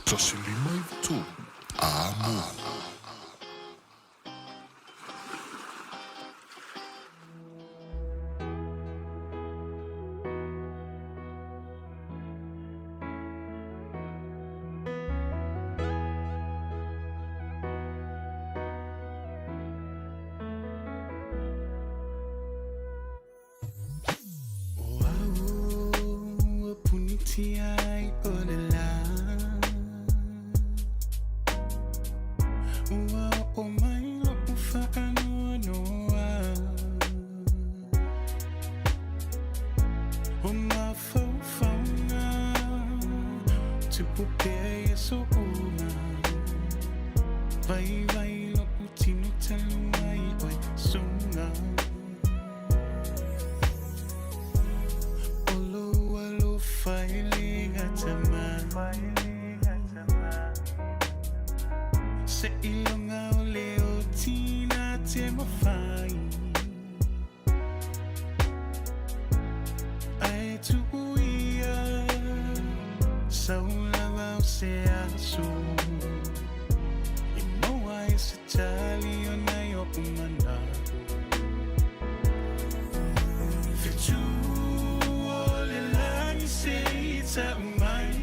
35 Amo. Punitiai olala Wa o mai lo ufa anoa O ma fauna Tupupe so uma Vai vai lo utino taluai oi sunga Se ilonga o leo tina te mawhai Ai tu uia Saulawa o se aso I moa e se tali o nai o umanago Fitu o le langi se ita umai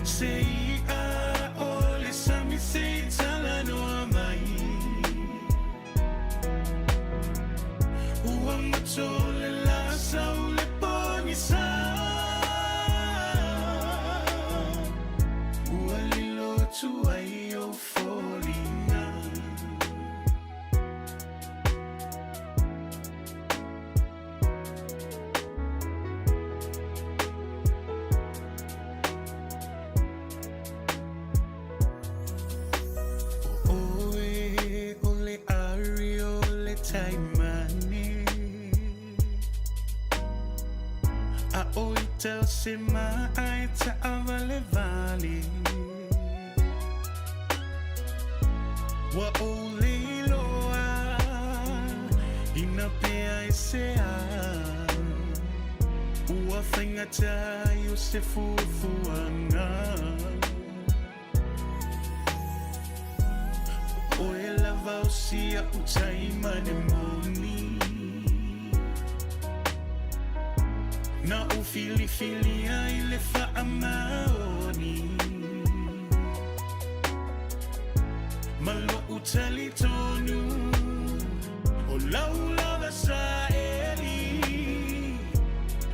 Say ole sami say talano amai Uang matole la saule poni sa Ualilo tu ai o folina Taimane A oita se mai ta avale vale Wa ole loa Ina pea isea Ua whaingata yo se fufuanga Oe lava o sia utai mane moni Na o fili fili ai le faa maoni Malo utali tonu O lau lava sa eli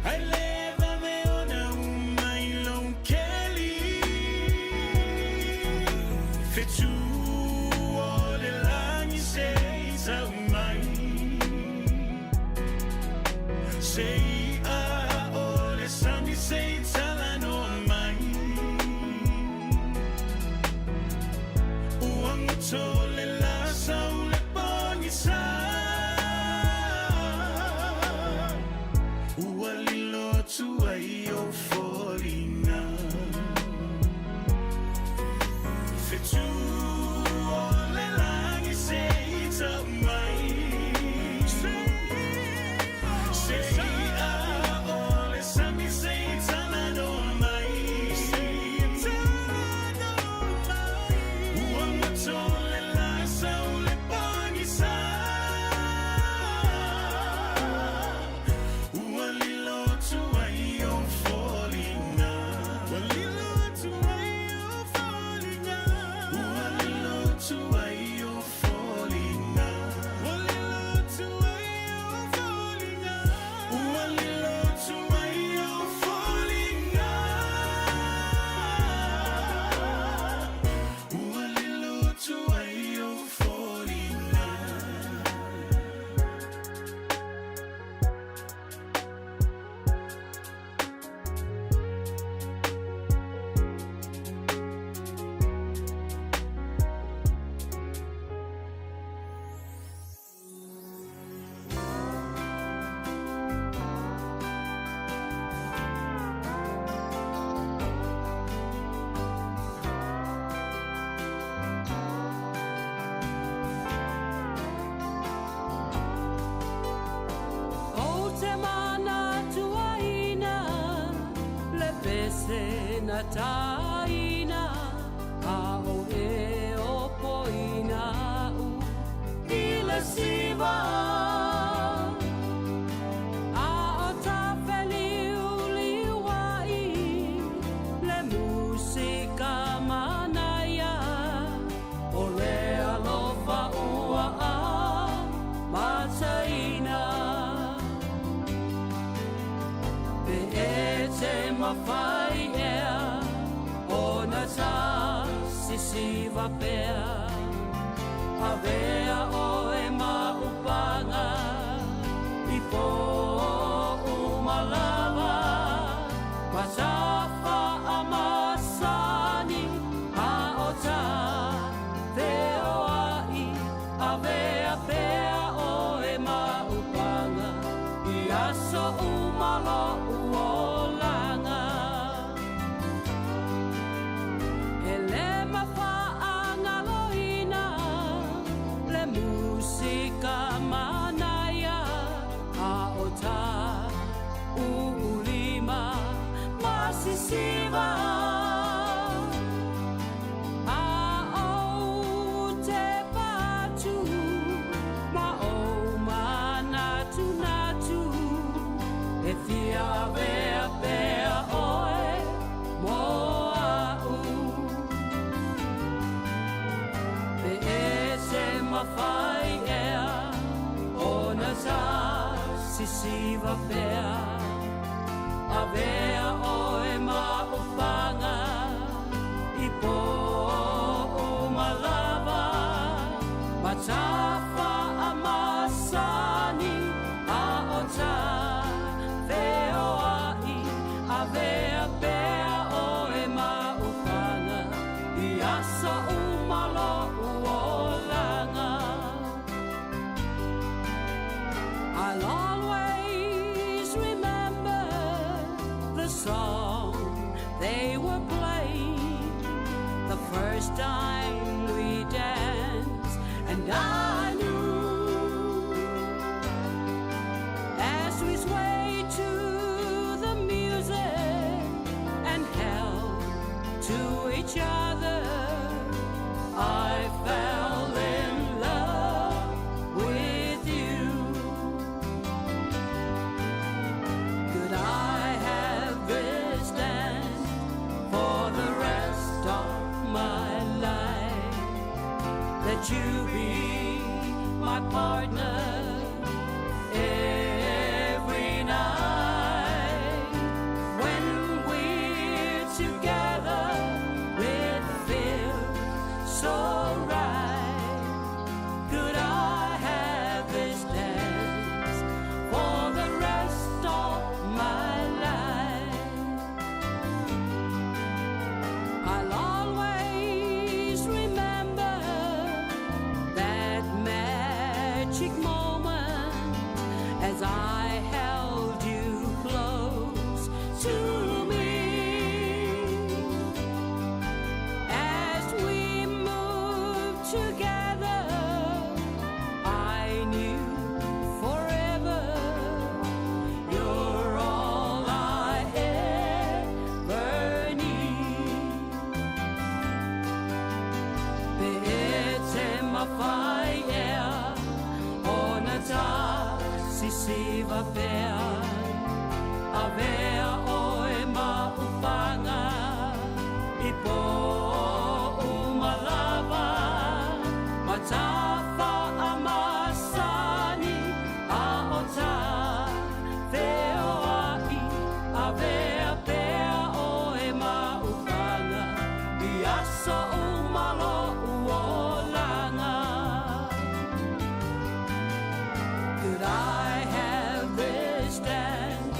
Ai leva me ona umai lon keli Fetu Say ole sami say talano mai Uang tole la saule poni sa se na taina a o e o poina u i le siva a o ta feliu ai le musika manaya o le alofa ua a mataina pe e te mawhai ea o na ta sisiva pea a vea o e maupanga i po umalawa Pasafa a masani a o ta veo ai a vea pea o e maupanga i aso umalo uolanga e le mawhaanga loina le musika manaya a o ta ulima masisiva a o te patu ma o manatu natu e fia vea pea oe moa u pe e se mawhai ea o na ta sisiva pea a vea oe maupanga i po umalawa Matafa a masani a o ta veo ai a vea pea oe maupanga i asa umalo uolanga I'll always remember the song they were playing the first time we danced, and I knew as we swayed to the music and held to each other, I fell in love with you. Could I have this dance for the rest of my life? That you be my partner every night. When we're together, it feels so right. Could I have this dance for the rest of my life? I'll always remember that magic moment as I held you close to me. As we moved together, I knew forever you're all I ever need. Pe e te mawhai ea o na ta sisiva pea a vea oe maupanga i po umalawa Matafa a masani a o ta veo ai a vea pea oe maupanga i aso umalo uolanga Could I have this dance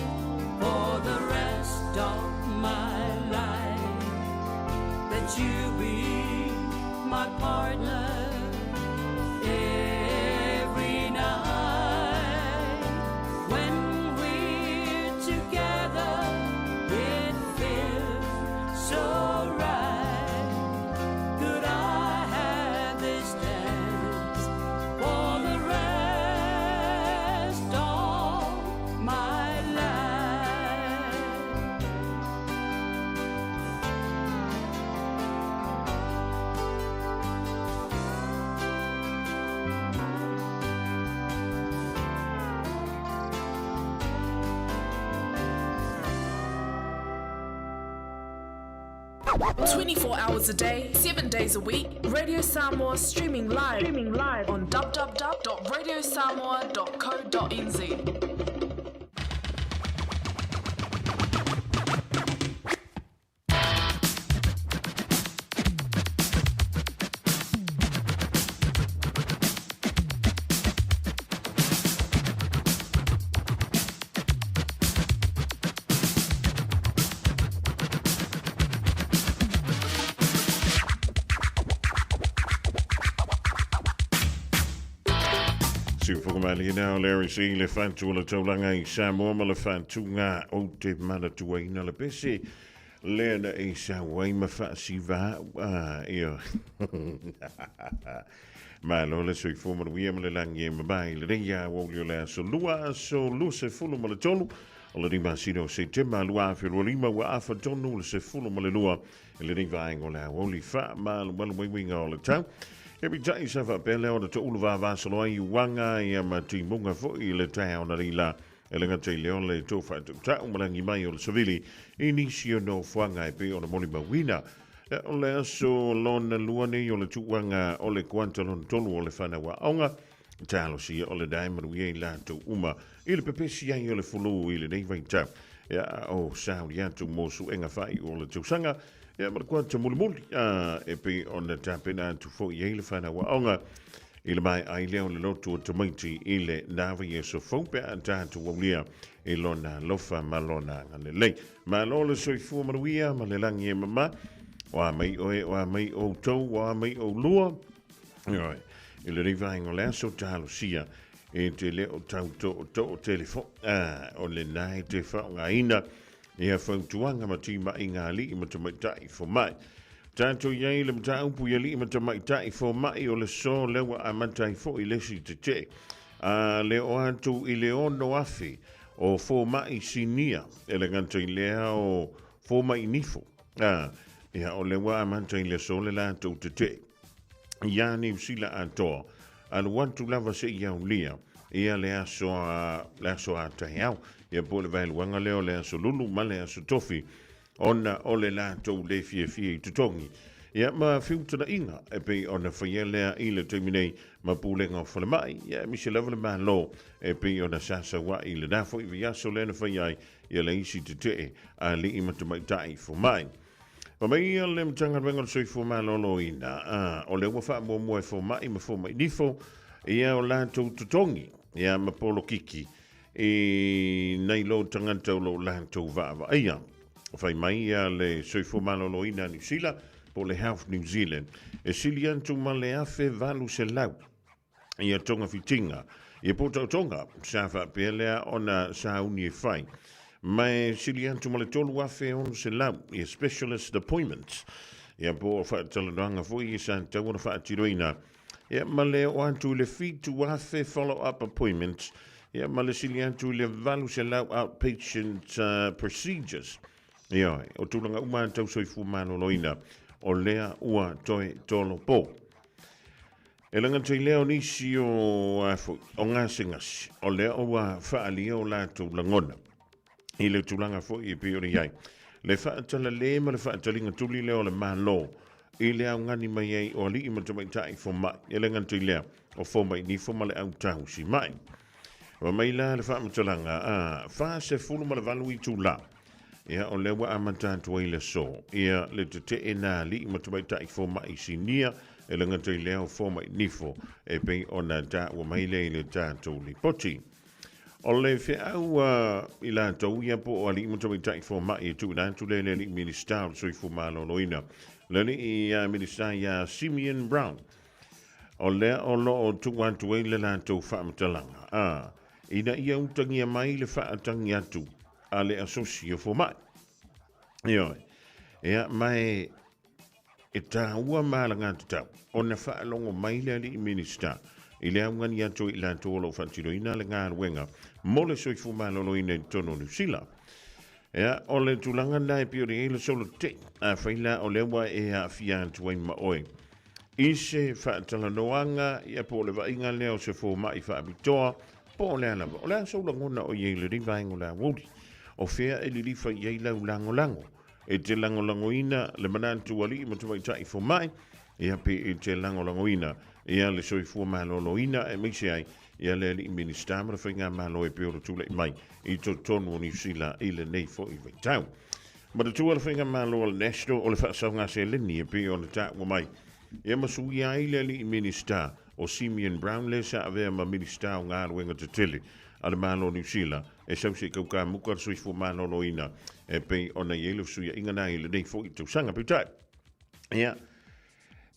for the rest of my life? That you be my partner every night. When we're together, it feels so right. Could I have this dance for the rest of my life? 24 hours a day, 7 days a week. Radio Samoa streaming live on www.radiosamoa.co.nz. Fukamali now, Larry C. Le Fantu la Tolanga, Samoa la Fantunga, O te Manatuaina la Bessi, Lena e Saway Mafasiva, io. Malo le sui forma de Wiam le Langi Mabai, Leia, Woliola, so Lua, so Luce Fulum la Tolu, Olima Sino se Tema Lua, Filolima, Wafa Tonu, se Fulum la Lua, Leniva Angola, Woli Fa, Mal, well wing all the time. Every time you have a bell on the Tulva Vasalo, you wanga, Yamati Munga for il town, Arila, Elengate Leone, Tofa, Taumalangi Mayo, Savili, Inicio no Fuanga, pay on the Moliba Wina. Ole so lon luani ole tuanga ole quantalon tolu ole fanawa onga talo si ole diamond we la to uma il pepesi yan ole fulu il nei vaita ya o sound ya to mosu enga fai ole tu sanga ya mar quanta mulmul e pe on the tapina to fo yele fanawa onga il mai ai le ole lotu to minti ile nava yeso fope anta to wolia ilona lofa malona ngale malole so fu maruia malelangi mama wa mai o tau wa mai o lua oi il rivango la so talo sia e te le o tau to telefon o le nai te fa ngaina ia fa tuanga mati mai ngali i mata mai tai fo mai tanto ye le mata u pu yeli mata mai tai fo mai o le so le wa amata fo i le si te le o atu i le ono afi o fo mai sinia elegante le o fo mai nifo ia o le wa amanta i le sole la tau te ia ni usila ato al wantu lava se ia ulia ia le aso a tahiau ia po le vai wanga leo le aso lulu ma le aso tofi ona o le la tau le fie i tutongi ia ma fiutana inga e pe ona whaielea i le tuminei ma pūlenga o whalemai ia mi se lava le ma lo e pe ona sasa wa i le nafo i vi aso le na whaiai ia le isi te a li i matamaitai fo mai. Pamai le mtanga wenga soi fo malolo ina o le wafa mo fo mai ma fo mai difo ia o la tutongi ia ma polo kiki e nei lo tangata lo la va ia fai mai ia le soi fo malolo ina ni sila po le Health New Zealand e silian tu male afe valu se lau ia tonga fitinga ia po tonga sa fa pelea ona sa uni fai mai silian tu male tolu afe on se lau ia specialist appointments ia po fa talananga fo ia santa ona fa tiroina ia male o antu le fitu afe follow up appointments ia male silian tu le valu se lau outpatient procedures ia o tulanga uma tau soifu mano loina o lea ua toe tolo po. E langa tei leo nisi o ngase ngasi, o lea ua whaalia o lātou langona. I le tulanga fo i piori iai. Le whaatala le ma le whaatalinga tuli leo le malo. I lea ngani mai ei o li i matamaitai fo mai. E langa tei lea o fo mai ni fo male au tau si mai. Wa mai la le whaamatalanga, wha se fulu ma le valu i tū la. Ia o lewa amatatu ai le so. Ia le te e nā li i matamaitai fo mai sinia. E langa te leo fo mai nifo. E pei o nā tā ua mai le i le tātou li poti. O le fe au i la tau ia po o li i matamaitai fo mai e tu nātu le li minister so i fo malo loina. Le li i minister ia Simeon Brown. O lea o lo o tu atu ai le la tau whaamatalanga. Ina ia utangia mai le whaatangi atu. Ale asocio fo mai. Ioi. Ea mai e tā ua mālanga te tau. O na whaalongo mai le ali minister. I le aungani atu i la tōlo whantiro ina le ngā ruenga. Mole soi fo malolo ina i tono Nusila. Ea o le tulanga nai piori e le solo te. A whaila o le wa e a fia atu ai ma oe. Ise whaatala noanga ia po le wainga leo se fo mai whaabitoa. Po le alama. O le aso la ngona o ye le rivaingo la wodi. O fea e li lifa iei lau lango lango. e te langolangoina le manatu ali ma tu tai fo mai ia pe e te langolangoina ia le soifua maloloina e meise ai ia le li minister ma whainga malo e peo tule mai i to tonu o New Zealand i le nei fo i veitau. Ma te tua le whainga malo o le national o le whaasau se leni e peo o le tāua mai. Ia masui ai le li minister o Simeon Brown le sa avea ma minister o ngā ruenga te tele a le malo New Zealand e sau se kau ka muka soifua maloloina e pei o na iele suia ingana i le nei fo i tau sanga peutai. Ia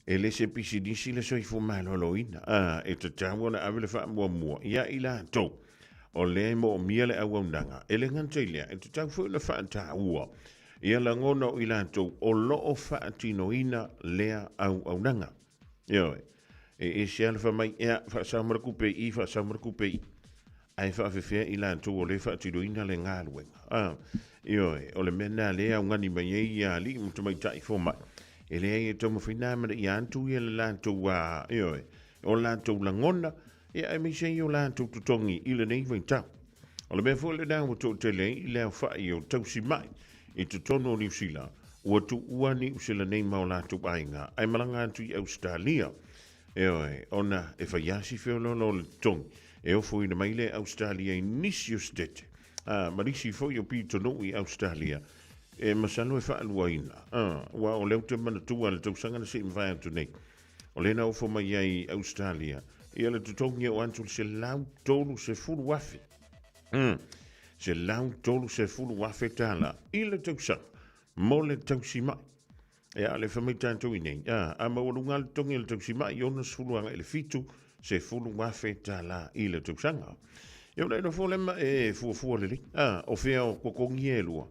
e le se pisidisi le soifua maloloina e te tāua na ave le wha mua ia i la tau o le mo o mia le auaunanga e le ngantailea e te tau fu na wha tāua ia la ngona o i la tau o loo wha tinoina lea auaunanga ia e se alfa mai ia wha saumarakupe i wha saumarakupe i ai wha awhewhea i la tau o le wha tinoina le ngāruenga ia o le mena lea o ngani mai e ia li mutamai tai fo mai e le e tomo whina mana i antu i le lantou o lantou langona ia e meise i o lantou tutongi i le nei vaitau. O le mea fo le nao to te lei i leo whai o tausi mai i te tono o New Zealand ua tu uani usila nei mao lantou ainga ai malanga antu i Australia ona e whaiasi whiololo le tongi e ofo i na maile Australia i nisi o stete marisi fo i o pi tono i Australia e masalo e whaaluaina. Wa o leo te manatua le tausanga na se mwhai atu nei. O lena ofo mai ai Australia. Ia le tutongi o antu se lau tolu se fulu wafe. Se lau tolu se fulu wafe tala. I le tausanga. Mo le tausi mai. E a le whamita atu i nei. A maurunga le tongi le tausi mai. I ona se fulu anga ele fitu se fulu wafe tala i le tausanga. Ia una ino folema e fuafua lele. O fea o kokongi e lua.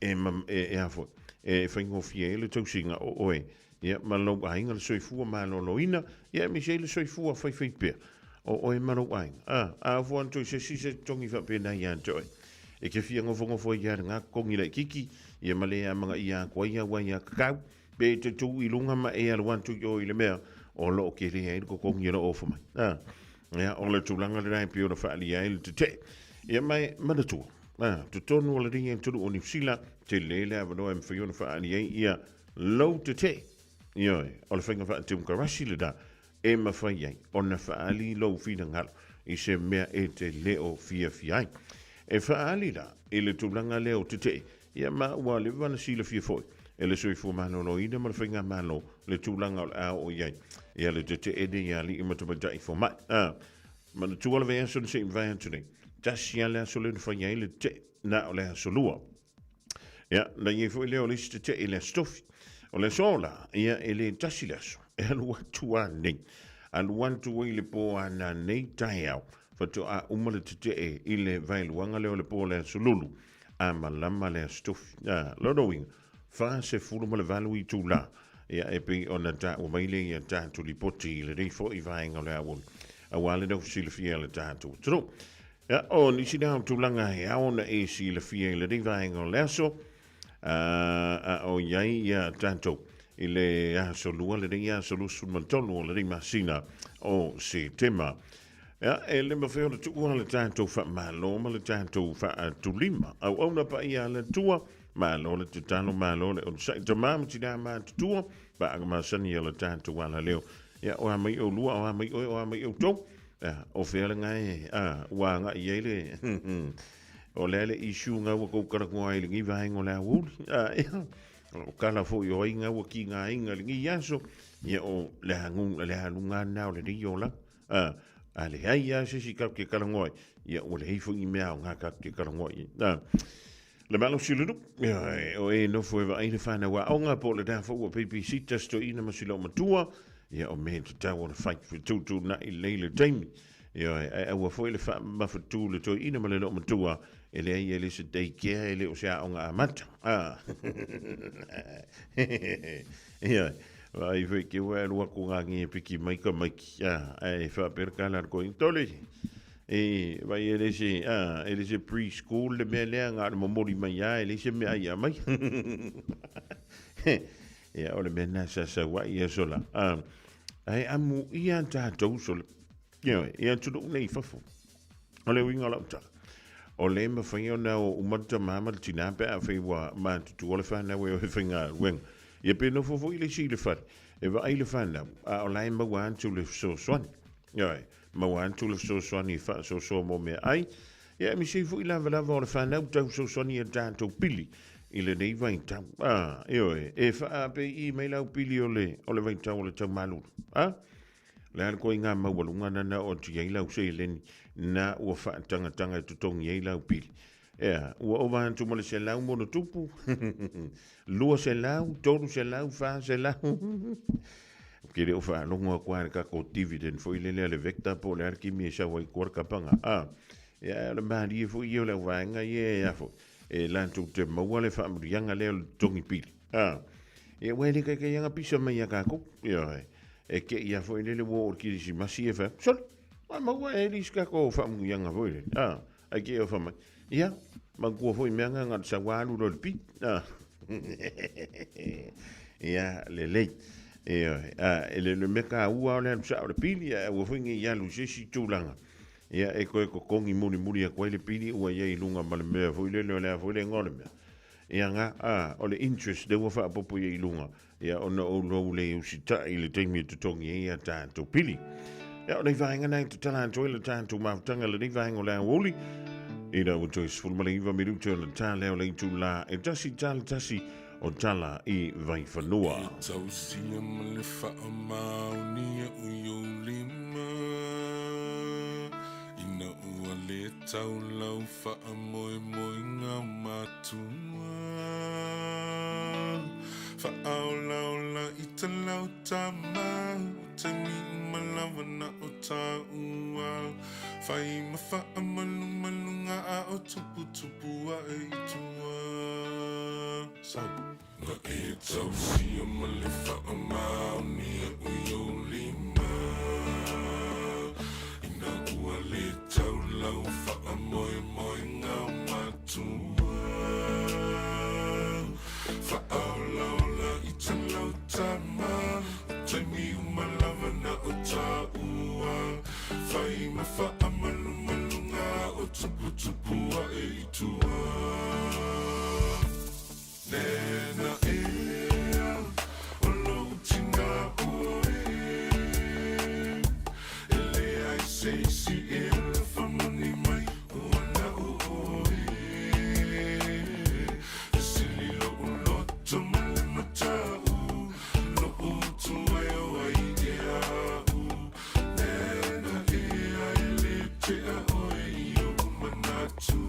E afo e whaingo fie le tausinga o oe ia malau ainga le soifua maloloina ia mi se le soifua whai pia o oe malau ainga afo anto se si se tongi whapena i anto e ke fia ngofo ia ngā kongi le kiki ia malea mga ia kwa ia wai ia kakau pe te tu i lunga ma e alu anto i o i le mea o lo ke le hei ko kongi lo ofo mai ia o le tulanga le rai pio na whaali ia le te ia mai manatua tu tonu o le ringa tunu o New Zealand te lele avanoa e mwhaiona whaani ei ia lau te te ioi o le whainga wha te mkarasi le da e mawhai ei o na whaali lau whina ngalo i se mea e te leo fia ai e whaali la e le tūlanga leo te te ia ma ua le wana sila fia foi e le soi fu malo no ina ma le whainga malo le tūlanga o le a o iei ia le te te ede ia li ima tumatai fo mai ma le tuala vea son se imwai antunei tasia le aso le whainga i le te na o le aso lua. Ia, na i fo i leo le te te i le stofi. O le sola, ia e le tasi le aso. E alu atu a nei. Alu atu i le po ana nei tae au. Fatu a umale te te i le vailuanga leo le po le aso lulu. A malama le stofi. Lodo winga. Fa se fulu ma le valu i tu la. Ia e pe o na ta o maile i a ta tu li poti i le reifo i vaenga le awon. A wale na usile fia le ta tu. Tro. Ia, o nisi na tu langa he aona e si le fia i le vaenga le aso. O iai ia tanto i le aso lua le ringa aso lusu mantonu o le ringa masina o se tema. E le mawheo le tua le tanto wha malo ma le tanto wha tulima. Au auna pa ia le tua malo le tutano malo le on sa te mamati na ma tua pa aga masani le tanto wala leo. Ia o amai o lua o amai o tau. O whea ngai wa nga iei le o lele isu nga wa ko kara ko ai ngi vai ngola ul o kala fo yo inga wa ki nga inga ngi yaso ye o le hangun le halunga na o le dio la ale ai ya se ka ke kala ngoi ye o le hifo i mea nga ka ke kala ngoi le malo silu o e no fo va ina fana wa o nga po le da fo PPC testo ina masilo matua ye o me to ta wa fight for tu na i le time ye e wa fo le fa ma fo tu le to ina malo matua ele ai ele se dei kia ele o sea onga amata ia vai ve que o elo ko ngangi piki mai ka mai ai fa per kala ko intole e vai ele se preschool le mele nga mo mori mai ele se me ai mai ia o le mena sa wa ia sola ai amu ia ta to sol ia tu nei fafo ole winga la ta o le mawhainga na o umata mama le tina pe a whai wa mātutu o le whanau e o he whainga weng. Ia pe no fofo i le si le whare. E wa ai le whanau, a o lai mawa antu le so swani. Ioi, mawa antu le so swani wha so mo mea ai. Ia mi sei fu i lava lava o le whanau tau so swani a tātou pili. I le nei vain tau. Ioi, e wha pe i mai lau pili o le vain tau o le tau maluru. Le hana koe ngā mawalunga nana o ti ei lau sei leni na ua wha tanga tutongi ei lau pili. Ea, ua o vantu mo le se lau mono tupu. Lua se lau, toru se lau, wha se lau. Kere o wha longa kua ka ko dividend fo i le vecta po le arki mi e sa wai kua kapanga. Ea, le mahari e fo i o le wanga i e afo. E lantu te maua le wha amurianga leo le tongi pili. Ea, wele kai anga pisa mai a kako. Ea, e ke ia fo i le wo o kiri si masi e wha. Sol, maua e li skako wha amurianga fo i le. Ai ke o wha mai. Ia, magua fo i meanga ngat sa walu lo le pi. Ia, le lei. Le meka ua o le anu sa o le pili, ua fo inge ia lu sesi tūlanga. Ia, e koe ko kongi muni a koe le pili, ua ia i lunga ma le mea fo i le lea fo i le ngole mea. Ia nga, o le interest de ua wha popo ia i lunga. Ia, ona o lo le usita i le teimi tutongi ia tātou pili. Ia, o nei vaenga nei tu tala antoi le tātou mautanga le nei vaenga o le awoli. Ina o toi sfulma le iwa miruto na tā leo le itu la e tasi o tala i vai whanua. Tau sia ma le wha mauni e uio lima. Ina ua le tau lau wha moe ngā matua. Wha au la i ta lau ta mau. Te mi malawa na o ta ua. Whai ma wha malunga a o tupu a e itua. Nga e tau sia ma le wha mauni e uio lima. Ina ua le tau lau wha moe ngā matua. Wha au la i ta lau ta ma. Te mi umalawa na o ta ua. Whai ma wha malunga o tupu a e itua. Nena ea, o lo tina oe. Ele ai seisi e le whamani mai, ona oe. Sili lo loto male matau, lo utu ai o ai e au. Nena ea, ele te a oe i o manatu.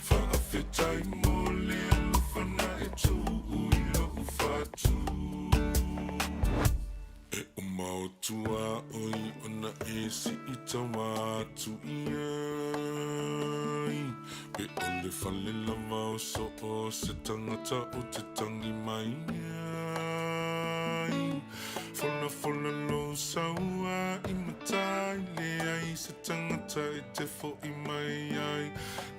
Whaafetai mo. Tua oi ona e si I tawatu iai. Pe ole whale lava o so o se tangata o te tangi mai ai. Fola lo saua I matai le ai se tangata e te fo I mai ai.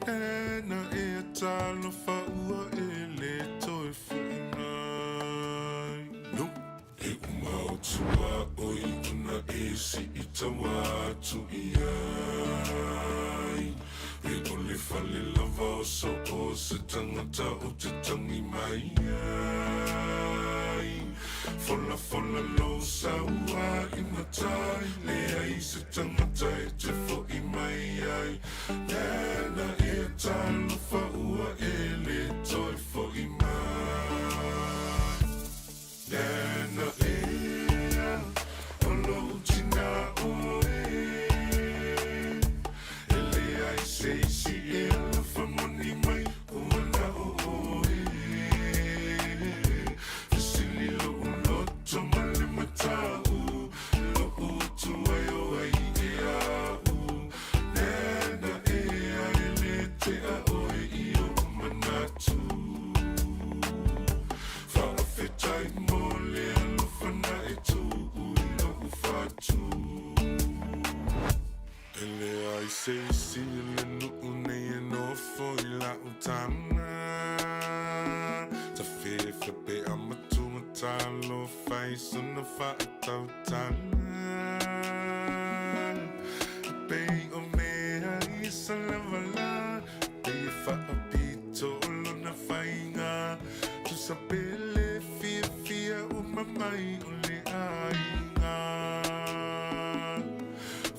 Nena e a talo whaua e le toi fo I mai. No. E umautua oi una e si I tawatu iai. E ole whale lava o so o se tangata o te tangi mai ai. Fola lo saua I matai le ai se tangata e te fo I mai ai. Nena e talo whaua e le toi fo I mai. Nena ea, o lo tina oe. Ele ai seisi e la whamani mai, ona oe. Sili lo loto male matau, lo utu ai o ai e au. Nena ea, ele te a oe I o manatu. Whaafetai mo. Say le nu'une e no foi la utana. Ta whewhe a matunga talo whai suna whaatau tana. Pei o mea I salavala pe fa apito lona fainga tu sapele fia umamai ole ainga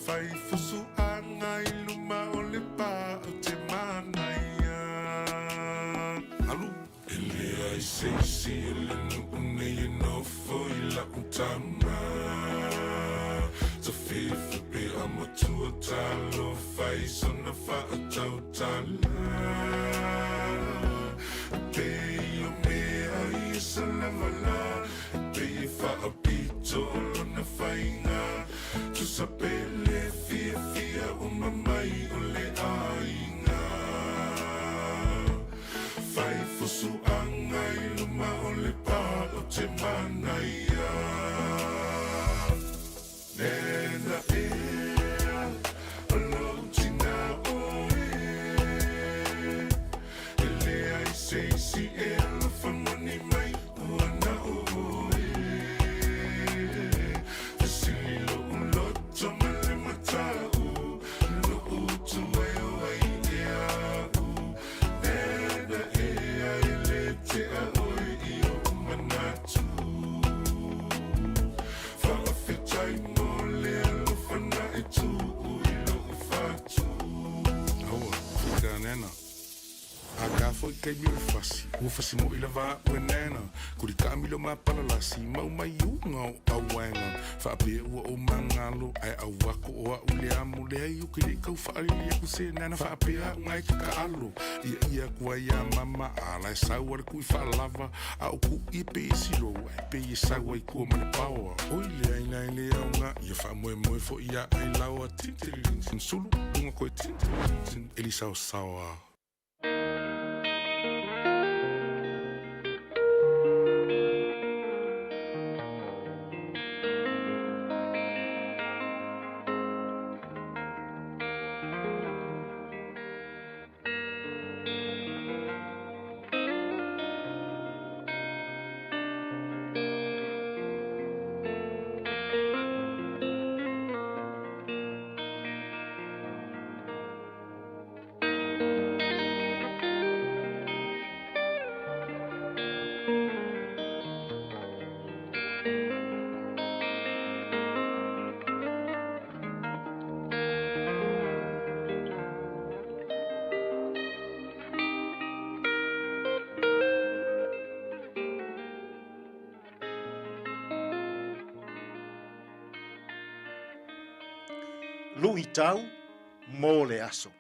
fai fusu anga iluma ole pa o te manaia alu ele ai se ele no une no foi la utama to feel be amo tu talo fai sona fa tau tala pe yo me ai salavala pe fa apito na fainga tu sapele fia umamai ole ainga fai fusu anga iluma ole pa o te manaia nena alo tina oe ele ai se elo famoni mai wana oe Silo lo tomale matau lo utu ai ea nena ele te oi io manatu fa fitai mole lo fana tu ilo fatu awa fica nena Aka foi kai mi fasi o fasi mo ila va wenena kuri kamilo ma pala la si mau mai unga au wanga fa pe o mangalo ai au wako o ule amu le ai uki le kau fa ali ku se nana fa pe ngai ka alo ia ku ia mama ala sa war ku fa lava au ku i pe silo pe sa wai ku ma pawa o ile ai nai le unga ia fa mo fo ia ai lawa tintilin sulu unga ko tintilin elisa sawa Lui tau mō le aso.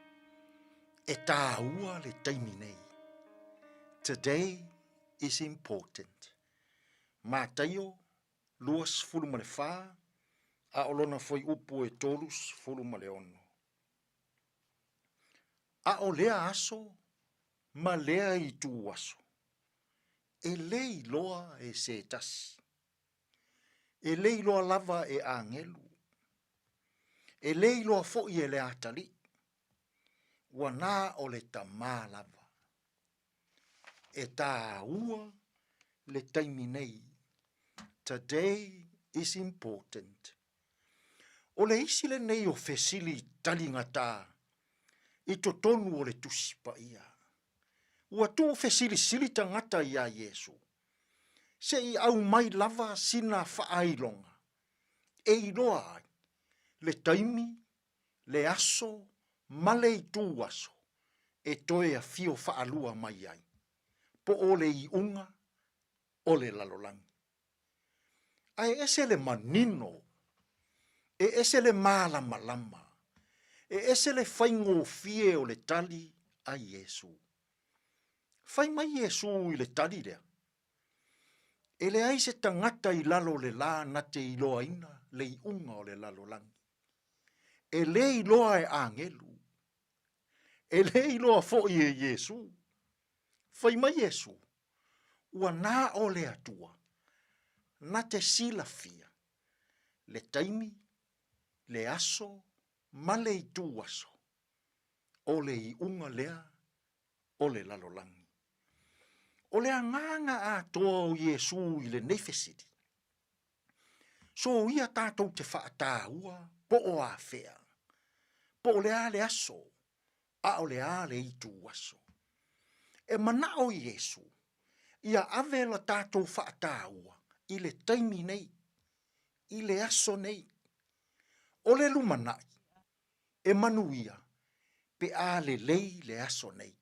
E tā ua le taimi nei. Today is important. Mā taio, luas fulu ma le whā, a olona foi upu e tolus fulu ma le ono. A o lea aso, ma lea I tū aso. E lei loa e se tasi. E lei loa lava e angelu. E lei loa fo'i e le atali. Wana o le tamā lava. E tā ua le taimi nei. Today is important. O le isi le nei o fesili talinga tā. I to tonu o le tusi pa ia. Ua tū fesili sili tangata ia Yesu. Se I au mai lava sina whaailonga. E iloa ai. Le taimi, le aso, male I tū aso, e toe a fio whaalua mai ai. Po o le I unga, o le lalolangi. Ai ese le manino, e ese le malama lama, e ese le whaingo fie o le tali a Yesu. Whai mai Yesu I le tali lea. E le ai se tangata I lalo le la na te iloa ina, le I unga o le lalolangi. E le iloa e angelu. E le iloa fo'i e Yesu. Whai mai Yesu. Ua nā o le atua. Na te sila fia. Le taimi, le aso, ma le I tū aso. O le I unga lea, o le lalolangi. O le anganga a toa o Yesu I le nefesiti. So ia tātou te whaata ua, po o a whea. Po le a le aso, a o le a le i tu aso. E mana o Iesu, ia ave la tātou whaatāua, i le taimi nei, i le aso nei. O le lumanai, e manuia, pe a le lei le aso nei.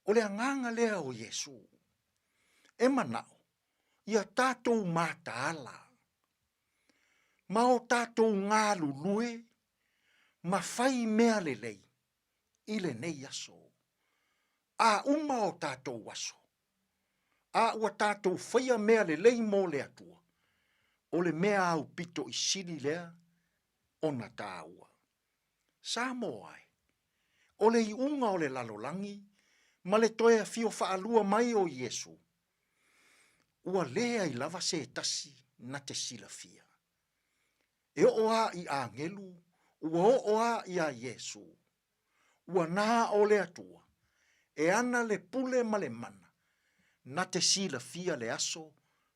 O le anganga lea o Iesu, e manao, ia tātou mātāla. Ma o tātou ngā lulue, ma fai mea le lei, i le nei aso. A uma o tātou aso. A ua tātou whaia mea le lei mō le atua. O le mea au pito i siri lea, o na tāua. Sa mo ai. O le i unga o le lalolangi, ma le toea fio whaalua mai o Iesu. Ua lea i lava se tasi na te sila fia. E o a i a ngelu, ua o a i a Iesu. Ua nā o le atua, e ana le pule ma le mana, na te sila fia le aso,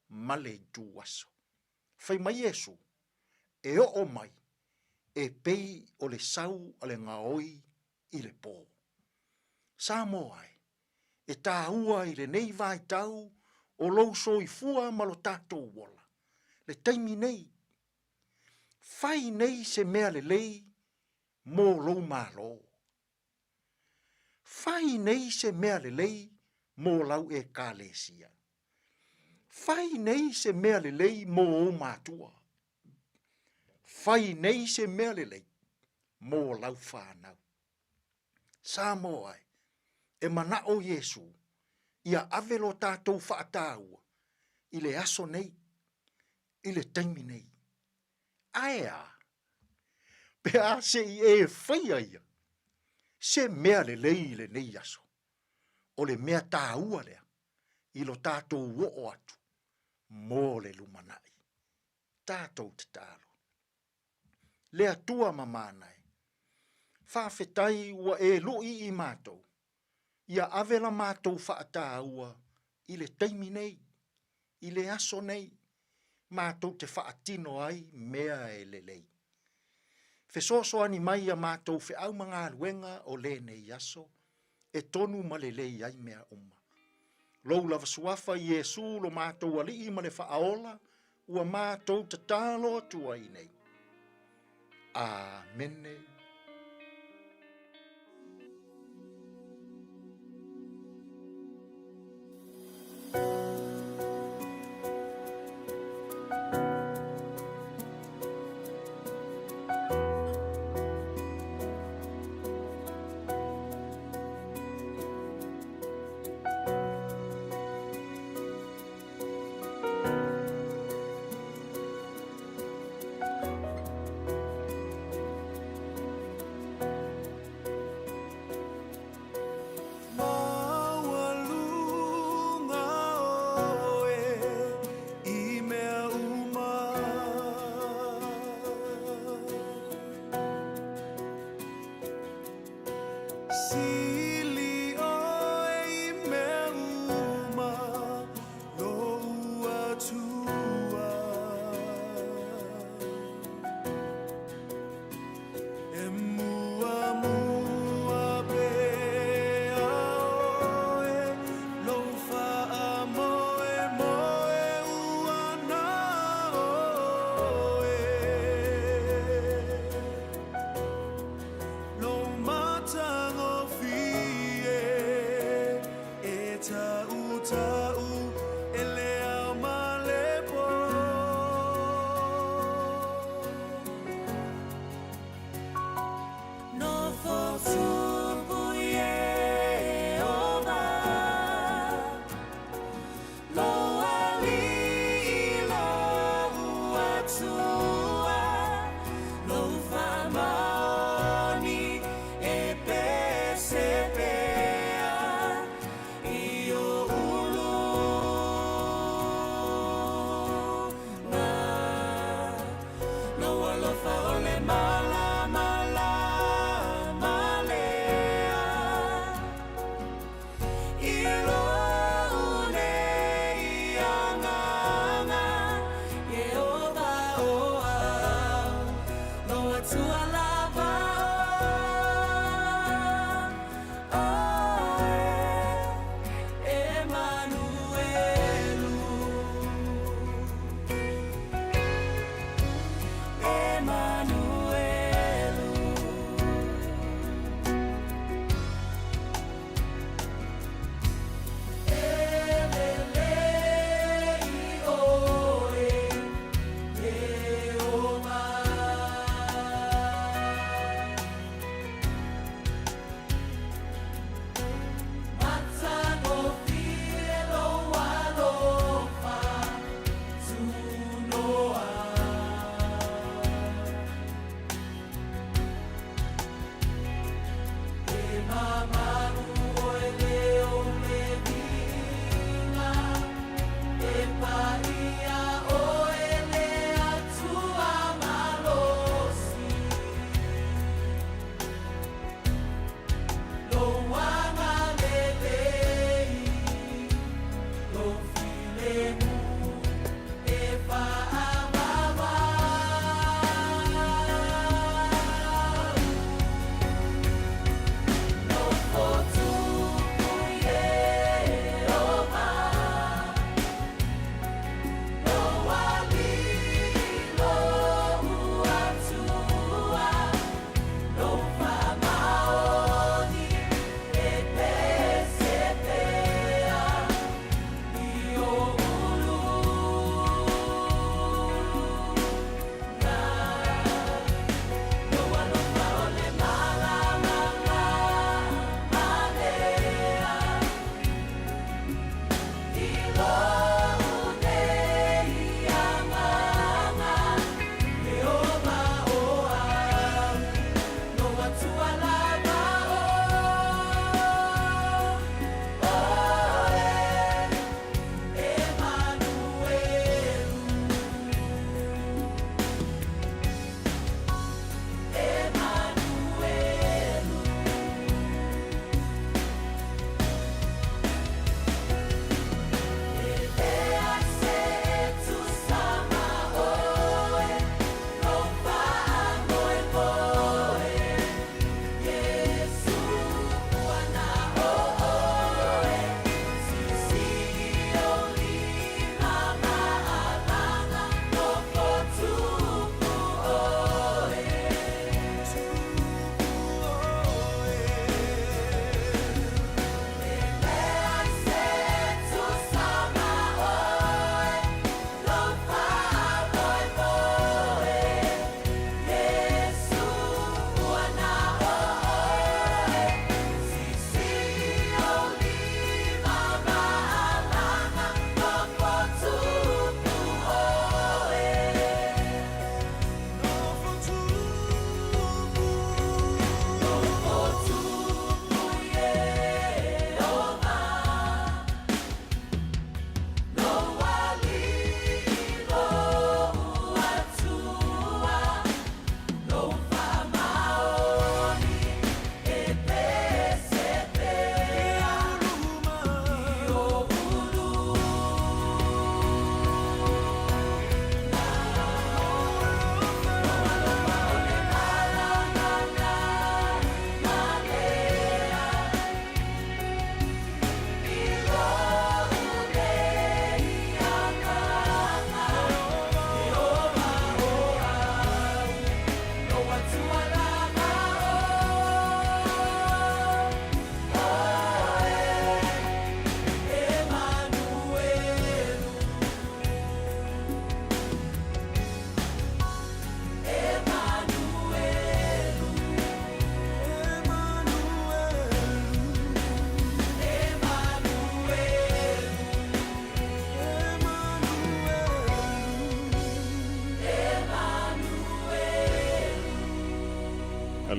ma le tu aso. Fai mai Iesu, e o mai, e pei o le sau a le ngaoi i le pō. Sa mo ai, e tā ua i le nei vai tau, o lou so i fua ma lo tātou wola. Le taimi nei, fai nei se mea le lei, mō lou mālo. Fai nei se mea le lei, mō lau e kālesia. Fai nei se mea le lei, mō o mātua. Fai nei se mea le lei, mō lau whānau. Sa mo ai, e mana o Iesu, ia avelo tātou whaatāua, i le aso nei, i le taimi nei. Aea, pe a se i e whaia ia, se mea le lei le nei aso, o le mea tāua lea, i lo tātou wo atu, mō le lumanai, tātou te tālo. Lea tua mamanai, whawhetai ua e loi i mātou, ia avela mātou whaatāua i le taimi nei, i le aso nei, mātou te whaatino ai mea e le lei. Fesoso ani mai a mātou whi au mga luenga o le nei aso, e tonu ma le lei ai mea uma. Lou lava suafa i Iesu lo mātou ali i ma le whaaola, ua mātou te tālo atua i nei. Amene.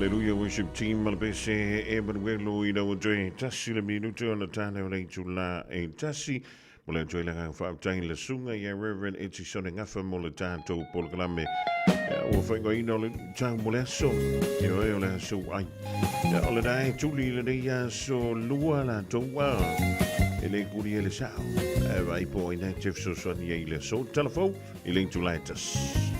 Hallelujah worship team malabese Emanuelo ina wajoi tasi le minuto na tane o nei tula e tasi mole joi la fa tain le sunga ya Reverend Itzi Sone ngafa mole tanto pol kalame o fengo ino le tang mole so e o le so ai ya ole dai tuli le dia so lua la toa e le kuri le sao e vai po ina Jeff so so ni le so telefon e le tulatas.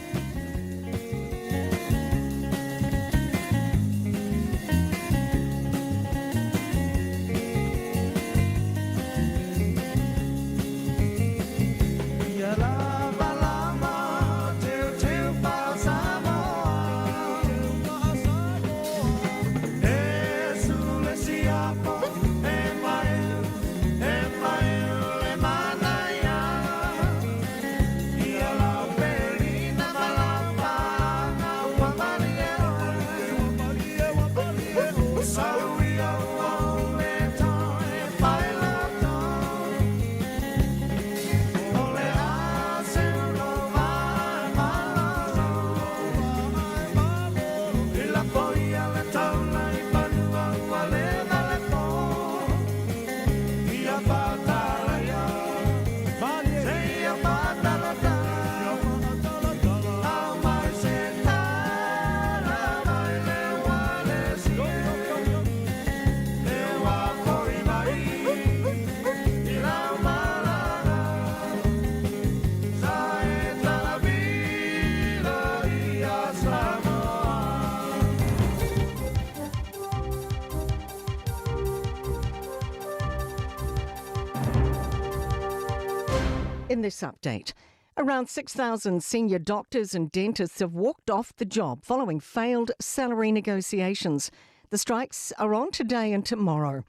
In this update, around 6,000 senior doctors and dentists have walked off the job following failed salary negotiations. The strikes are on today and tomorrow.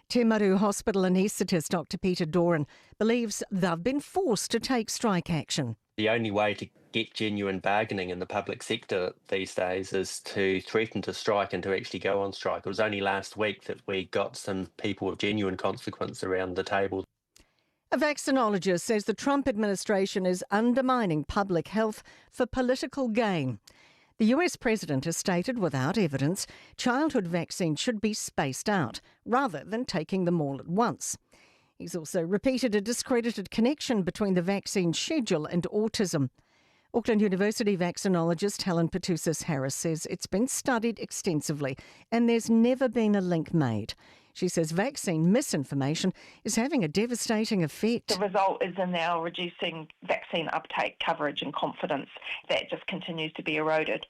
Te Maru Hospital anaesthetist Dr Peter Doran believes they've been forced to take strike action. The only way to get genuine bargaining in the public sector these days is to threaten to strike and to actually go on strike. It was only last week that we got some people of genuine consequence around the table. A vaccinologist says the Trump administration is undermining public health for political gain. The US president has stated without evidence childhood vaccines should be spaced out rather than taking them all at once. He's also repeated a discredited connection between the vaccine schedule and autism. Auckland University vaccinologist Helen Petusis-Harris says it's been studied extensively and there's never been a link made. She says vaccine misinformation is having a devastating effect. The result is in now reducing vaccine uptake, coverage and confidence. That just continues to be eroded.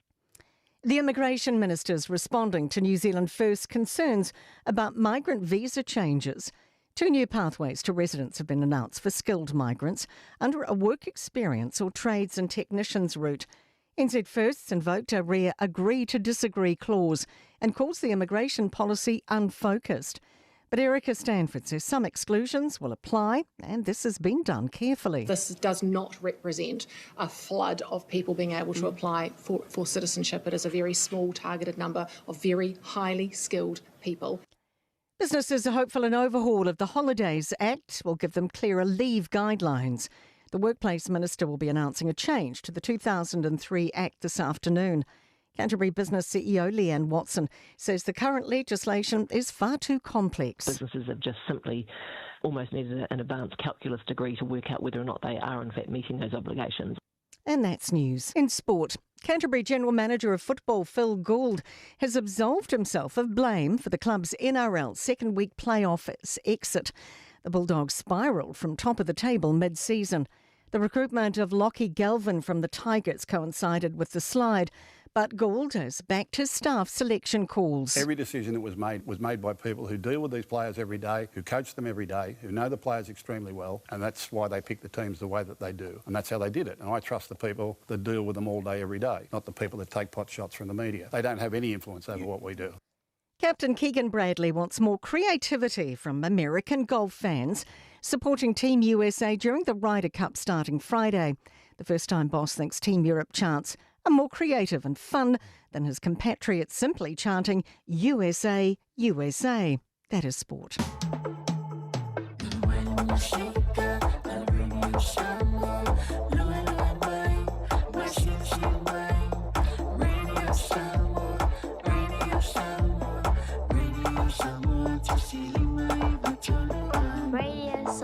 The Immigration Minister's responding to New Zealand First's concerns about migrant visa changes. 2 new pathways to residence have been announced for skilled migrants under a work experience or trades and technicians route. NZ Firsts invoked a rare agree to disagree clause and calls the immigration policy unfocused. But Erica Stanford says some exclusions will apply and this has been done carefully. This does not represent a flood of people being able to apply for citizenship. It is a very small targeted number of very highly skilled people. Businesses are hopeful an overhaul of the Holidays Act will give them clearer leave guidelines. The Workplace Minister will be announcing a change to the 2003 Act this afternoon. Canterbury Business CEO Leanne Watson says the current legislation is far too complex. Businesses have just simply almost needed an advanced calculus degree to work out whether or not they are in fact meeting those obligations. And that's news. In sport, Canterbury General Manager of Football Phil Gould has absolved himself of blame for the club's NRL second week playoff exit. The Bulldogs spiralled from top of the table mid-season. The recruitment of Lockie Galvin from the Tigers coincided with the slide, but Gould has backed his staff selection calls. Every decision that was made by people who deal with these players every day, who coach them every day, who know the players extremely well, and that's why they pick the teams the way that they do. And that's how they did it. And I trust the people that deal with them all day, every day, not the people that take pot shots from the media. They don't have any influence over what we do. Captain Keegan Bradley wants more creativity from American golf fans, supporting Team USA during the Ryder Cup starting Friday. The first-time boss thinks Team Europe chants are more creative and fun than his compatriots simply chanting USA, USA. That is sport.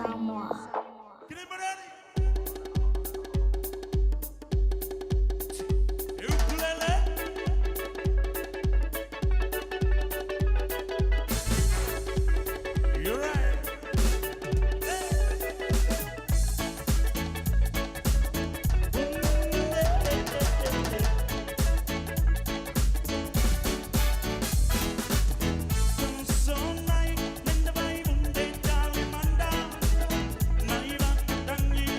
Samoa. Naiva, Tangi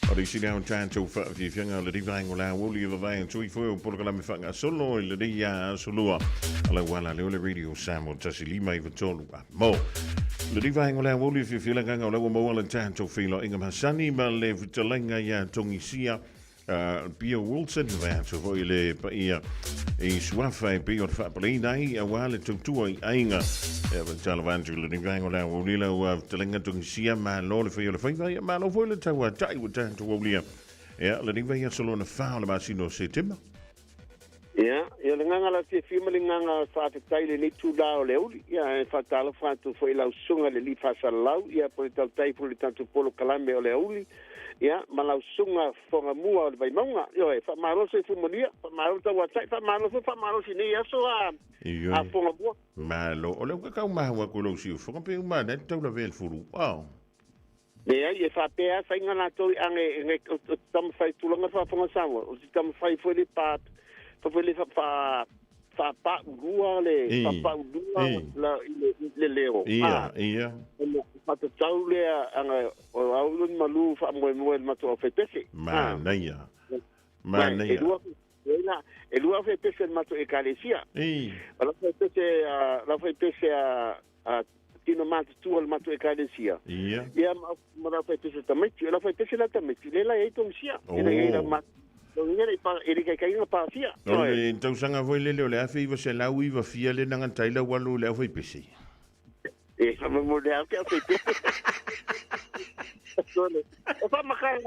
Og det siger jo tanto for vi fjerner le divang la woli va en tui foi por la me fanga solo le dia solo ala wala le radio samo tasilima i vatolu mo le divang la woli fi fila ganga la mo la tanto filo ingam hasani ma le vitalenga ya tongisia Pia Wilson va so voi le ia e swafa Pia fa plena a wale tu ainga e va vanjula ni vango la wila wa telenga tu sia ma lo le fio le fai ma lo foi le tawa tai wa tanto wolia le ni vai solo na fa ma sino setema ia le nganga la fi le nganga fa te tai le ni tu la le uli ia fa tala fa tu foi la sunga le li fa salau ia po tal tai po le tanto polo kalame o le uli ia malau sunga fonga mua vai maunga yo fa malo se fumonia fa malo ta whatsai fa malo si ni aso a fonga mua malo o le ka ma wa ko lo si fonga pe ma na tau la vel furu wow ia fa pe a fa ngana to ange tam fa tu longa fa fonga sawa o si tam fa foi le pat fa pa rua le pa rua la le leo ia Mata tau lea anga o aulun malu fa mo mato fe pese. Manaya. Elua fe pese mato ekalesia. La fe pese a tino mato tu al mato ekalesia. Ia ma fe pese tameti, la fe pese la tameti. Lela e tonsia. Ela ma ele kai nga pasia. Então sanga voi le le afi va se la wi va fia le nanga taila walu le fe pese. E fa mo le au ke fe pese. Fa makala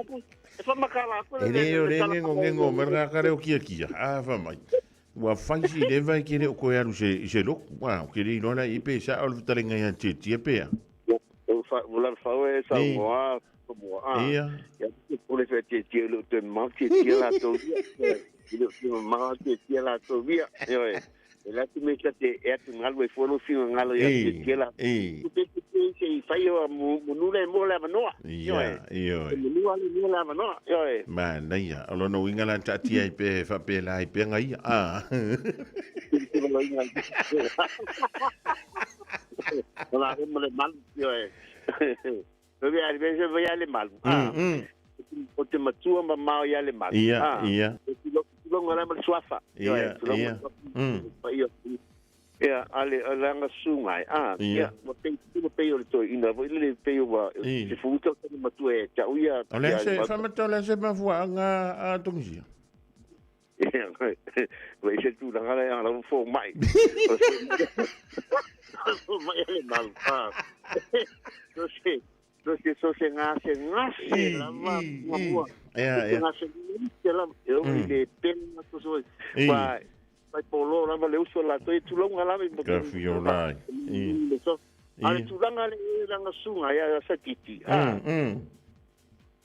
ku. Ele ngo merga kare o kia. Fa mai. Wa fansi le vai ke le ko ya se lo. Wa ke le no la ipe sa o talenga ya ti pe. Fa volar fa e sa mo Ia. Pour les faire tirer le temps, tirer la tovia. Le maman tirer la tovia. E la tu me kate e tu ngalo e fono fino ngalo ya tirer la. Tu te se fai o munule mo la manoa. Ia. Munule la manoa. Man, ia. Alo no ingala tati ai pe fa pe la ai pe ngai. Ola mo le mal. Vai ale mal. O te matua ma ia le mal. Ia. Tu ngala mal swafa. Ia. Ia, ale langa sungai. Ia, mo pe o to ina, vo le pe o se futa o matua e ta uia. Ale se fa matola se ma fua nga a tongsia. Vai se tu ngala ya la fo mai. Mai ale mal. No se ngase la mamua. La eu de pena to so. Vai polo la le uso la to tu longa la mo. Ka fiolai. Ale tu langa sunga ya sa titi.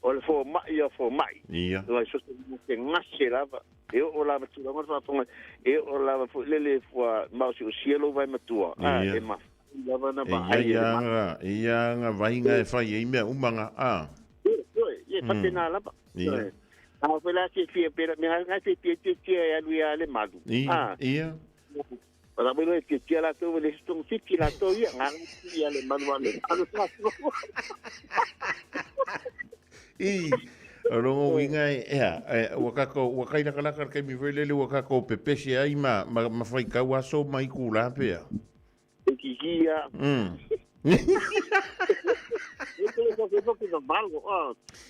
O le fo mai. Ia. Vai so se ngase la eu o la tu longa fa fonga. Eu o la fo le fo ma o cielo vai matua. E ma Ia nga vainga e fai e mea umanga Ie patena lapa. Ia. Foi lá que fia pera me nga se tia lui ale malu. Ia. Ora bueno que tia la to le ston fiki la to ia nga ia le malu ale. Rongo winga wakai la kala kai mi vele le wakako pepesi ai ma fai ka waso mai kula pea. Kikia. Porque foi balgo,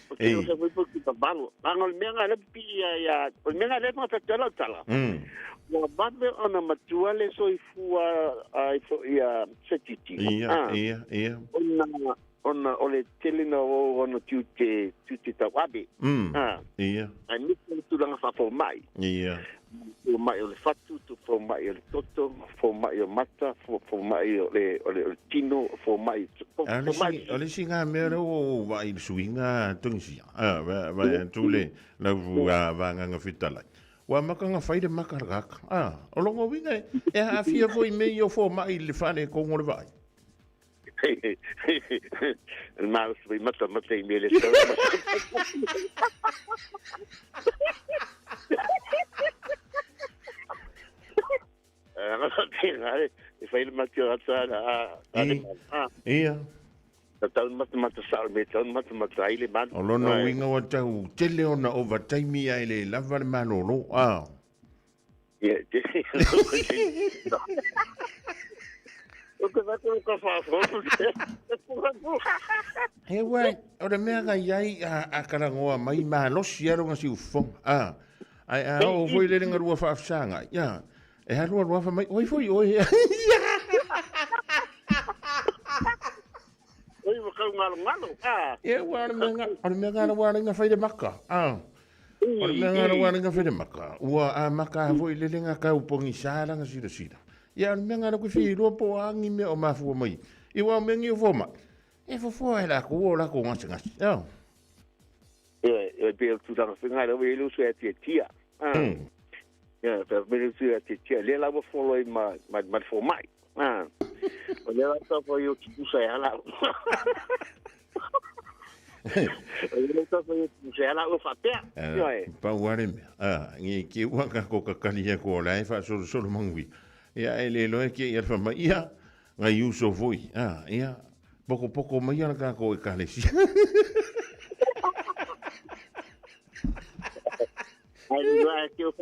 porque não foi porque balgo. Angol menga le pia ya, o menga le mata tala. O bande ona matua le soifua ai fo ia setiti. Ia. Ona ole telina o ono tuti tawabe. Ia. Ai mi tu langa fa fo mai. Ia. Fo mai o le fatu, fo mai o le toto, fo mai o mata, fo mai o le tino, fo mai. Ole singa mero o vai suinga tungsia. Vai tule na va nga fitala. Wa makanga faide makaraka. O longo winga e a fia foi meio fo mai le fane ko ngol vai. El mouse we mata e mele. E fai le matio atsana Ia. Taun mata sal me taun mata ai le man. O lona winga wa tau tele ona overtime ai le lava le manolo. Ia, o que vai colocar foto. He wai, o le mea ngai ai a karangoa mai malosi aro ngasi ufong. Ai o foi le ringa rua whaafsanga. Ia, e harua rua wha mai, oi foi oi. Oi, wakau ngalo. Ia, o le mea ngara wāra inga whaide maka. O le mea ngara wāra inga whaide maka. Ua a maka foi le ringa kau pongi sāranga sira. Ia, o le mea ngara kui whirua po angi mea o mafua mai. Iwa mengi o foma. E fofo e la ko ngasi. Ia, pe tu tanga whinga le we lu sua tia. Ia, pe me sua tia. Le la mo follow ma for mai. O le la ta for you tu sai ala. O le ta for you tu sai ala o fa pe. Ia. Pa ware me. Ngi ki waka ko ka kali ko lai fa so mangwi. Ia ele lo ke ia fa mai ia. Ngai uso voi. Ia. Poko mai ana ka ko e kalesi. Ai vai que eu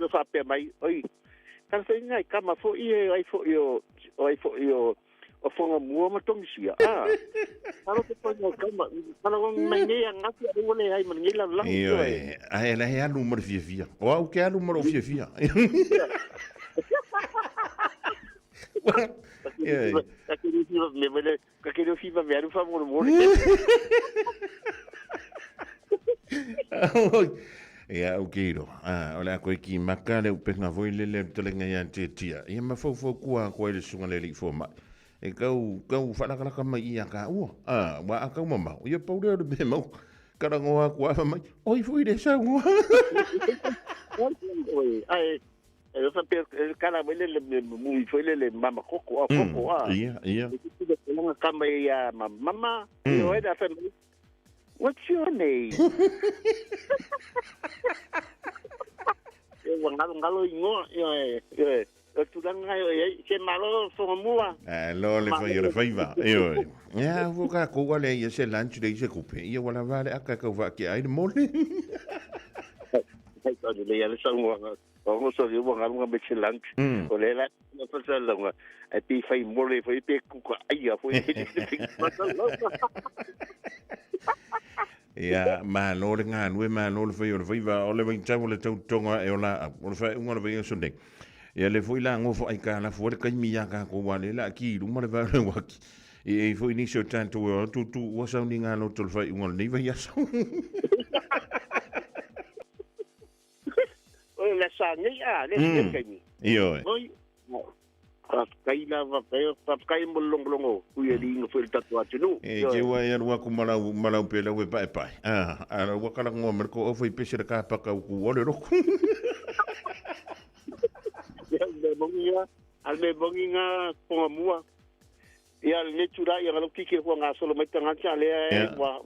fa pe mai. Oi. Kan se ngai kama fo ai fo o fonga mua ma tongi sia. Alo te pongo kama. Alo mai nei anga ki o le ai man ngila la. Ai la he alu mar fia. O au ke alu mar fia. Aquele fiva velho favor Ia o keiro. Ola koe ki maka le upenga voi le telenga ia te tia. Ia mafau kua koe le sunga le li fo mai. E kau whanakaraka mai ia ka ua. Wa a kau mamau. Ia paure o le me mau. Karangoa kua fa mai. Oi fui le sa ua. Ai, eu fa per kana mai le mui foi le mama koko koko. Ia. Nga kama ia mama. Yo era fa What's your name? Ngalo ingo tu danga yo se malo fo mua. Lo le fai le faiva. Io. Ya vuka ko wale ia se lunch de se coupe. Ia wala vale aka ka va ki ai mole. Ai to le ia le sango. Ongo so yo ngalo me se lunch. O le la no pasa longa. Ai pi fai mole fai pe ku ai ya foi. Ia malo le nganu malo le fai o le faiva o le vai tau le tau tonga e ola o le fai unga le vai so ding. Ia le foi la ngofo ai ka la fo le kai mi ka ko wale la ki lu ma le va le waki. E foi ni so tanto tu o sa ni ngalo to le fai unga le vai so. O la sa ni le kai ni. Io. Oi. Kai la va kai mo longo ku ye ring fo el tatu atinu. E ke wa ia wa ku malau pela we pai. Ara wa kala ngo merko o foi pese ka pa ka ku o le ro. Alme bonginga po mua. Ia le tura ia ngalo kike ko nga solo mai tanga chale wa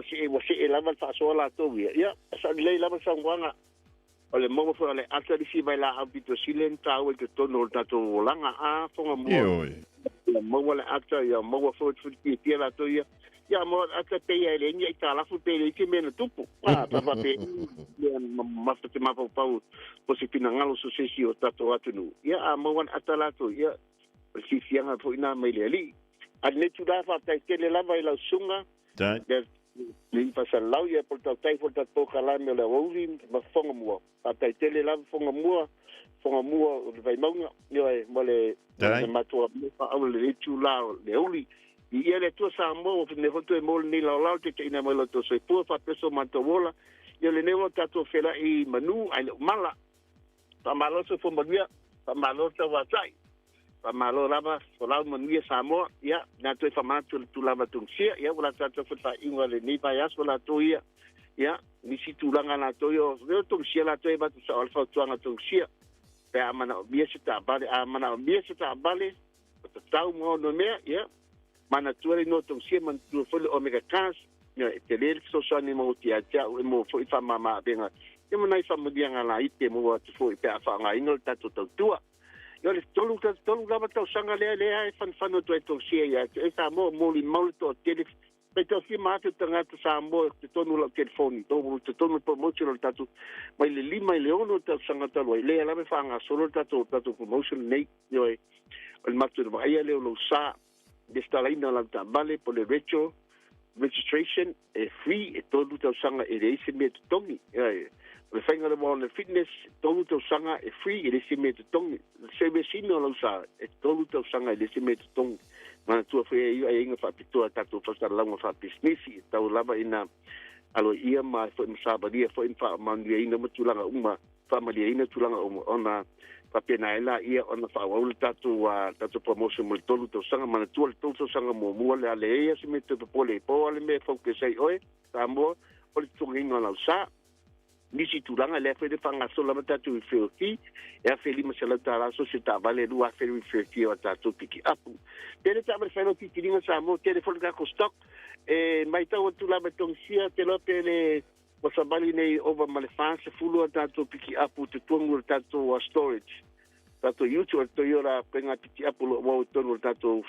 se la va fa so la to ia sa le la va sa ngwana. Ole mo fo le ata di vai la habito silenta o que tono tato langa a fonga mo. Le mo le ata ia mo fo ki la to ia mo ata pe ia le ni ta la fu pe le ki mena tupu. Pa pe ma fa te ma pa po si pina ngalo so se si o tato atunu. Ia mo wan ata la to ia si fianga fo ina mai le li. Al ne tu da fa ta ke le lava ila sunga. Ni pasa lau ia por tau tai por tau kalame o le wauri ma fonga mua. A tai tele la fonga mua o vai maunga. Io e mole matua pa au le tu la le uli. I ia le tu sa mo ne hoto e mol ni la la te ina mo lo to se pu fa peso mantowola. Io le nevo tato fela I manu ai mala. Pa malo se fo manuia, pa malo te wa sai. Pa malo lava so la manuia sa mo ia na to fa matu tu lava tung sia ia wala tato fa inga le ni pa ya so la to ia. Ya, ni si tulanga na to yo tung sia la to e ba tu sa alfa tuanga tung sia. Pe amana bia se ta bale tau mo no me ya. Mana tuere no tung sia man tu fo le omega cas. Ya, te le so so ni mo ti aja o mo fo fa mama benga. Ke mo nai fa mo dia ngala ite mo tu fo pe fa nga inol tatu tua. Yo le tolu lava tau sanga le e fan to to sia ya e sa mo li mau to tele pe to si ma te tanga to sa mo te tonu la telefoni to tonu promotion tatu mai le lima le ono tau sanga talo le la me fanga solo tatu promotion nei yo e il matu ma ia le lo sa de sta la ina la vale por le registration e free e tolu tau sanga e le me tongi le whainga le mo le fitness tolu tau sanga e free e le se me tongi se me sino lo sa e tolu tau sanga e le se me tongi mana tua whea iu ai inga whapitua tatu whasaralaunga whapisnesi tau lava ina alo ia ma fo msabadia fo infa mandia ina matulanga uma familia ina tulanga uma ona papena ela ia ona whawaul tatu promotion mo tolu tau sanga mana tua le tolu tau sanga mo mua le ale ea se me te pole po ale me focusai oe ta mo o le tunginga lau sa nisi tulanga le fe de fanga sola matatu fioki e fe lima sala tala so se ta vale lu a fe fioki o tatu piki apu tele ta mer feno ki tinga sa mo telefon ga ko stock e mai ta o tula betong sia te lo pele o sa bali nei over malefance fulu tatu piki apu te tungu tatu storage tatu YouTube to yora penga piki apu lo mo tonu tatu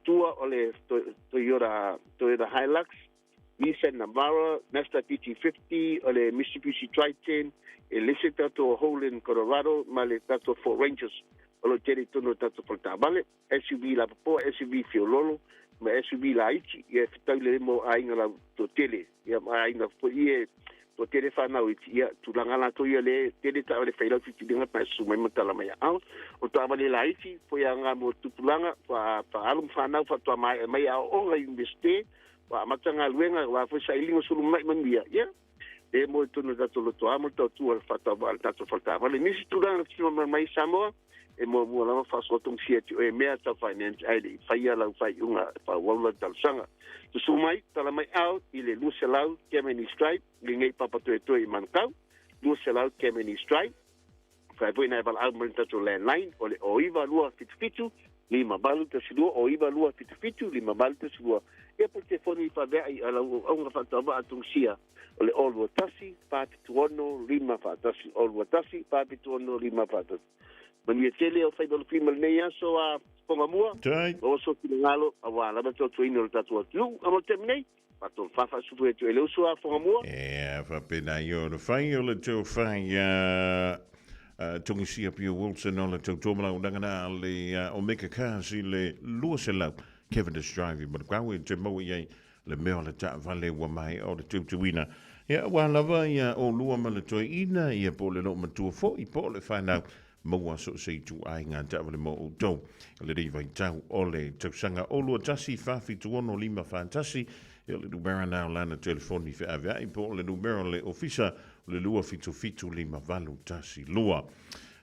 tua ole to yora Hilux Nissan Navara, Mazda PT50, o le Mitsubishi Triton, e lese tato Holland, Colorado, ma le tato Ford Rangers, o lo tere tono tato Portabale, SUV la popo, SUV Fiololo, ma SUV la Aichi, e fitau le mo ainga la to tele, ia ainga po ie to tele whanau iti, ia tulanga la to ia le tele ta le whailau fiti dinga pa sumai matala mai au, o to avale la Aichi, po ia ngā mo tupulanga, pa alum whanau, pa toa mai au o ngai investe, wa matanga luenga wa fo sailingo sulu mai mandia ya e mo tonu tatu lo to amo tatu al fata al tatu falta vale nisi tulanga tino mai Samoa e mo la fa so tung sia ti e mea ta finance ai faia la fa unga fa wala tal sanga tu sumai tala mai out ile luselau Kemeni Stripe ngai papa to i mankau luselau Kemeni Stripe fa voi na val album tatu landline ole oiva lua fitu lima balu te silua o iva lua fitu lima balu te silua e por telefoni fa vei ala unga fatava atungsia ole olwa tasi papituono lima fatasi olwa tasi papituono lima fatasi mani tele o fai do primal nei so a ponga mua o so ngalo awala ba to twino tatu lu amo temnei pato fafa su tu ele so a ponga mua e fa pena yo no fai o le to fai tungisia Pio Wilson o le tautomala o dangana le o meka kasi le lua se lau Cavendish Drive but kwawe te mau ye le mea le ta vale wa mai o le tutuina ia wa lava ia o lua ma le toi ina ia po le no matua fo i po le whanau maua so se tu ai ngā ta vale mo o tau le rei tau o le tausanga o lua tasi whawhi tuono lima whantasi ia le numera nao lana telefoni whi avea i po le numera le ofisa le lua fitu lima valu tasi lua.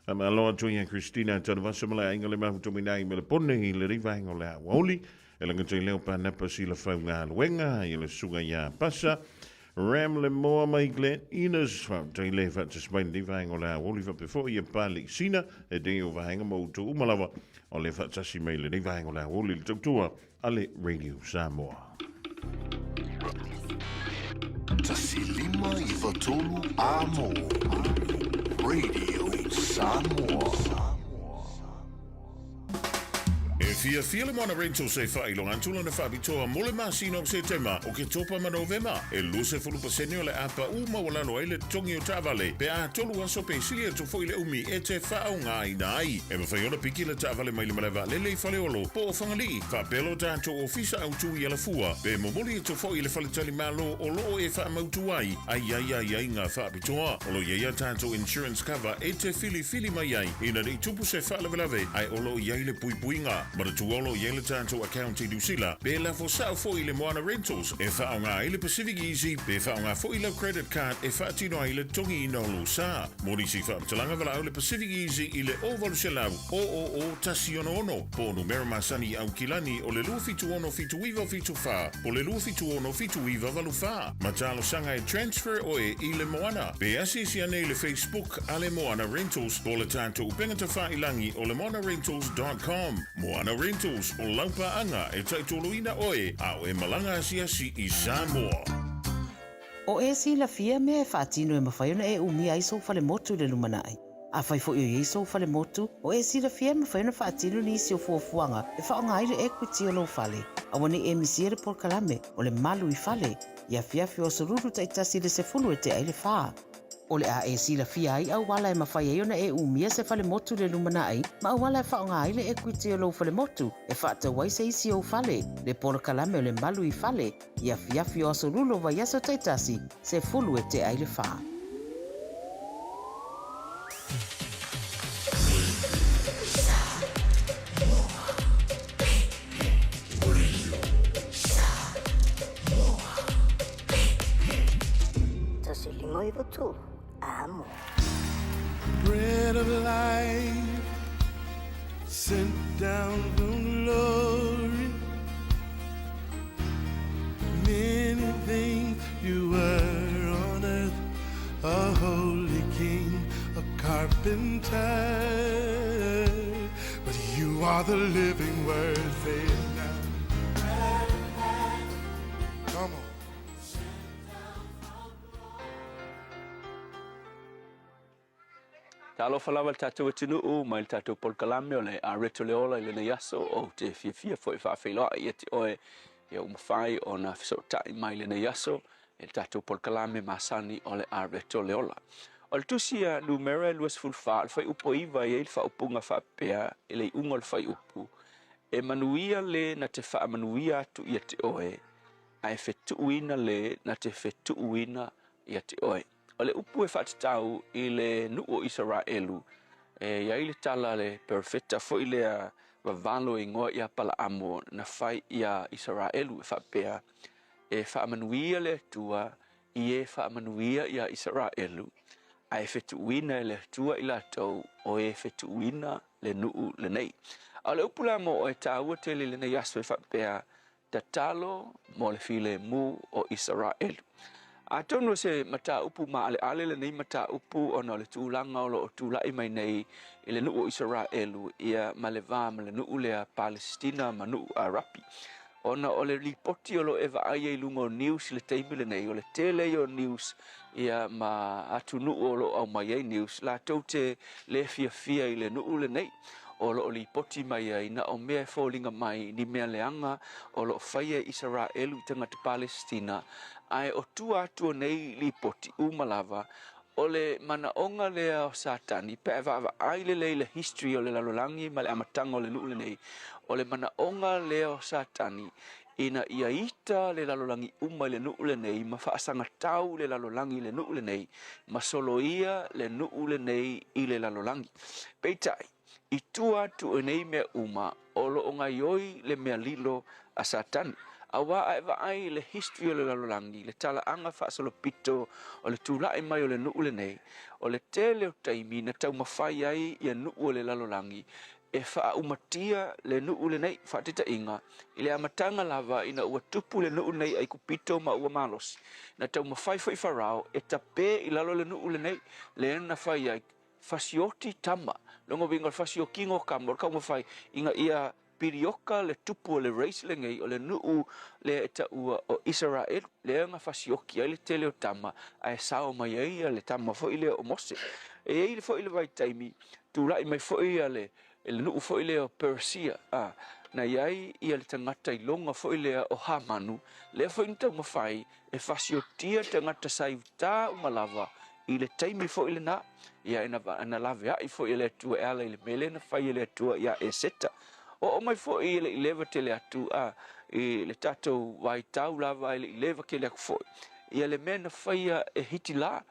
Ma loa tuia Christina tana vasamala inga le mahu tominai me le pone i le riva inga le awaoli e langa tui leo pa napa si la whau ngā luenga i le sunga ia pasa ram le moa mai Glen Innes whau tui le whatas main riva inga le awaoli wha pefo i a pali sina e deo vahenga mo utu umalawa o le whatasi mai le riva inga le awaoli le tautua a le Radio Samoa. Tasi lima i watolu a mo Radio Samoa. Fia le mona rental se whailo antula na whabitoa mole masino se tema o ke topa ma novema e luse fulu pasene o le apa uma wala no ele tongi o tavale pe a tolu aso pe silia to foile umi e te whao ngā ina ai e ma whaiona piki le tavale mai le malewa lele fale olo po o whangali wha pelo tātou ofisa au tui ala fua pe momoli e to foile fale tali malo o lo e wha mautu ai ai ngā whabitoa o lo ia tātou insurance cover e te fili mai ai ina ni tupu se whalawelawe ai o lo iai le puipuinga tuolo yele tanto accounti Lucila be la fo sa fo ile Moana Rentals e fa nga ile Pacific Easy be fa nga fo ile credit card e fa tino ile tongi no lo sa mori si fa talanga vala ile Pacific Easy ile over selau o tasiono ono po numero masani au kilani o le lufi tu ono fitu wiva fitu fa o le lufi tu ono fitu wiva valu fa matalo sanga e transfer o e ile Moana be asisi ane ile Facebook ale Moana Rentals o le tanto upengata fa ilangi o le moanarentals.com Moana Rentals o laupa anga e taitoloina oe au e malanga asiasi i Samoa. O e si la fia me e whaatino e mawhaiona e umi aiso whale motu le lumanai. A fai fo i so fale motu o e sira fia ma fai na faatilu ni si o fuafuanga e fa nga ile equity o lo fale. A wani e misiere por kalame o le malu I fale. Ia fiafi o sururu taitasi le se fulu e te aile faa. O le a e sila fia ai au wala e mawhai e ona e umia se fale motu le lumana ai, ma au wala e whaonga ai le equity o lo fale motu, e whaata wai se isi o fale, le pora kalame o le malu I fale, ia fiafi o asorulo vai aso taitasi, se fulu e te aile faa. Tasi lingoi watu. Amo. Bread of life sent down from glory. Many things you were on earth, a holy king, a carpenter, but you are the living word. Say it now. Come on. Talo falava tatou tinu o mai tatou polkalame o le a reto le ola le yaso o te fia foi fa felo ia te oe ia umfai ona so tai mai le yaso e tatou polkalame masani o le a reto le ola. O le tusia numera luas fulfa fai upo iva ia fa upunga fa pea ele ungol fai upu e manuia le na te fa manuia tu ia te oe ai fetu uina le na te fetu uina ia te oe. O le upu e whatatau I le nuo Israelu, e ia le tala le perfecta fo I le wawalo I ngoa ia pala amo na whai ia Israelu e whapea, e whaamanuia le tua, I e whaamanuia ia Israelu, ai whetuina le tua I la tau, o e whetuina le nuu le nei. O le upu la mo o e tāua te le nei aso e whapea, ta talo mo le file mu o Israelu. A tono se mata upu ma ale le nei mata upu ona le tūlanga o lo tūlai mai nei I le nuu o Israelu ia ma le vā ma le nuu lea Palestina ma nuu Arapi. Ona o le lipoti o lo eva ai lungo news le teimi le nei o le tele o news ia ma atu nuu o lo au mai ai news la tau te le fia I le nuu le nei. O lo li poti mai ai na o mea fōlinga mai ni mea leanga o lo whaia Israelu I tangata Palestina ai o tua atua nei li poti umalava o le manaonga lea o satani pe ava ai le history o le lalolangi ma le amatanga o le nuu le nei o le manaonga lea o satani ina ia ita le lalolangi uma le nuu le nei ma whaasanga tau le lalolangi le nuu le nei ma solo ia le nuu le nei I le lalolangi peitai I tua tu nei mea uma o lo o ngaioi le mea lilo a satani. Awa eva ai le history o le lalolangi, le tala anga whaasolo pito o le tūlai mai o le nuu le nei, o le tele o taimi na tau mawhai ai ia nuu o le lalolangi, e wha umatia le nuu le nei, whaatita inga, I le amatanga lava ina ua tupu le nuu nei ai kupito ma ua malos, na tau mawhai whai wharao, e tape I lalo le nuu le nei, le na whai ai, fasioti tama, longo vinga fasio kingo kamor ka mafai inga ia pirioka le tupu le race le ngai o le nuu le ta ua o Israel le nga fasioki ai le tele o tama ai sao mai ai le tama fo ile o Mose e ile fo ile vai taimi tu lai mai fo ile le nuu fo ile o Persia na iai ia le tangata I longa fo ile o Hamanu le fo inta mafai e fasiotia tangata saivta umalava I le taimi fo ile na ia ina lave ai fo ile tu ala ile mele na fai ile tu ia e seta o mai fo ile leva tele atu le tato vai tau lava ile leva ke le fo ia le mena fai e hitla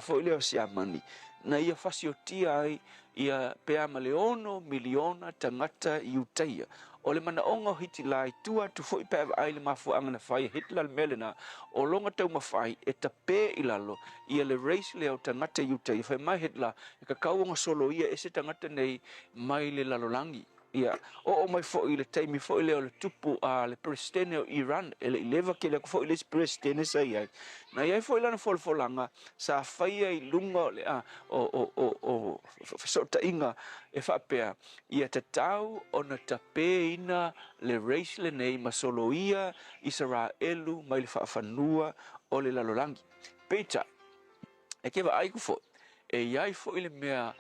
fo ile o siamani na ia fasiotia ai ia pe amaleono miliona tangata iutaia o le mana onga hitila I tua tu fo pe ai le mafu anga fai Hitler melena o longa tau mafai e tape ilalo ia le race le o tangata iutaia fai mai Hitler e ka kauanga solo ia ese tangata nei mai le lalolangi ia o mai fo ile taimi fo ile o le tupu le presidente o Iran ele leva ke le fo ile presidente sai ai na ia fo ile na folanga sa fai ai lunga le o so ta inga e fa pea ia te tau ona tape ina le race le nei masoloia Israelu mai le fa fanua o le lalolangi peita e ke va ai ku fo iai foʻi le mea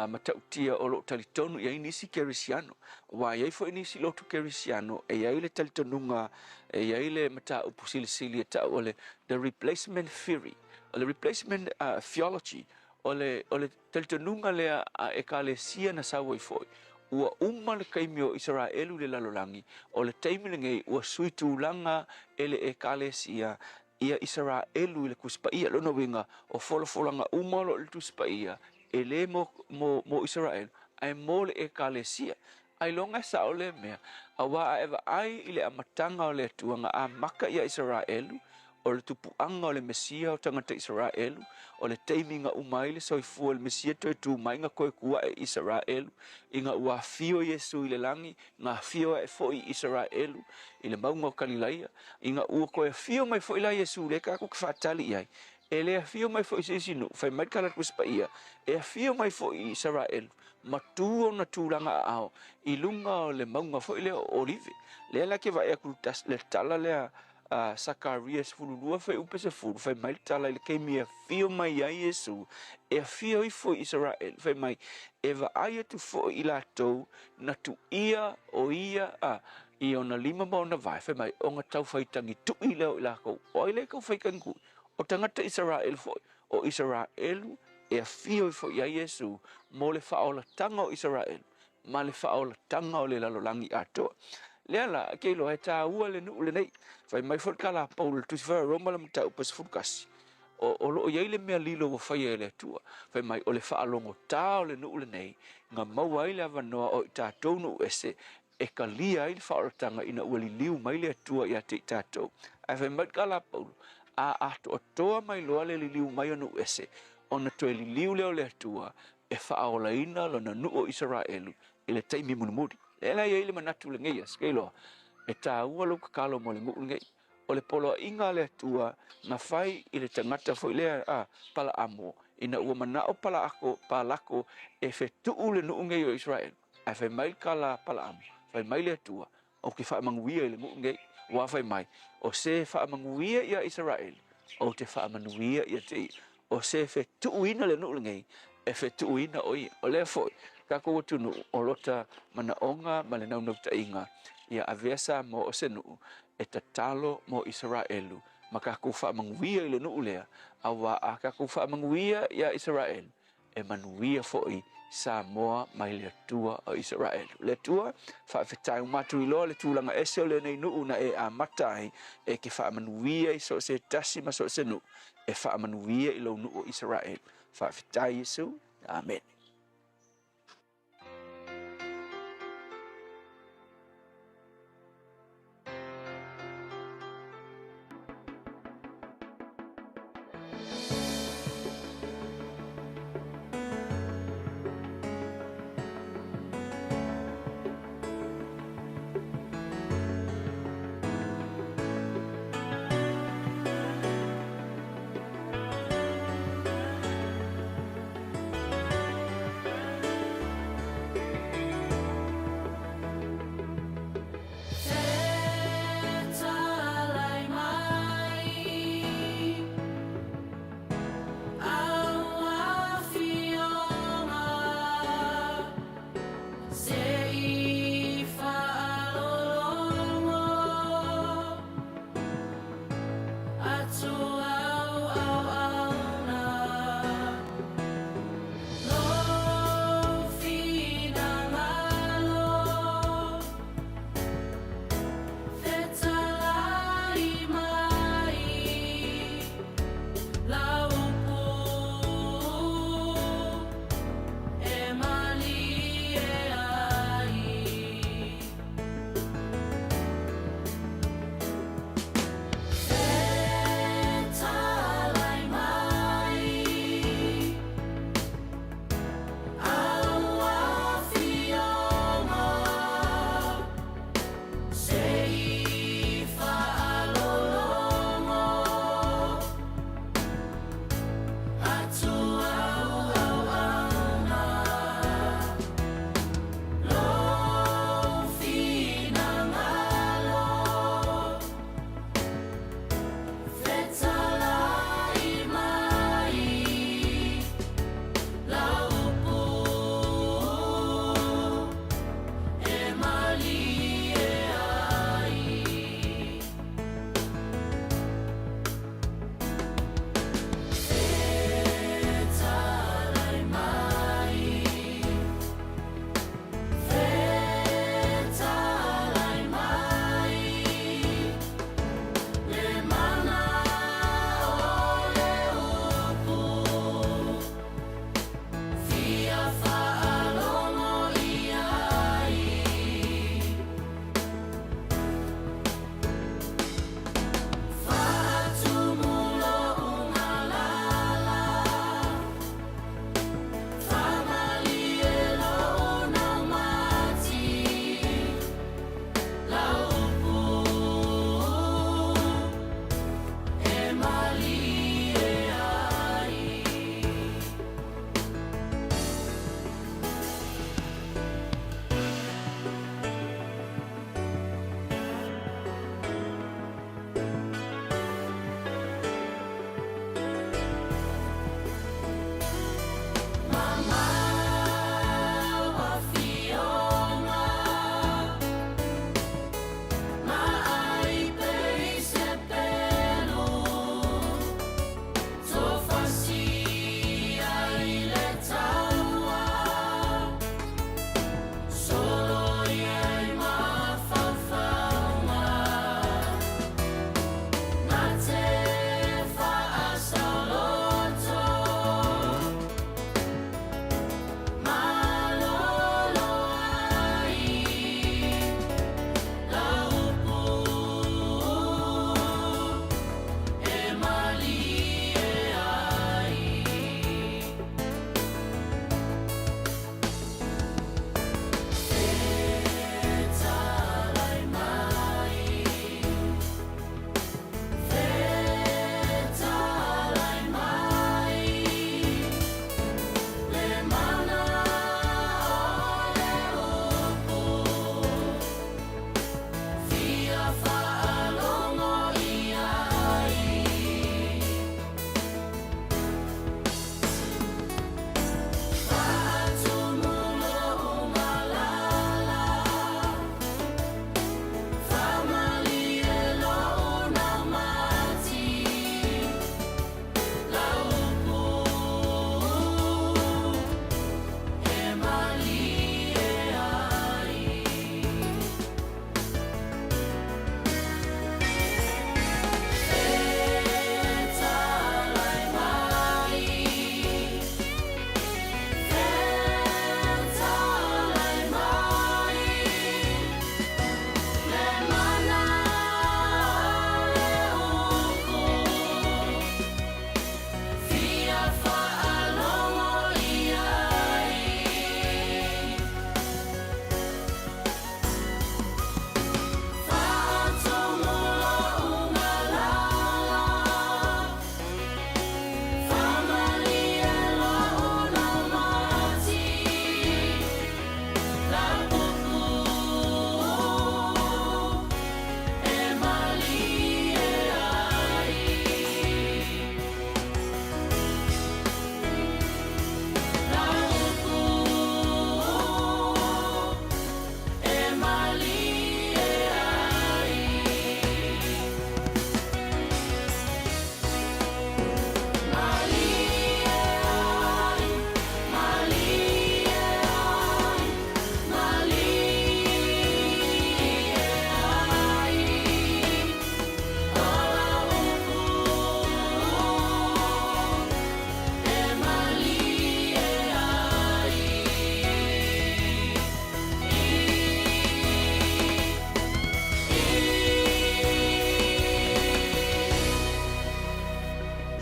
matautia o loo talitonu iai nisi kerisiano ua iai foʻi nisi lotu kerisiano e iai le talitonuga e iai le mataupu silisili e taʻu o le the replacement theory o le replacement theology o le talitonuga lea a ekalesia na sauai foʻi ua uma le kaimi o Israelu le lalolagi o le taimi legei ua sui tulaga e le ekalesia ia Israelu i le kuspaia lona uiga o folofolaga uma o loo le tuspaia e lē mo Israelu ae mo le ekalesia ai loga e saʻo le mea auā a evaai i le amataga o le atuaga a maka ia Israelu o le tupuaga o le mesia o tagata Israelu o le taimi ga uma ai le soifua le mesia toe tumaiga koe kua e Israelu i ga ua afio Iesu i le lagi ga afio e foʻi Israelu i le mauga o Kalilaia i ga ua koe afio mai foʻi la Iesu le kako ke faatali ai e le afio mai foʻi sisinuu fai mai kalatuspaia e afio mai foʻi Israelu matu ona tulaga aao i luga o le mauga foʻi lea o olive lea la ke vaʻi aku le tala lea Sakarias fululua fai upe se fulu fai mai tala i le keimi e fio mai ai Iesu e fio i foʻi Israel fai mai e vaai atu foʻi i latou na tuʻia o ia i ona 5 ma ona vae fai mai o ga taufaitagi tuʻi lea o i lakou o ai le kaufaikanikuʻi o tagata Israel foʻi o Israelu e afio i foʻi ai Iesu mo le faaolataga o Israel ma le faaolataga o le lalolagi atoa lea la ke loa e tāua le nuu lenei fai mai foʻi kala Paulo le tusi Roma le matau pasifulukasi o loo iai le mea lilo ua faia e le atua fai mai o le faalogotā o le nuu lenei ga maua ai le avanoa o i tatou nuu ese e kalia ai le faaolataga ina ua liliu mai le atua iā te i tatou ae fai mai kala Paulo a atoatoa mai loa le liliu mai o nuu ese ona toe liliu lea o le atua e faaolaina lona nuu o Israelu i le taimi mulimuli ela ia le manatu le ngai skelo e tāua lo kakalo mo le ngu ngai o le poloaʻiga a le atua na fai i le tagata foʻi lea palaamo ina ua manao palako e fetuu le nuu ngai o Israel ae fai mai kala palaamo fai mai le atua o ke faamaguia i le nuu ngai ua fai mai o se faamaguia ia Israel o te faamanuia ia te o se fetuuina le nuu ngai e fetuuina o ia o lea foʻi kako tunu o lota manaonga ma le nautaʻiga ia avea sa mo o se nuu e tatalo mo Israelu ma kako faamaguia i le nuu lea auā a kako faamaguia ia Israel e manuia foʻi Samoa mai le atua o Israel le atua faafetāu matu i loa le tulaga ese o lenei nuu na e amata ai e ke faamanuia i so se tasi ma so se nuu e faamanuia i lou nuu o Israel faafetai Iesu amen.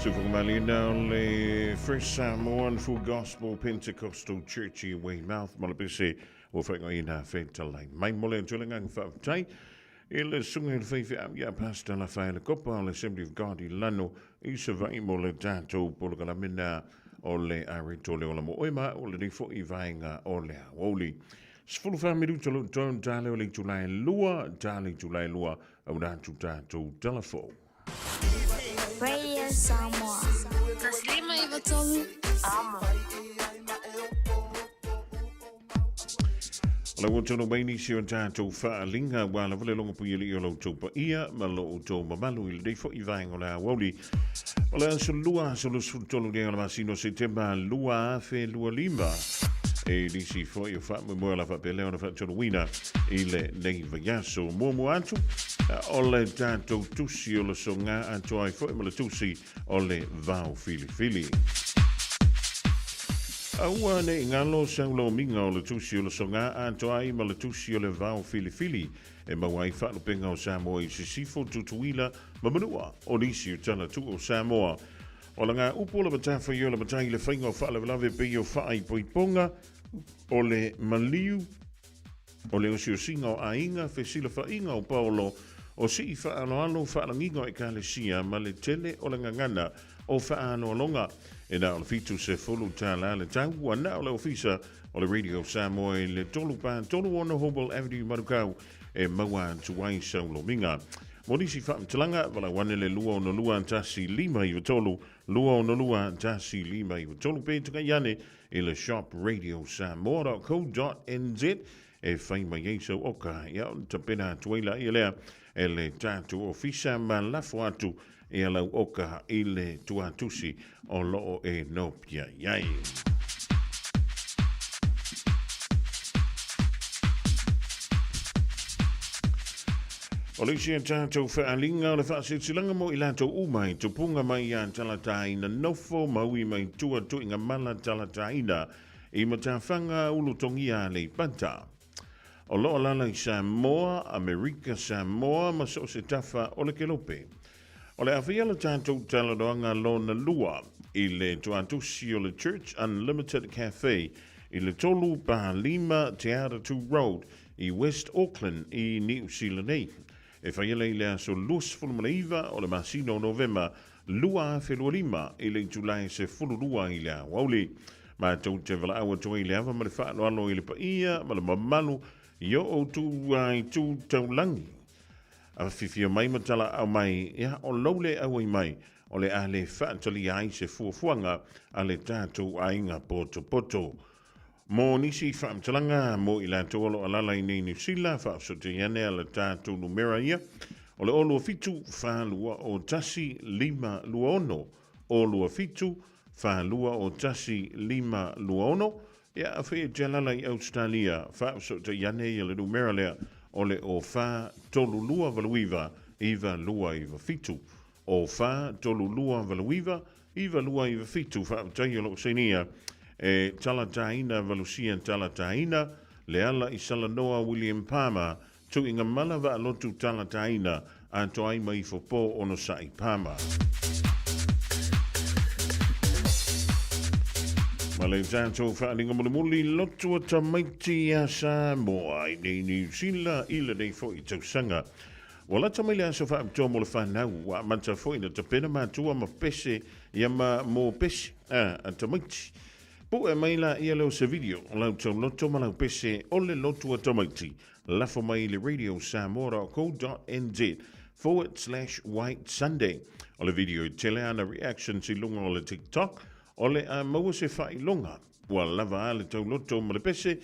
Sufukumalina le First Samoan Full Gospel Pentecostal Church i Weymouth malapisi o whainga ina whentalai. Mai mole tulinga ng whautai i le sunga il whaiwhi am ia pasta la whaile kopa le Assembly of God I lano I sa vai mole tātou polokala mina o le arito le ola mo oima o le rifo I vainga o le awoli. Sfulu whamiru talo tōn tāle o le tulai lua, tāle tulai lua au nātu tātou telefo. Radio Samoa. Taslima Ivatolu. Amo. La wotono maini si o tātou whaalinga wala wale longa pui ili o lau taupa ia ma lo o tau mamalu ili deifo I vaenga o la wauli. O le anso lua so lo sutolu rea o la masino September lua fe lua lima. E disi fo I o wha mua la whapeleo na whaatono wina I le nei vayaso mua atu. O le tātou tusi o le songa ato ai fo I ma le tusi o le vau fili fili. Aua ne ngalo saulo minga o le tusi o le songa ato ai ma le tusi o le vau fili fili. E mawai whaano penga o Samoa I sisifo tutuila ma manua o nisi o tana tu o Samoa. O la ngā upo le matafa I o le matai le whainga o whaale walave pe I o whaai poiponga o le maliu o le osio singa o ainga fe sila whainga o Paolo o si I whaanoalo whaalanginga I kālesia ma le tele o le ngangana o whaanoalonga. E nā o le fitu se fulu tāla le tau ua nā o le ofisa o le Radio Samoa I le tolu pā tolu ono Hobel Avenue Marukau e maua tuwai saulo minga. Monisi whaamtalanga wala wane le lua ono lua tasi lima I tolu lua ono lua tasi lima I tolu pētaka iane I le shop radiosamoa.co.nz e whaima yeso oka ia o tapena tuaila I lea e le tātu ofisa ma lafo atu e alau oka I le tuatusi o loo e nopia iai. O le sia tātou whaalinga o le whaasitsilanga mo I lātou umai tupunga mai a talataina nofo maui mai tua tuinga mala talataina I matawhanga ulutongia le panta. O loo lala I Samoa, Amerika Samoa, ma so se tafa o le kelope. O le awhiala tātou taladoanga lona lua I le tuatusi o le Church Unlimited Cafe I le tolu pa lima Teara 2 Road I West Auckland I New Zealand. E whaiala I lea so lus fulumaleiva o le masino November lua whelua lima I le Julai se fulurua I lea wauli. Ma tau te wala awa toa I le awa ma le whaano alo I le paia ma le mamalu I o tu ai tu taulangi. A whiwhia mai matala au mai ia o laule au I mai o le a le whaatali ai se fuafuanga a le tātou ainga poto poto. Mo nisi whaamtalanga mo I la toalo alala I nei New Zealand whaasote iane a le tātou numera ia. O le olo fitu whaalua o tasi lima luaono. Olo fitu whaalua o tasi lima luaono. Ia a whea jalala I Australia whaasote iane I le numera lea o le o wha tolu lua valuiva iwa lua iwa fitu. O wha tolu lua valuiva iwa lua iwa fitu whaatai o lo senia. E talataina valusia talataina le ala I Salanoa William Palmer tu inga malawa alotu talataina a toai mai fopo ono sai Palmer. Malay tātou whaalinga muli lotu a tamaiti a Samoa I nei New Zealand ila nei fo I tausanga. Wala tamaile aso whaamtoa mo le whanau wa manta fo ina tapena mātua ma pese ia ma mo pese a tamaiti. Po e maila ia leo se video o lau tau loto ma lau pese o le lotu a tamaiti. Lafo mai le Radio Samoa.co.nz/White Sunday. O le video tele ana reaction si lunga o le TikTok. O le a maua se whai longa. Ua lava a le tau loto ma le pese.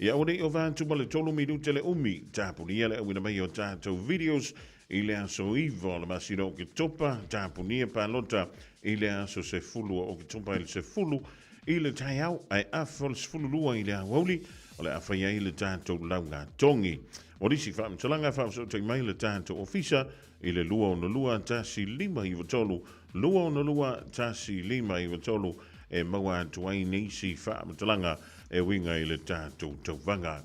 Ia o nei o vantu ma le tolu minuta le umi. Tāpunia le awina mai o tātou videos. I le aso iwa o le masino o ke topa. Tāpunia pālota. I le aso se fulu o ke topa i le se fulu. I le tai au ai afol se fulu lua i le awauli. O le awhai i le tātou launga tongi. O risi whaamtalanga whaamsotai mai le tātou ofisa. I le lua o na lua tasi lima i watolu. Lua o na lua tasi lima i watolu. E maua tuai neisi whaamtalanga. E winga I le tātou tauvanga.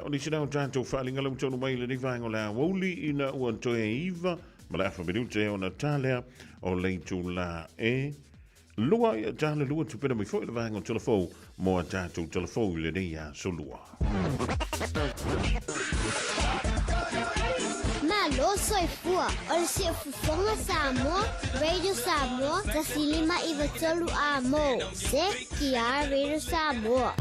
O nisi nao tātou whaalinga lau tonu mai le ni vaenga o le awauli. I na ua toe iwa ma le afa beriu te ona tālea o leitu la e lua ia tāle lua tupena mai foi le vanga o telefou mo a tātou telefou le reia solua. Malo soy fua, o se fufonga Samoa, Radio Samoa, tasilima iwa tolu amo, se kia Radio Samoa.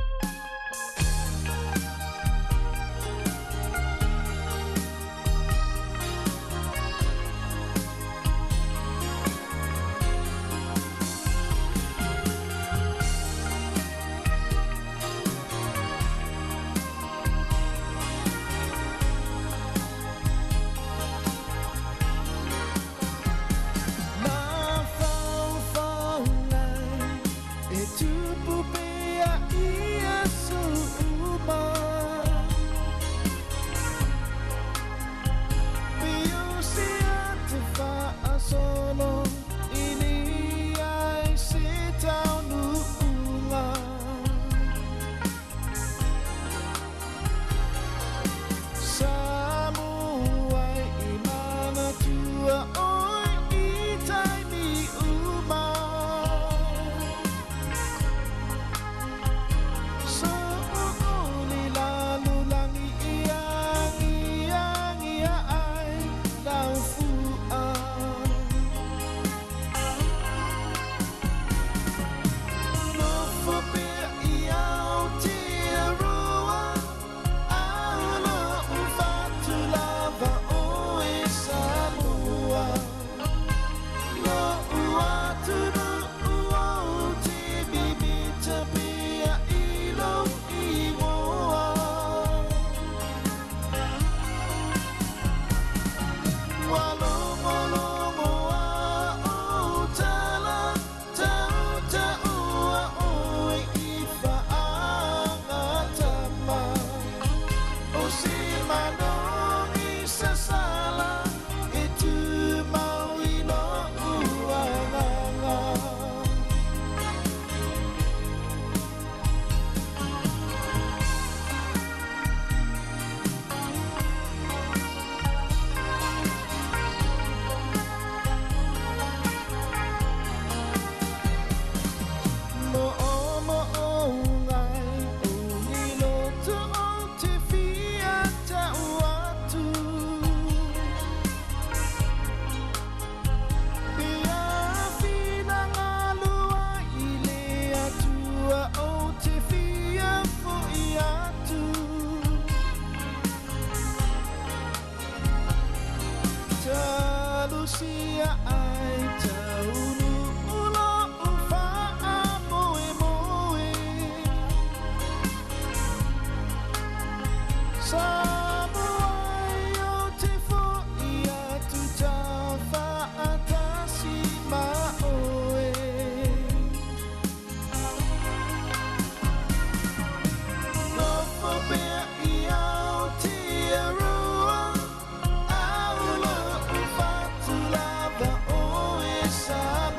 Sa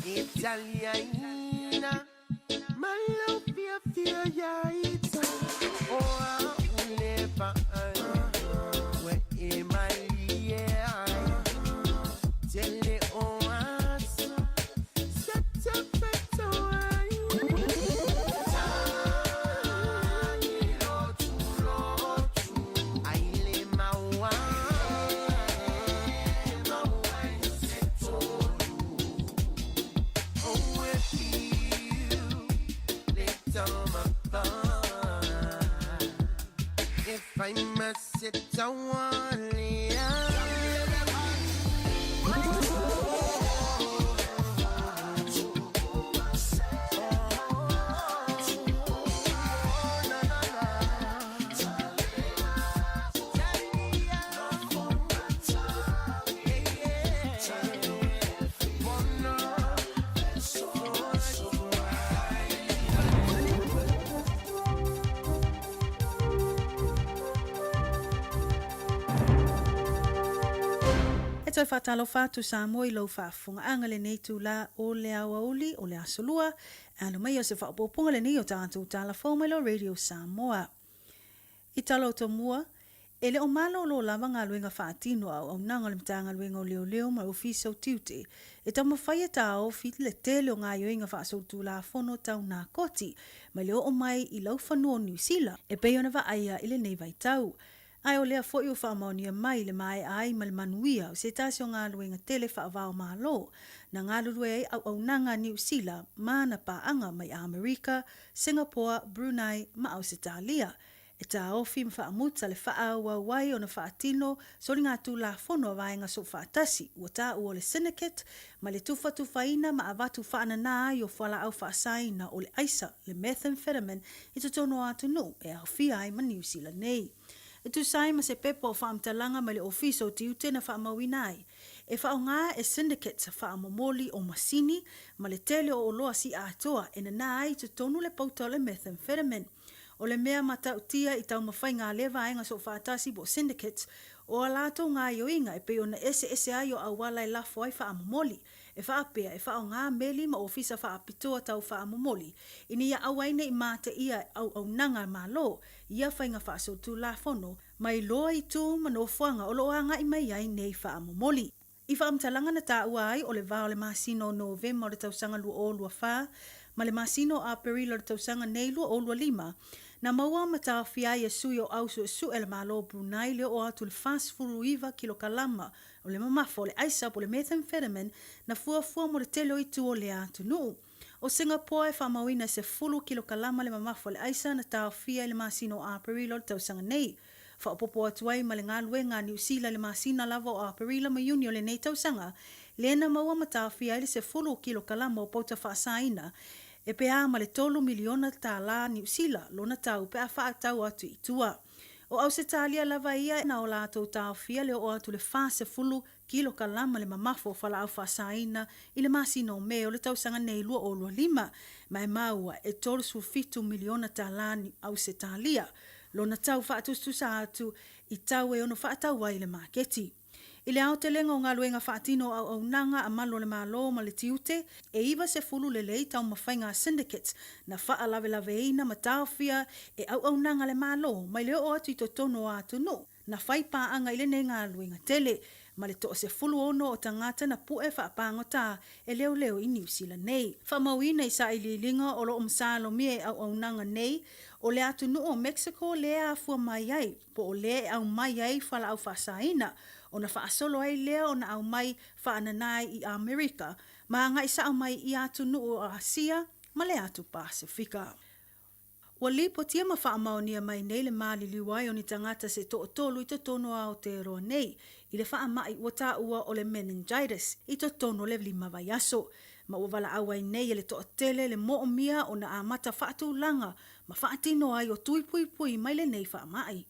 Italiana, my love fear yaita. Oh, never. Where am I? Tell me, oh, set up I must sit down. Toi whatalo whatu sa moi lo whafunga angale nei tu la o le awauli o le asolua alo mai o se whapopunga le ni o tātou tala Fomelo Radio Samoa. I talo to mua, ele o malo lo lava ngā luenga whaatino au nanga le mtanga luenga o leo leo ma ofiso tiute. E tama whaia tau fit le tele o ngā yoinga whaasotu la fono tau nā koti, ma leo o mai I lau whanua New Zealand, e peiona wa aia ile nei vai tau. Ai o lea fwoi o whaamaonia mai le mai ai ma le manuia o se tasi o ngā luenga tele whaavao malo na ngā lurue ai au nanga New Zealand ma na paanga mai Amerika, Singapore, Brunei ma Australia. E tā ofi mwhaamuta le wha wai o na whaatino, sori ngā tū la whono a vaenga so whaatasi, ua tā ua le syndicate, ma le tuwhaina ma avatu whaana nā ai o whala au whaasaina o le aisa, le methamphetamine, i te tono atu no, e au fia ai ma New Zealand nei. E tu sai ma se pepa o whaamtalanga ma le ofiso tiute na whaamawina ai. E whao ngā e syndicate whaamomoli o masini, ma le tele o loa si atoa, e na nā ai te tonu le pauta o le methamphetamine. O le mea matautia i tau mawhai ngā lewa ainga so whaatasi bo syndicates, o a lātou ngā ioinga e pe o na ese ai o awala e lafo ai whaamomoli. E whaapea e whao ngā meli ma ofisa whaapitoa tau whaamomoli. Ini ia awaine i mate ia au nanga ma lo, ia whainga whaasotu la fono, mai loa i tū manofuanga o loanga i mai ai nei whaamomoli. I whaamtalanga na tā ua ai o le vao le masino o Novema o le tausanga lua o lua wha, ma le masino a perilo le tausanga nei lua o lua lima, na maua mata fia ia sui o ausu su ele malo Brunei le o atu le fast furuiva kilo kalama o le mamafo le aisa po le methamphetamine na fuafua mo le telo i tu o le atu nuu. O Singapore e whamawina se fulu kilo kalama le mamafo le aisa na tau fia le masino a perilo le tausanga nei. Whaopopo atuai ma le ngā luenga New Zealand le masina lava o a perilo ma yuni o le nei tausanga, le na maua mata fia le se fulu kilo kalama o pauta whaasaina, e pea ma le 3 miliona tā la New Zealand, lona tau pea whaatau atu i tua. O au se talia lava ia na o lātou tau fia le o atu le whase fulu kilo kalama le mamafo whala au whasaina i le masino me o le tausanga nei lua o lua lima, mai maua e 3.5 miliona tā la au se talia, lona tau whaatustusa atu i tau e ono whaatau wai le maketi. I le ao te lenga o ngā luenga whaatino au nanga a malo le malo ma le tiute, e iwa se fulu le lei tau mawhai ngā syndicates na wha lawe ina ma tāwhia e au nanga le malo, mai leo o atu i to tono atu no, na whai paanga i le ne ngā luenga tele, ma le to se fulu ono o tangata na pue whaapango tā e leo i New Zealand nei. Whamawina i sa i lilinga o lo msalo mie au nanga nei, o le atu no o Mexico le a fua mai ai, po o le au mai ai whala au whasaina, o na whaasolo ai lea o na au mai whaananai i Amerika, ma ngai sa au mai i atu nu o Asia, ma le atu Pasifika. Wa lipo tia ma whaamaonia mai nei le maali liwai o ni tangata se to tolu i to tono a o te roa nei, i le whaamai ua tā ua o le meningitis, i to tono le lima vai aso, ma ua wala awai nei e le to tele le mo mia o na amata whaatu langa, ma whaatino ai o tui pui mai le nei whaamai.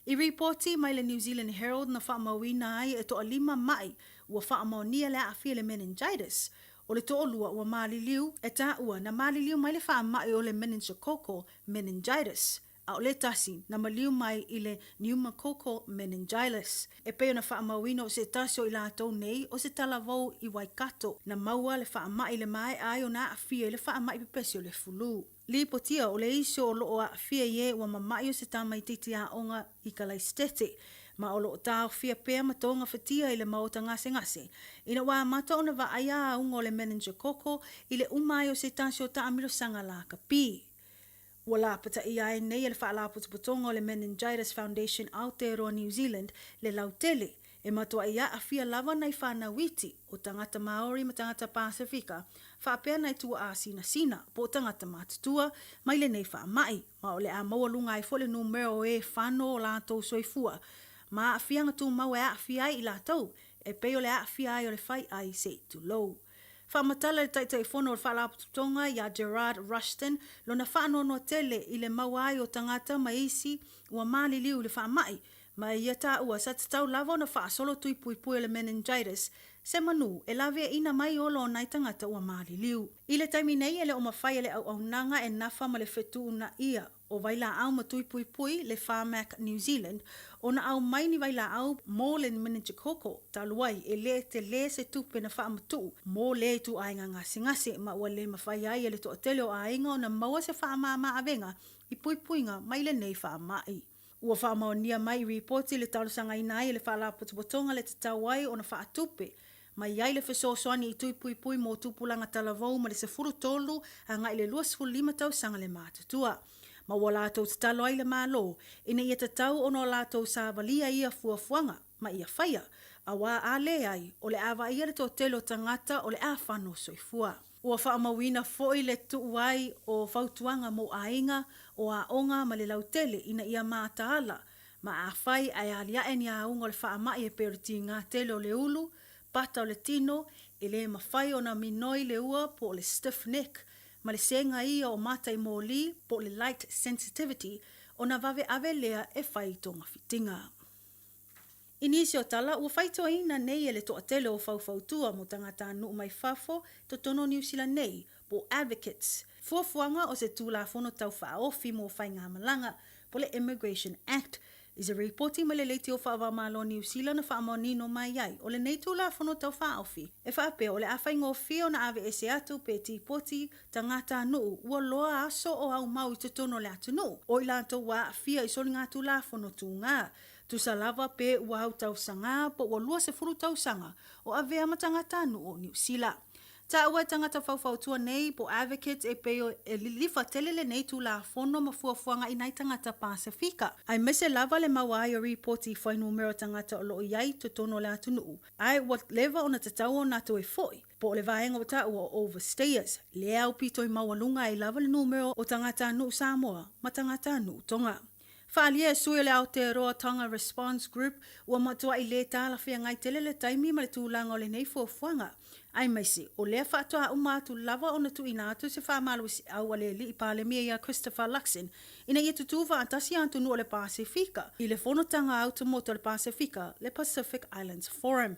I reporti mai le New Zealand Herald na whaamawina ai e to lima mai ua whaamaonia le awhia le meningitis. O le to olua ua maliliu e tā ua na maliliu mai le whaamai o le meningococcal meningitis. A o le tasi na maliu mai i le pneumococcal meningitis. E peo na whaamawina o se tasio i lātou nei o se talavou i Waikato na maua le whaamai le mai ai o na awhia le whaamai pepesio le fulu. Lipotia o le iso o loo a fia ye ua mamai o se tamai titi a onga i Kalaistete, ma o loo tau fia pea matonga fatia i le maota ngase. Ina wā mata o na wa aia a unga o le meningococcal i le umai o se tasio ta amiro sanga la kapi. Ua lapata i ai nei e le whaalaputuputonga o le Meningitis Foundation Aotearoa New Zealand le lautele, e matua ia a fia lava nei whanawiti o tangata Maori ma tangata Pasifika, whaapea nei tua a sina, po tangata matutua, mai le nei whaamai, ma o le a maualunga ai fo le numero e whano o lātou soifua, ma a fia ngatu mau e a fia ai i lātou, e peo le a fia ai o le whai ai se tu lou. Whaamatala le taitai whono o whaalapututonga ia Gerard Rushton, lona whaanono tele i le mawai o tangata maisi ua maliliu le whaamai, ma ia tā ua sa tatau lava na whaasolo tui pui le meningitis, se manu e lawe ina mai olo o nai tangata ua maliliu. I le taimi nei ele o mawhai ele au nanga e nafa ma le whetu na ia, o waila au ma tui pui le Pharmac New Zealand, o na au mai ni waila au mō le meningococcal, taluai e le te le se tupe na whaamatu, mō le tu ainga ngase ma ua le mawhai ai ele to atele o ainga o na maua se whaamama avenga, i puipuinga mai le nei whaamai. Ua whaamaonia mai reporti le talusanga inai le whaalaputupotonga le te tawai o na whaatupe, mai iai le whesosoani i tui pui mō tupulanga talavou ma le se furu tolu a ngai le 25 tausanga le mātutua. Ma ua lātou te talo ai le mālo, ina ia te tau ono lātou sa valia ia fuafuanga, ma ia whaia, Awa a le ai, o le awa ia le tō telo tangata o le a whano soifua. Ua whaamawina foi le tuuai o whautuanga mo ainga o a onga ma le lautele ina ia mātaala, ma a whai ai alia e ni a unga le whaamai e periti ngā tele o le ulu, pata o le tino, e le mawhai o na minoi le ua po le stiff neck, ma le senga ia o matai mōli po le light sensitivity o na vave ave lea e whai tonga fitinga. Inisio tala, ua whaitoa ina nei e le toa tele o whauwhautua mo tangata anu mai whafo to tono New Zealand nei, po advocates. Fuafuanga o se tūlafono tau whaofi mo whai ngā malanga po le Immigration Act, is a reporting ma le leiti o whaavamalo New Zealand na whaamonino mai ai, o le nei tūlafono tau whaofi. E whaape o le awhai ngofi o na ave ese atu pe tipoti tangata anu, ua loa aso o au mau i te tono le atunu, o ilanto wa fia i soli ngā tūlafono tū ngā. Tu salava pe ua au tau sanga po ua lua se furu tau sanga o avea matangata anu o New Zealand. Ta ua tangata whauwhautua nei po advocates e peo e lifa telele nei tu la fono ma fuafuanga i nai tangata Pasifika. Ai mese lava le mawai o reporti whai numero tangata o loo iai to tono le atunu. Ai wat leva o na tatau o nato e foi. Po le vaenga o ta ua overstayers. Le au pito i mawalunga e lava le numero o tangata anu Samoa ma tangata anu Tonga. Whaalia e sui le Aotearoa Tonga Response Group ua matua i le tāla whia ngai tele le taimi ma le tūlanga o le nei fuafuanga. Ai maisi, o lea whaatoa umatu lava o na tu ina atu se whaamalu si au a le li i pālemia ia Christopher Luxon ina ia tutuwa antasi antu nu o le Pasifika i le whonotanga automoto le Pasifika, le Pacific Islands Forum.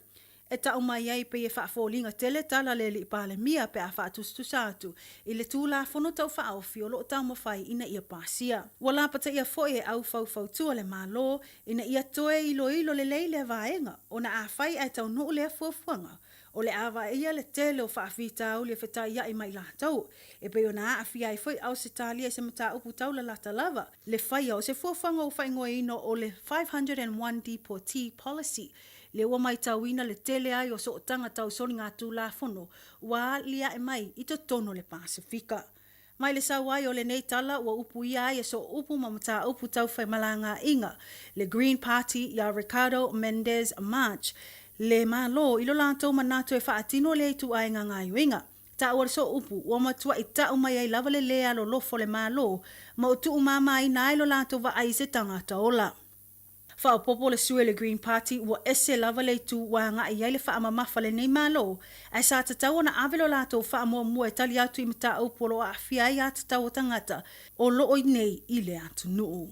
E tau mai ai pe e whaafolinga tele tala le li i pālemia pe a whaatustusa atu i le tūla whonotau whaofi o lo tau mawhai ina ia pasia. Wala pata ia foi e au whauwhautua le malo ina ia toe ilo le leile vaenga o na a whai ai tau nuu lea fuafuanga. O le awa ia le tele o whaafita au le wheta ia i mai latau. E pe o na awhia i foi au se talia se mata upu tau la lata lava. Le whaia o se fuafuanga o whaingoa ino o le 501 deportee policy. Le ua mai tauina le tele ai o so tanga tau soli ngā tūlafono, wa lia e mai i te tono le Pasifika. Mai le sauai o le nei tala ua upu ia ai e so upu mamata upu tau whai malanga inga. Le Green Party ia Ricardo Mendes March. Le malo ilo lantou manato e whaatino le tu ai ngā yuinga. Ta ua so upu, ua matua i tau mai ai lava le lea lo lofo le malo, ma o tu umama i nai lo lantou wa ai se tangata ola. Whaopopo le sue le Green Party ua ese lava le tu wa nga i ai le whaamamafa le nei malo, ai sa tatau na avelo lato whaamua mua e tali atu i mata au polo a whia i a tatau o tangata o loo i nei i le atu nuu.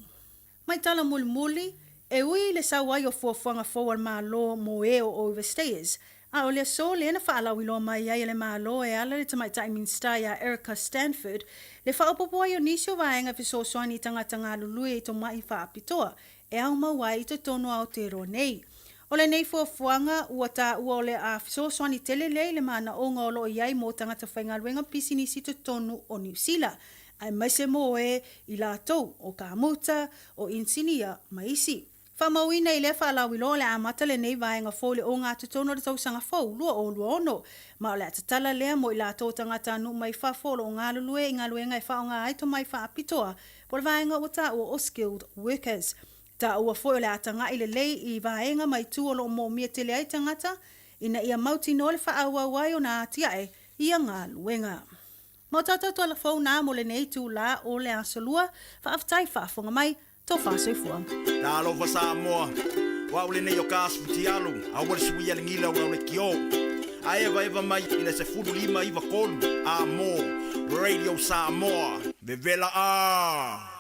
Mai tala muli, e ui le sawai o fuafuanga forward malo mo e o overstayers, a o le so le na whaalau ilo mai ai le malo e ala le tamaitai minsta ia Erica Stanford, le whaopopo ai o nisio vaenga fiso soani tangata ngā lului e to mai whaapitoa, e au mawai te tono Aotearoa nei. O le nei fuafuanga ua ta ua o le a fiso soani tele le mana o ngā olo iai mo tangata whainga luenga pisinisi te tono o New Zealand. Ai maise mo e i la tau o Kamuta o Insinia maisi. Whamauina i le whaalau ilo le amata le nei vaenga fōle o ngā tutono le tausanga fau, lua o lua ono. Ma o le atatala lea mo i la tau tangata anu mai whafolo o ngā lulue i ngā luenga i whao ngā aito mai whaapitoa, po le vaenga o ta o skilled workers. Ta ua foi o le atanga i le lei i vaenga mai tu o lo mo mia tele ai tangata, ina ia mauti no le whaawawai o nā atiae i a ngā luenga. Mo tata toa la fau nā mo le nei tu la o le asolua, whaaftai whaafonga mai, tō whāsoifua. Tā alofa Samoa, wa ule nei o kāsputi alu, a wale sui ale ngila ura ule ki o. A eva mai i le se furu lima iwa kolu, a mo, Radio Samoa, vevela a.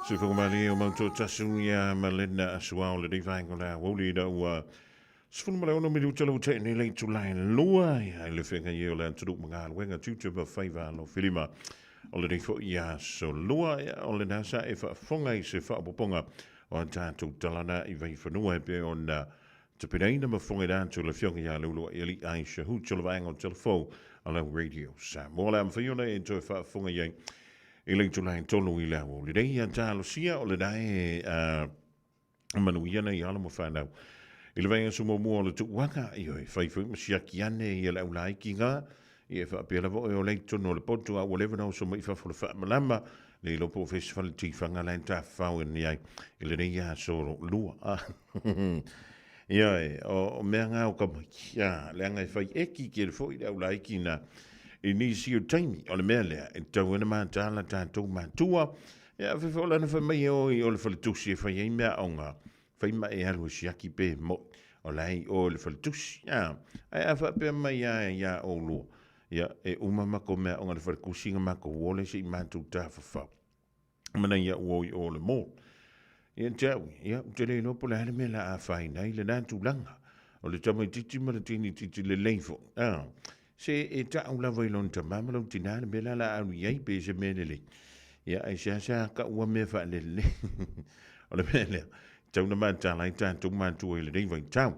Se whakamari o mauto tasu ia malena asua o le dei whaingo la woli da ua sfunu mara ono miru tala ute ni lei tu lai lua ia le whenga i o le anturu mga alwenga tutuba whaiva no whirima o le dei fo ia so lua ia o le nasa e whafonga i se whaapoponga o an tātou talana i vei whanua e pe o na te pereina ma whonga rātou le whionga ia le ulua i li aisha hu tala vaenga o telefo a le radio sa mo le am whiona e toi whaafonga iei i le tulai tolu i lau. Le rei an tālo sia o le dae manu iana i ala mo whanau. I le vainga sumo mua o le tuwaka i oi whaifui ma siaki ane i lau lai ki ngā i e whaapela vo e o lei tono le potu a o lewa nau so mai whafura whaamalama le i lopo festival ti whanga lai ta whau ni ai i le rei a soro lua. Ia e o mea ngā o kamaki le angai whai eki ki le fo i lau lai ki ngā i nisi o taimi o le mea lea e tau ena mātala tātou mātua ia whewhola na whamai o i o le whalitusi e whai ei mea o ngā whai mai e halu siaki pē mo o lei o le whalitusi ia ai a whapea mai ia o lua ia e umamako mea o ngā le whalikusinga mako wole si i mātou tā whawhau mana ia uoi o le mō ia tau ia te le nopo le hale mea la a whai nei le nātou langa o le tamai titi mara tini titi le leifo se e ta'u lava i lon tamama lau tina le mela la au iei pe se mele le. Ia ai sa ka ua mea wha le. O le mele, tau na mata lai tātou mātua i le rei vai tau.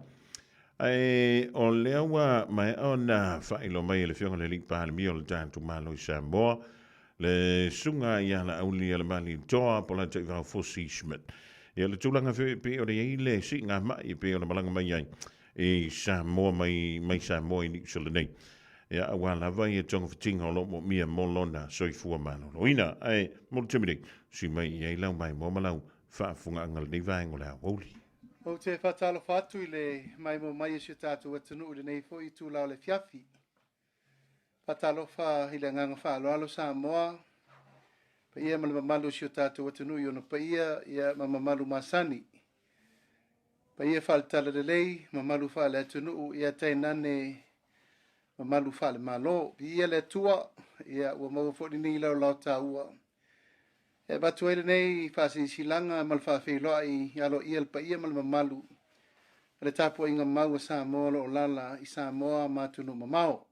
Ai o lea wa mai o na wha ilo mai le whionga le lik pāle mi o le tātou mālo i Samoa. Le sunga i ala au li ala mali toa po la tau vau Fosi Schmidt. Ia le tūlanga pe o le ei le si ngā mai pe o le malanga mai ai. E Samoa mai Samoa i ni sila nei. Ia awala vai e tonga fitinga o lomo mia molona soifua mano. Loina, ai, molo temire, si mai i eilau mai mo malau, whaafunga angal ni vaengo la woli. O te whatalo whatu i le mai mo mai e si tātou atunu i le nei fo i tū lao le fiafi. Whatalo wha i le nganga whaalo alo Samoa, pa ia ma le mamalu si o tātou atunu i ono pa ia ma mamalu masani. Pa ia whaalitala le lei, mamalu wha le atunu ia tainane mamalu fale malo ia le tua ia ua mau fodi ni lau ta ua e batu ele nei fasi silanga mal fa fe lo ai alo ia pa ia mal mamalu le tapu inga mau sa mo lo lala i Samoa matunu mamao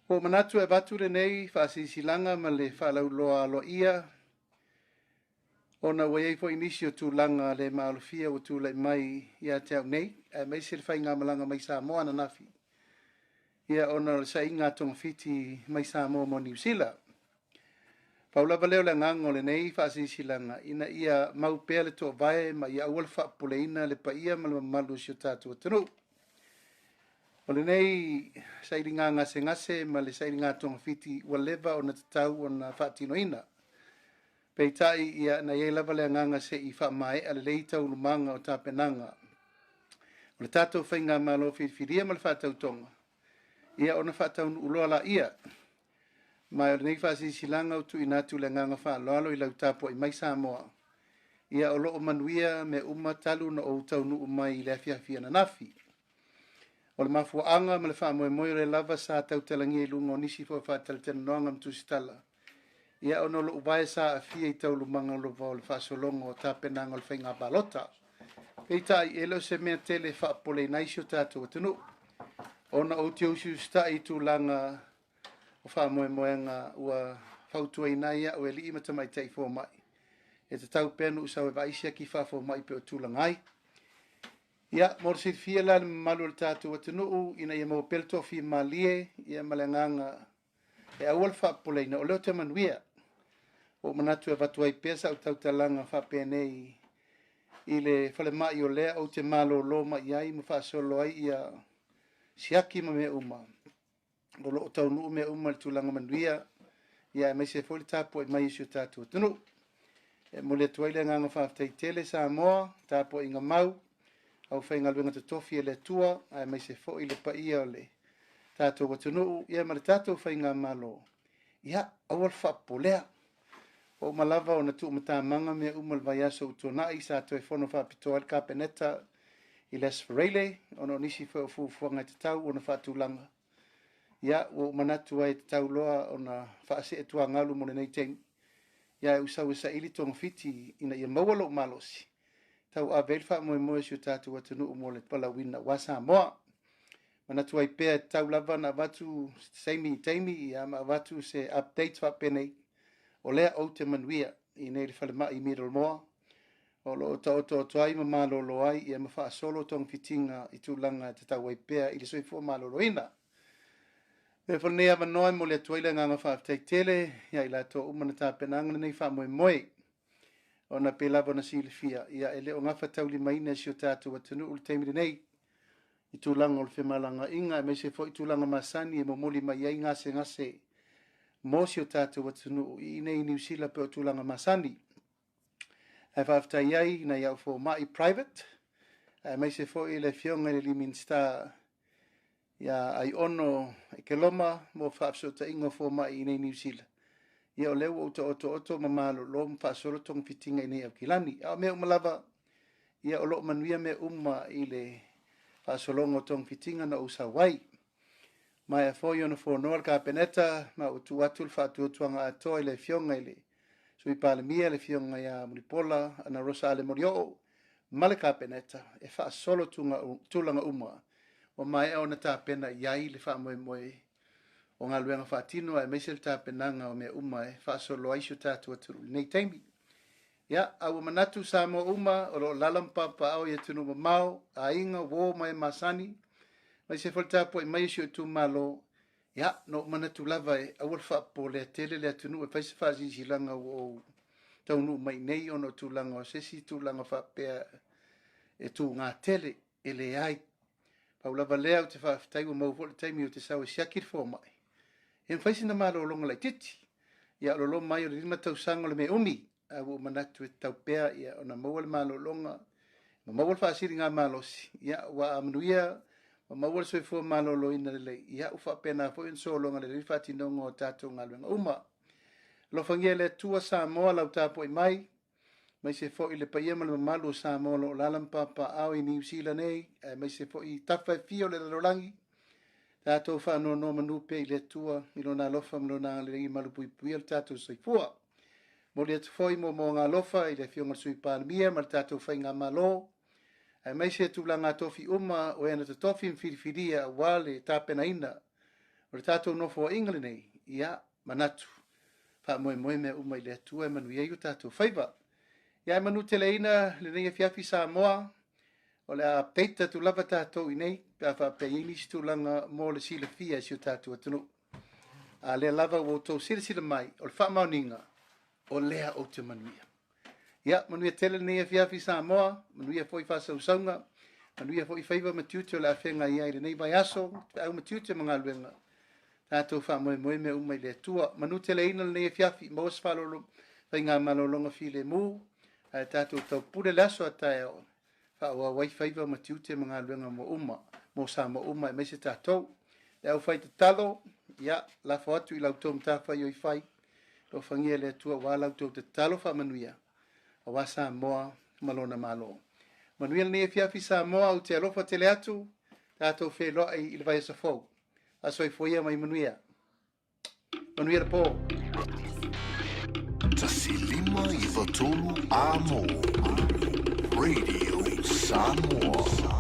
o manatu e batu le nei fasi silanga mal le fa lo ia ona wei fo inisio tu langa le malufia o tu le mai ia te nei e mai sir fa inga malanga mai Samoa na nafi ia ona sa inga tong fiti mai Samoa mo New Zealand. Paulava leo le ngango le nei whaasinsilanga ina ia mau pea le tō vai ma ia awal whaapuleina le pa ia ma le mamalu si o tātua tanu. O le nei sairinga ngase ngase ma le sairinga tonga fiti ua lewa o na tatau o na whaatinoina. Peitai ia na ia lava le nganga se i whaamae ale leita ulumanga o tāpenanga. O le tātou whainga malo whiwhiria ma le whaatau tonga. Ia o na whaatau uloa la ia. Mai o le nei whaasisilanga o tu inatu le nganga whaaloalo i lau tāpo i mai Samoa. Ia o loo manuia me talu na o tau nu umai i le afiafia na nafi. O le mafuaanga ma le whaamoe moe le lava sa tau talangi e lunga o nisi fo whaatal tena noanga mtusitala. Ia ono lo ubae sa afia I tau lumanga lo vau le whaasolongo o tāpenanga o le whainga balota. Peita I elo se mea tele whaapole naisio tātou atanu. Ona o te usiu sta I tu langa o whaamoe moenga ua whautua inaia o e li ima tamai tei fo mai. E te tau penu usau e vaisia ki whaafo mai pe o tūlangai. Ia, mor si fia la malu le tātou atanu ina ia mau pelto fi malie ia malenganga e awal whaapole ina o leo te manuia. O manatu e watu ai pesa o tau talanga whapenei I le whale mai o lea o te malo lo ma iai ma whaasolo ai ia siaki ma mea uma. O lo o tau nuu mea uma le tūlanga manuia ia e mai se foli tāpo e mai isi o tātou atanu. E mo le tuaile nganga whaaftei tele Samoa tāpo inga mau au whainga luenga te tofi e le tua a e mai se fo I le pa ia o le tātou atanu ia ma le tātou whainga malo. Ia awal whaapolea. O malava o na tu matamanga mea umal vaiaso utonai sa to e fono whaapitoa le kapeneta I les Ferreile ono nisi fuanga te tau o na whaatulanga. Ia o manatu ai te tau loa o na whaase e tua ngalu mo le nei teng. Ia e usau e sa ili tonga fiti ina ia mawalo malosi. Tau a velfa moe moe si o tātou atanu mo le palawina wa Samoa. Manatu ai pea tau lava na watu seimi teimi ia ma watu se updates whapenei. O lea o te manuia I nei le whale mai I middle moa. O lo o ai ma malolo ai ia ma wha solo tong fitinga I tūlanga te tau ai pea I le soifua malolo ina. E whale nea manoai mo le tuaila nganga whaaftei tele ia I la tō umana tāpenanga nei wha moe moe. O na pe lava na sile fia ia e leo ngafa tau li maina si o tātou atanu ule teimire nei. I tūlanga o le whemalanga inga e me se fo I tūlanga masani e momoli mai ai ngase. Mosi o tātou atunu I nei New Zealand pe o tūlanga masani. E whaftai ai na iau fo mai private. E mai se fo I le fionga le liminsta ia ai ono I ke loma mo whaafsota ingo fo mai I nei New Zealand. Ia o leo oto mamalo lo mwhaasoro tong fitinga I nei au kilani. Au mea umalava ia o lo manuia mea I le whaasolongo tong fitinga na usawai. Mai a foi ona fonoa ka peneta ma o tu atu fa tu tuanga ato ile fionga ile sui pale mia le fionga ya mulipola ana rosa le morio male ka peneta e fa solo tulanga uma o mai ona ta pena yai le fa moe o nga luenga fa tino e mesel ta penanga o me uma e fa solo ai shuta tu nei taimi ya au manatu samo uma o lo lalampa pa au ye tunu mau ainga wo mai masani mai se folta po mai si tu malo ya no mana tu lava e awal fa po le tele le tunu e fais fa si langa o tau nu mai nei ono tu langa se si tu langa fa pe e tu nga tele ele ai pa lava le au te fa tai mo vol tai mi te sa o shakir fo mai en fais na malo longa le titi ya lo mai o rima tau sango le me umi au mana tu tau pe ya ona mo malo longa mo vol fa si nga malo ya wa amnuia ma wol se fo malolo ina le ia ufa pena fo in so longa le fati no ngo tatu ngalwenga uma lo fangele tua Samoa la tapo I mai se fo ile pa yema le malu Samoa lo lalam papa au I New Zealand nei mai se fo I tafa fio le rolangi tato fa no manu pe ile tua I lo na lofa mo na le malu pui pui tato se fo mo le foi mo nga lofa ile fio ngal sui pa mia ma tato fa nga malo e mai se tūlanga tofi uma o ena te tofi mwhiriwhiria wale tāpena ina. O le tātou nofo ingale nei, ia manatu. Wha moe mea uma I le atua e manu iei o tātou whaiva. Ia e manu tele ina le nei e fiafi Samoa, o le a peita tu lava tātou I nei, pia wha pe inis tūlanga mō le sila fia si o tātou atunu. A le lava o tō sila mai, o le wha mauninga, o lea o te manuia. Ia, manuia tele nei e fiafi Samoa, manuia foi whasausaunga, manuia foi whaiva matiute o la whenga ia i le nei vai aso, au matiute mga luenga. Tātou wha moe moe me umai le tua. Manu tele ina le nei e fiafi, maos whalolo, whai ngā malolonga fi le mū, tātou tau pure laso a tae o. Wha ua wai whaiva matiute mga luenga mo uma, mo sa mo uma e meise tātou. Le au whai te talo, ia, la whaatu i lau tō mta whai oi whai, o whangia le tua wā lau tō te talo wha manuia. A wā Samoa malona malo. Manuia le nei e fiafi Samoa u te alofa tele atu, tātou wheloa i le vai asa fau. Aso i foia mai manuia. Manuia le pō. Tasi lima i watolu amo. Radio Samoa.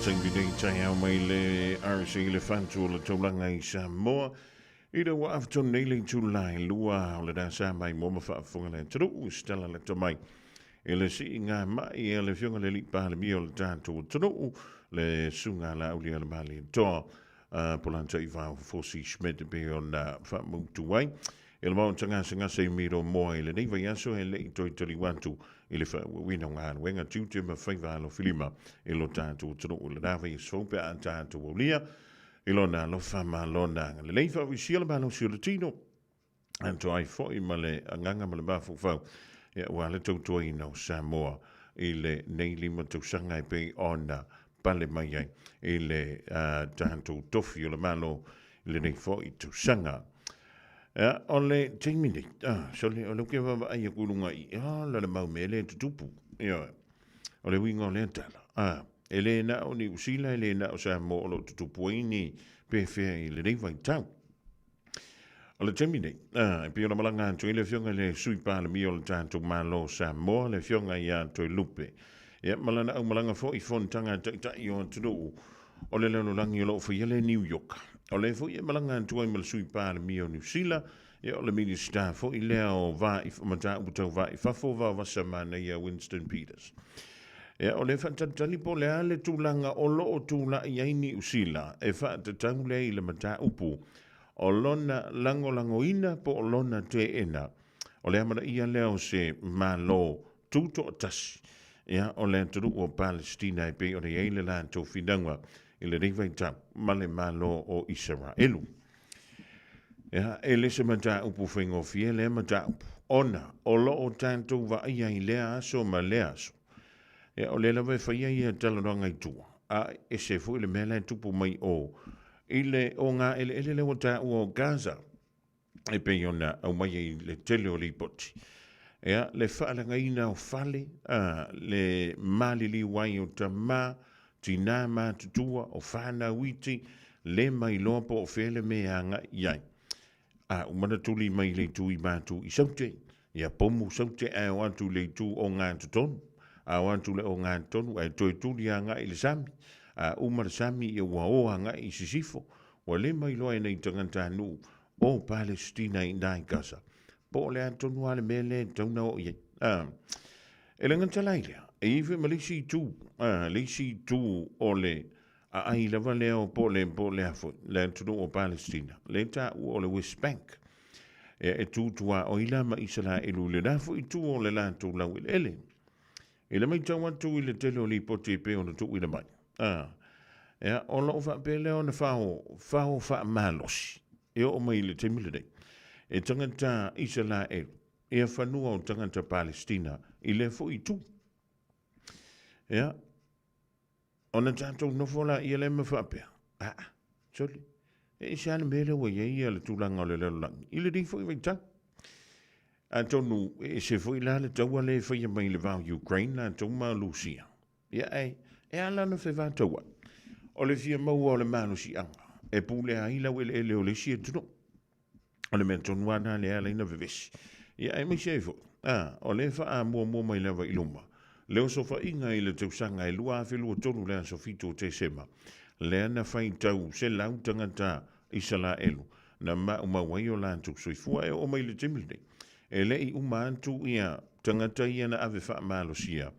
Tangidei tai au mai le RC le fantu le taulanga I Samoa. Ida wa afton neiling tu lai lua o le dasa mai mo mawhaafunga le tru stella le tamai. E le si ngā mai e le fionga le lipa le mio le tātou tru le sunga la ulia le mali toa. Polanta I vau fosi Schmidt be on whaamutu wai. E le mau tanga singa se miro moa I le neiva yaso e le I toi tali wantu I le whawina ngā wenga tiute ma whaiva alo filima e lo tātou tunu o le rawa I sope a tātou o lia e lo nā lo whama lo nanga. Le leifa wi siala ma lo siala tino anto ai fo I ma le anganga ma le bafu whau e wa le tautua I no Samoa I le nei lima tau sanga I pe ona pale mai ai I le tātou tofi o le malo I le nei fo I tau sanga. Ole tingmini sole o ke va ai kulunga I la le mau mele tupu ia ole winga le tala ele na oni usila ele na o sa mo lo tupu ini pe fe I le nei vai tau ole tingmini pe ona malanga to ile fionga le sui pa le mio le tanto malo sa mo le fionga ia to lupe ia malana o malanga fo I fontanga ta I tu ole le no langi lo fo ile New York o le fo I malanga tuai mal sui pa le mio New Zealand e o le minista fo I leo va I mata uto va I fafo va vasamana ia Winston Peters e o le fatali po le ale tulanga o lo o tula I ai usila e fa tatau le I le mata upu o lona langoina po o lona te ena o le amana ia leo se malo tuto tas ia o le turu o Palestina I pe o le eile la to finanga I le revaita male malo o Israelu. Ia ele se mata upu whengo fie le mata upu. Ona, o lo o tantou wa ia I lea aso ma lea aso. Ia o le lawe whaia ia talaranga I tua. A e se fu le mele tupu mai o. Ile o ngā ele le wata o Gaza. E pe ona au mai I le tele o li poti. Ia le whaalanga ina o fale. Le mali li wai o tamā. Tina ma tutua o whana witi le mai loa po o whele me anga iai. Umana tuli mai le tui mātu I saute. Ia pomu saute ai o atu le tu o ngā tutonu. A o atu le o ngā tutonu ai toi tuli anga I le sami. Umara sami I ua o anga I sisifo. Wa le mai loa nei tanganta nu o Palestina I nai kasa. Po le atonu ale mele tauna o iai. E le nganta lailea. E iwe ma lisi tu o le a ai lava leo po le afo le tunu o Palestina le ta o le West Bank e tu tua o ila ma Israelu le lafo I tu o le lanto lau ele e le mai tau atu I le tele o li pote pe o na tu ila mai e o lo fa pe le o na fao fa malosi e o mai le temile dei e tangata Israelu e fanua o tangata Palestina I le fo I tu ia ona tātou nofola ia le mawhapea soli e se ana mele wa ia le tūlanga o le leolangi I le di fo I waitang a tonu e se fo I la le taua le whaia mai le vau Ukraine na tau ma Lucia ia e ala na whi vātaua o le fia maua o le manusi anga e pūle a ila wele ele o le sia tuno o le mea tonu wana le ala ina vevesi ia e mai se fo o le wha a mua mai lewa I luma leo sofa inga I le tausanga e lua awhilu o tonu lea sofito o te sema. Lea na whai tau se lau tangata Israelu na umawai o lantuk soifua e o mai le timilne. E le I umantu ia tangata ia na ave wha malosia.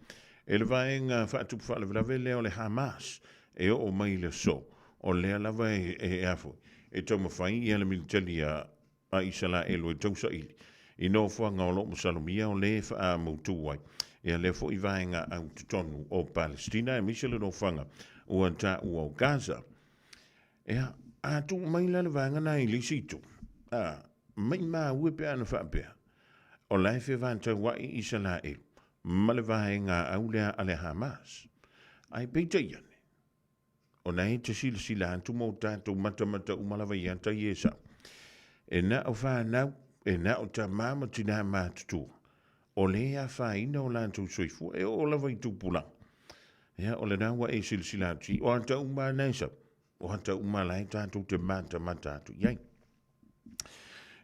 E le vaenga wha tupu wha lewelave leo le Hamas e o mai le so. O lea lava e afo. E tau mawhai ia le militaria a Israelu e tausa ili. I no fuanga o lo musalumia o le wha mautu wai. Ia le fo I vaenga au tutonu o Palestina e misele no fanga o anta o Gaza. Ia tu mai la vaenga na I lisitu. Mai ma uepe ana whapea. O lai fe vanta wa I Israel. Ma le vaenga au lea ale Hamas. Ai peita iane. O nei te sila antu mo tātou mata umalawa I anta iesa. E na o whanau, e na o ta mama tina mātutua. O lea whaina o lantou soifu e o lawa I tupula. Ia o le nawa e silsilati o anta uma naisa. O anta uma lai tātou te mata matatu. Iai.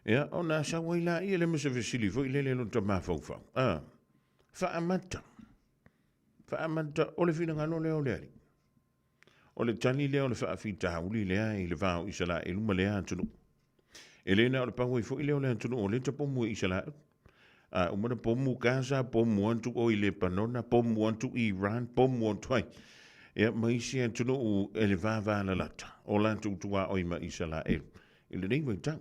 Ia, ona sa waila ia le mese vesili fo ile le lo tama fau. Whaamata. Whaamata o le whina ngano leo leari. O le tani leo le whaafita hauli lea i le vāo isala e luma lea atunu. E lena o le pangoi fo i leo lea atunu o le tapomu e isala. Umana pomu Gaza, pomu antu o i le panona, pomu antu i Iran, pomu antu ai. Ia maisi atunu o e le vāvā la lata. O lantu tua o i ma isala e. I le nei mai tau.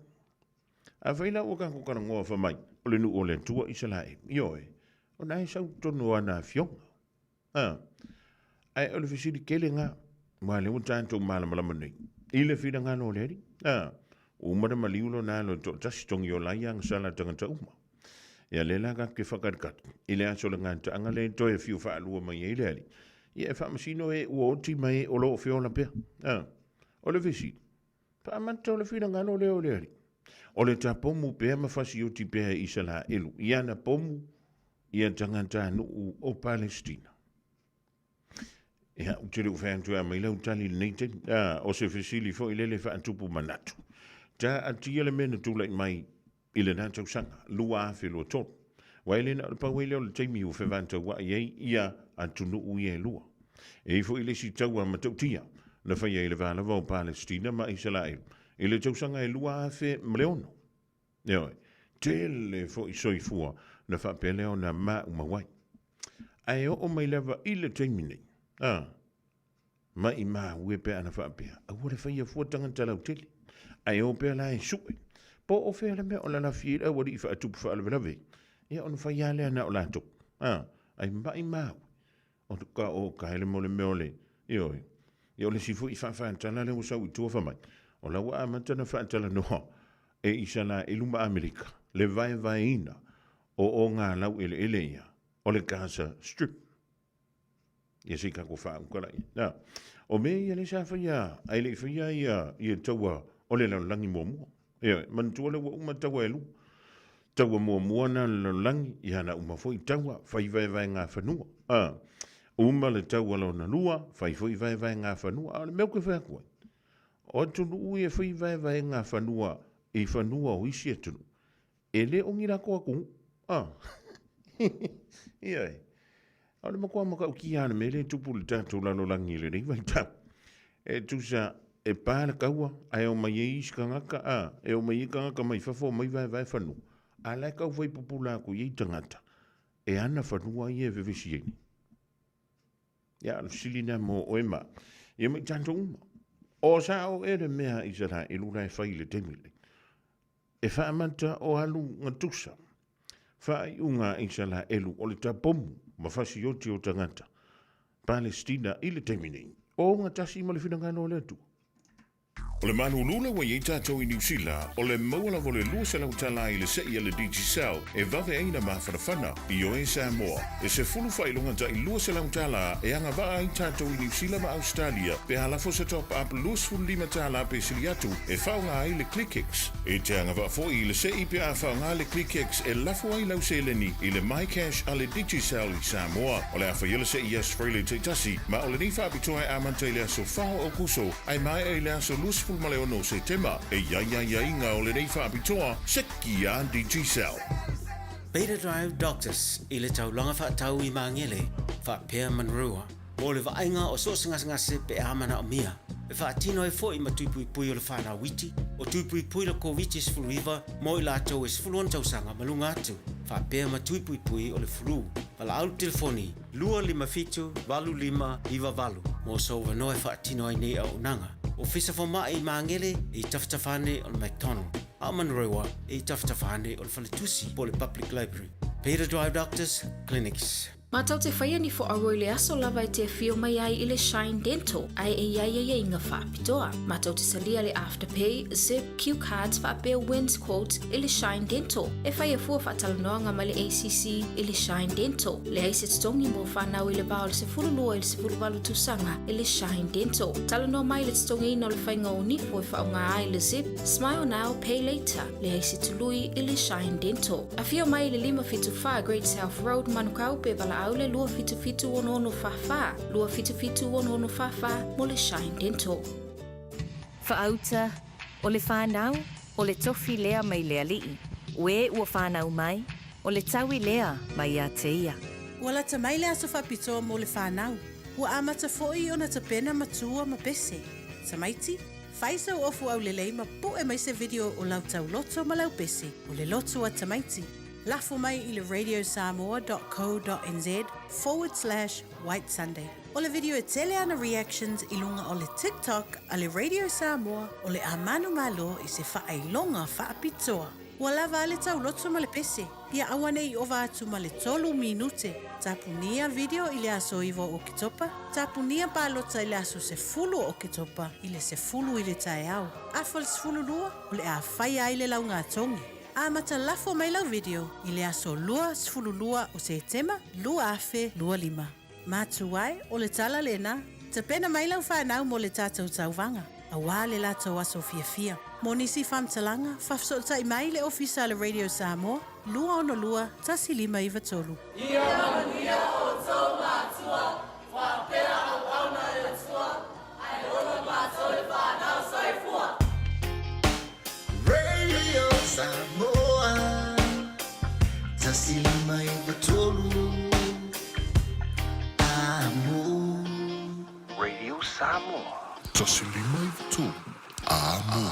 A whaila o ka kukana ngoa whamai. O le nu o le tua isala e. Ioe. O nai sau tonu ana fionga. Ai o le fisiri kele ngā. Mā le o tātou malamalama nei. I le whina ngā no leri. Umara maliulo nā lo to tastongi o lai ang sala tangata uma. Ia le laga ke whakarikat. I le aso le ngā taanga le toi fiu whaalua mai e leri. Ia e whamasino e uoti mai o lo whiona pia. O le fisiri. Whaamata o le whina ngā no leo leri. O le tā pomu pēr mawhasi o ti pēr i sala elu. Ia na pomu ia tangata nuu o Palestina. Ia utele uwhantu a mai lau tali neite. O se fesili fo i lele whaantupu manatu. Tā atia le mena tūlai mai i le nātau sanga. Lua a whilo tōn. Waile na pawai leo le teimi o whewanta wa iei ia atunu ui e lua. E fo i le si tau a matautia. Na whai e le wālawa o Palestina ma i sala elu. I le tausanga e lua a whe mleono. Ioi, tele fo i soifua na whapeleo na ma umawai. Ai o mai lewa i le teimi nei. Ma i ma ue pe ana whapea. A wale whaia fuatanga talau tele. Ai o pe la e sue. Po o whea le mea o la na whira wari i whaatupu whaalawelawe. Ia on whaia lea na o la tuk. Ai ma i ma ue. O tuka o ka hele mo le mea ole. Ioi. Ia ole sifu i whaafantana le usau i tua whamai. O la waa matana whaatala noha. E isala e luma Amerika. Le vai ina. O ngā lau ele ia. O le Gaza Strip. Ia si kako wha ukara ia. O me ia le sa whaia. Ai le whaia ia taua. O le langi mua mua. Ia, mantua le wa uma taua elu. Taua mua na langi. Ia na uma foi taua. Whai vai ngā whanua. Uma le taua lo na lua. Whai vai ngā whanua. Le meo ke whakua. O tunu ui e whai vai ngā whanua. E whanua o isi atunu. E le o ngira koa kung. Ia e. Au le makua maka uki ana me le tupu le tātou lalo langi le rei vai tau. E tusa e pāra kaua. Ai o mai e isi kangaka. E o mai e kangaka mai whafo mai vai whanua. A lai kau vai pupula ko iei tangata. E ana whanua i e vevesi eni. Ia alo silina mo oema. Ia mai tātou uma. O sa o ere mea i sara e lura e whai le temile. E whaamanta o alu ngatusa. Whai unga i sala elu o le tapomu ma whasi oti o tangata. Palestina i le temine. O ngatasi ma le whinangano le tu. O le manu lula wa yei tātou i New Zealand, o le mawala vo le lua se lau tala i le sei a le Digicel, e vave aina ma whanawhana i o e Samoa. E se fulu whailonga ta i lua se lau tala e anga waa i tātou i New Zealand ma Australia, pe halafo se top up lua sfulu lima tala pe siliatu, e whaunga ai le ClickX. E te anga waa fo i le sei pe a whaunga le ClickX e lafo ai lau seleni i le MyCash a le Digicel i Samoa. O le awha i le sei i Australia te tasi, ma o le ni whapitoa e amanta i le aso whao o kuso, ai mai e le aso lua sfulu male ono se tema e ia inga o le nei whaapitoa seki a Digicel. Beta Drive Doctors i le taulanga whaatau i mangele whaapea manrua. O le vainga o so ngase pe amana o mia. E whaatino e fo i matuipui o le whana witi. O tuipui la COVID sfuluiva mo i lātou e sfuluan tausanga malunga atu. Whaapea matuipui o le flu. Pala au telefoni 255 iwa valu. Mo so wanoe whaatino ai nei au nanga. O fisa fo mai i mangele i taftafane o le McDonald. A manrewa i taftafane o le Whaletusi po le Public Library. Beta Drive Doctors Clinics. Matau te whaia ni fo aroi le aso lava i te whio mai ai i le Shine Dental. Ai e iai inga whaapitoa. Matau te salia le Afterpay, Zip, Q-Cards, whaapea Wins Quotes i le Shine Dental. E whaia fua whaatalanoanga ma le ACC i le Shine Dental. Le aise tongi mo whanau i le bao le se furulua i le se furuwalu tusanga i le Shine Dental. Talanoa mai le tongi ina o le whainga o nifo i whaunga ai le Zip, Smile Now, Pay Later. Le aise tului i le Shine Dental. A whio mai le 555 Great South Road, Manukau pe vala aule lua fitu ono fafa. Lua fitu ono fafa mo le Shine Dental. Whaauta o le whanau o le tofi lea mai le alii. Ue ua whanau mai, o le taui lea mai a te ia. Ua la tamai le aso whapitoa mo le whanau. Ua amata foi o na tapena matua ma pese. Tamaiti, whaisa o ofu au lelei ma po e mai se video o lau tau loto ma lau pese o le loto a Tamaiti. Lafo mai i le radiosamoa.co.nz/White Sunday. O le video e tele ana reactions i lunga o le TikTok a le Radio Samoa o le amanu malo i se whaailonga whaapitoa. Ua lava ale tau loto ma le pese. Ia awane i ova atu ma le 3 minute. Tapunia video i le aso iwo o Kitopa. Tapunia palota i le aso se fulu o Kitopa i le se fulu i le tae au. Afo le se fulu lua o le a whai ai le launga atongi. A mata lafo mai lau video i le aso lua se fulu lua o se tema lua afe lua lima. Matuai o le tala lena. Te pena mai lau whanau mo le tātou tauwanga. A wā le lato aso fia. Mo nisi whamtalanga, whafsota i mai le ofisa le Radio Samoa, lua ono lua, tasi 5 Ia mania o tō mātua, whapea au auna e tua, ai ona mātua e whanau saifua. Radio Samoa, tasi 5 amo. Radio Samoa. Tasi 5 amo.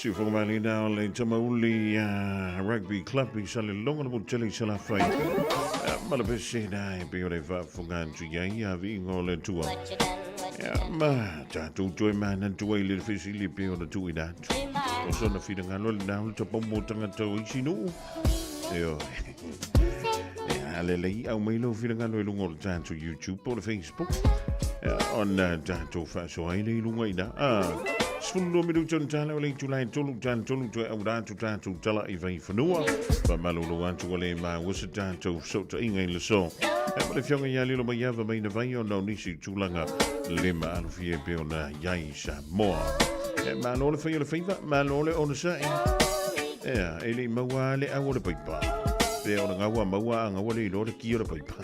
Si whakamali nao le tamauli rugby club I sale longa na mutele sala fai. Malapese na e peo le whafungan tu iai a vi ngō le tua. Ma tātou toi mana tua I le whisi le peo na tui nātu. O sona whina ngalo le nao le tapomo tangata I sinu. Eo. Ale lei au mailo whina ngalo e lungo le tātou YouTube o le Facebook. On tātou whaso ai le lunga ina. Sfullo miru ton tala ole tulai tolu tan tolu to aura tu tatu tala I vai fanua pa malulu antu ole ma wasa tatu so to inga le so e le fionga ya lilo mai ava mai na vai ona nisi tulanga lima alfie pe ona yai sa mo e ma no le fai le fiva ma no le ona sa e ele mawa le awo le paipa pe ona ngawa mawa ngawa le lo le ki le paipa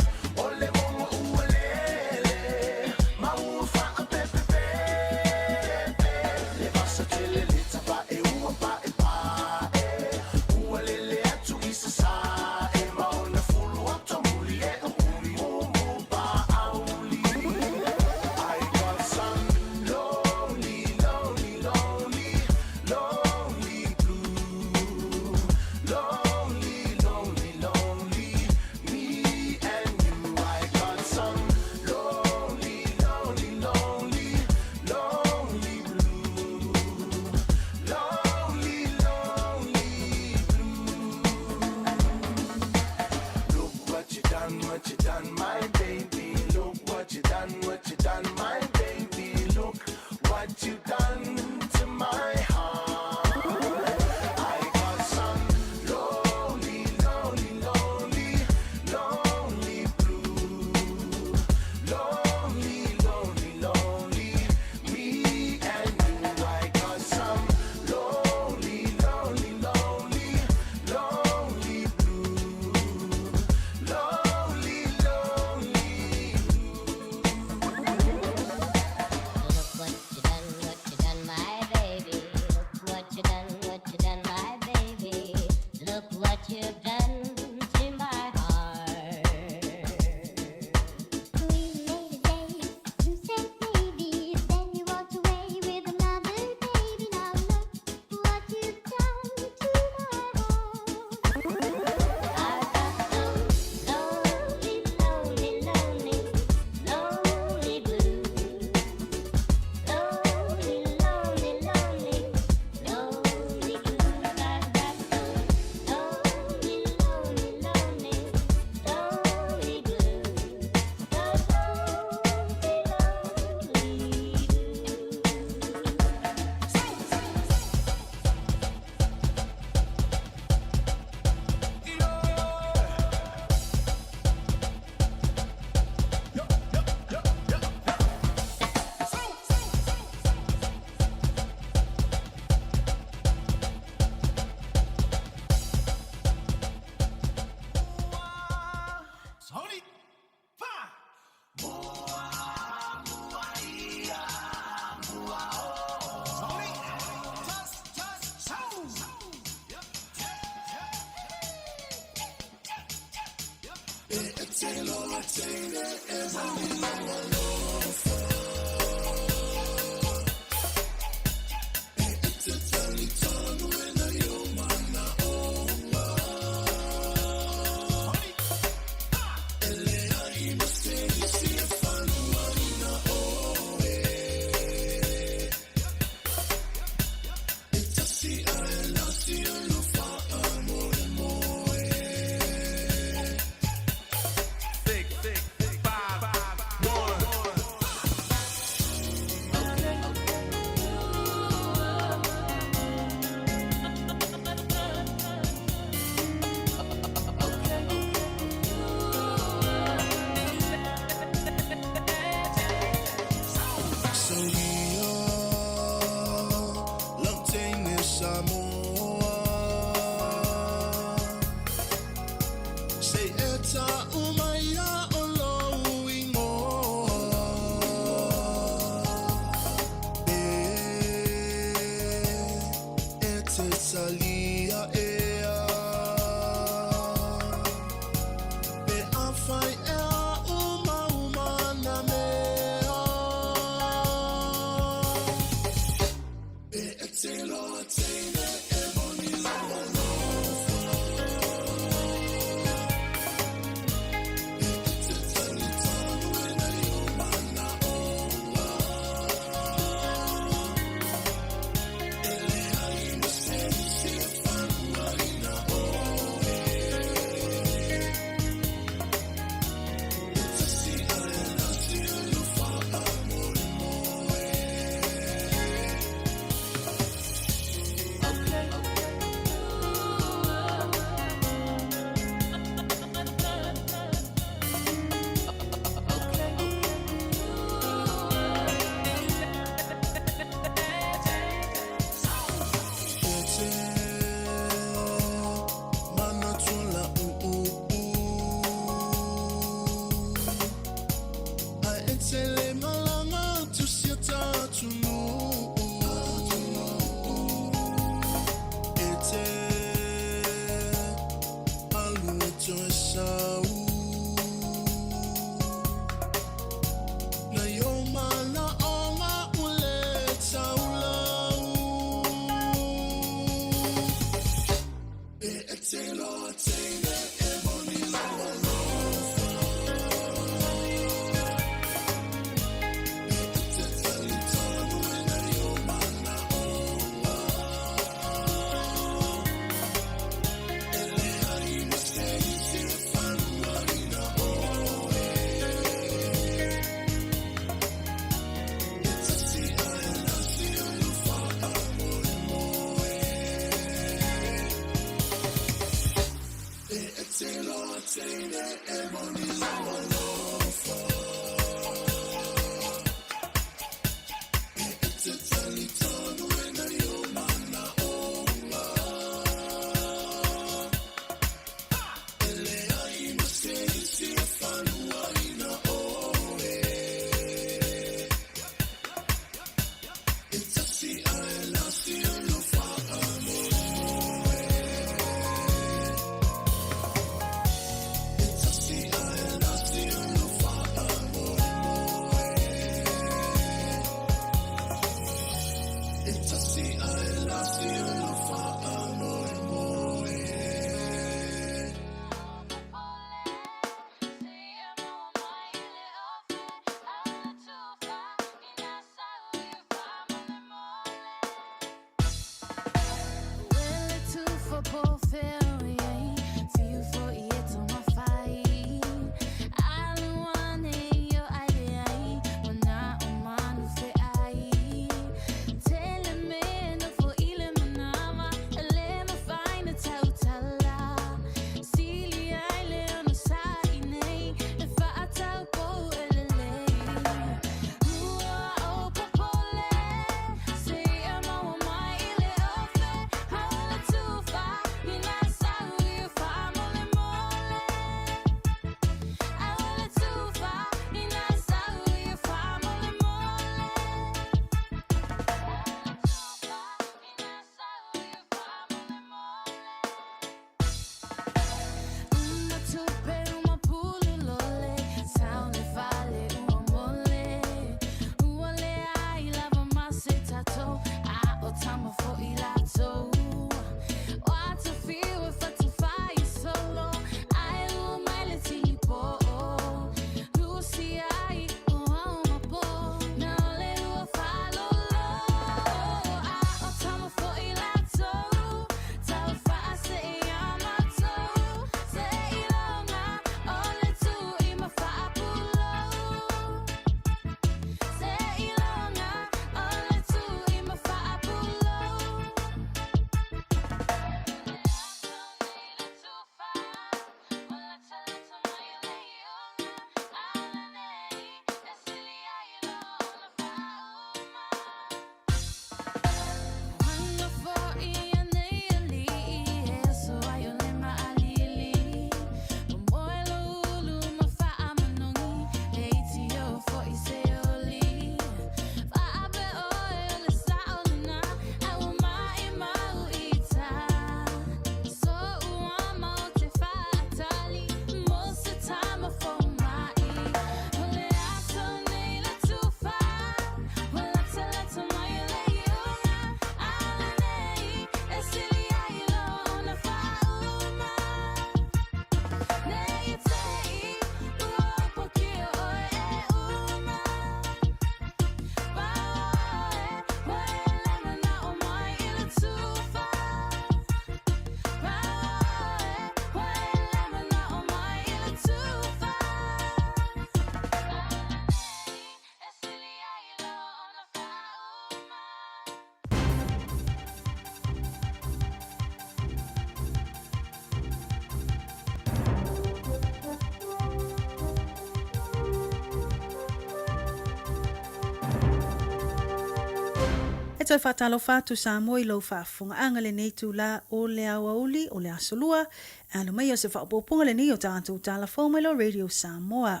toi whatalo whātu sa moi lau whaafunga anga le nei tu la o le awauli o le asolua. Alo mai o se whaapopunga le nei o tātou tāla whaumelo Radio Samoa.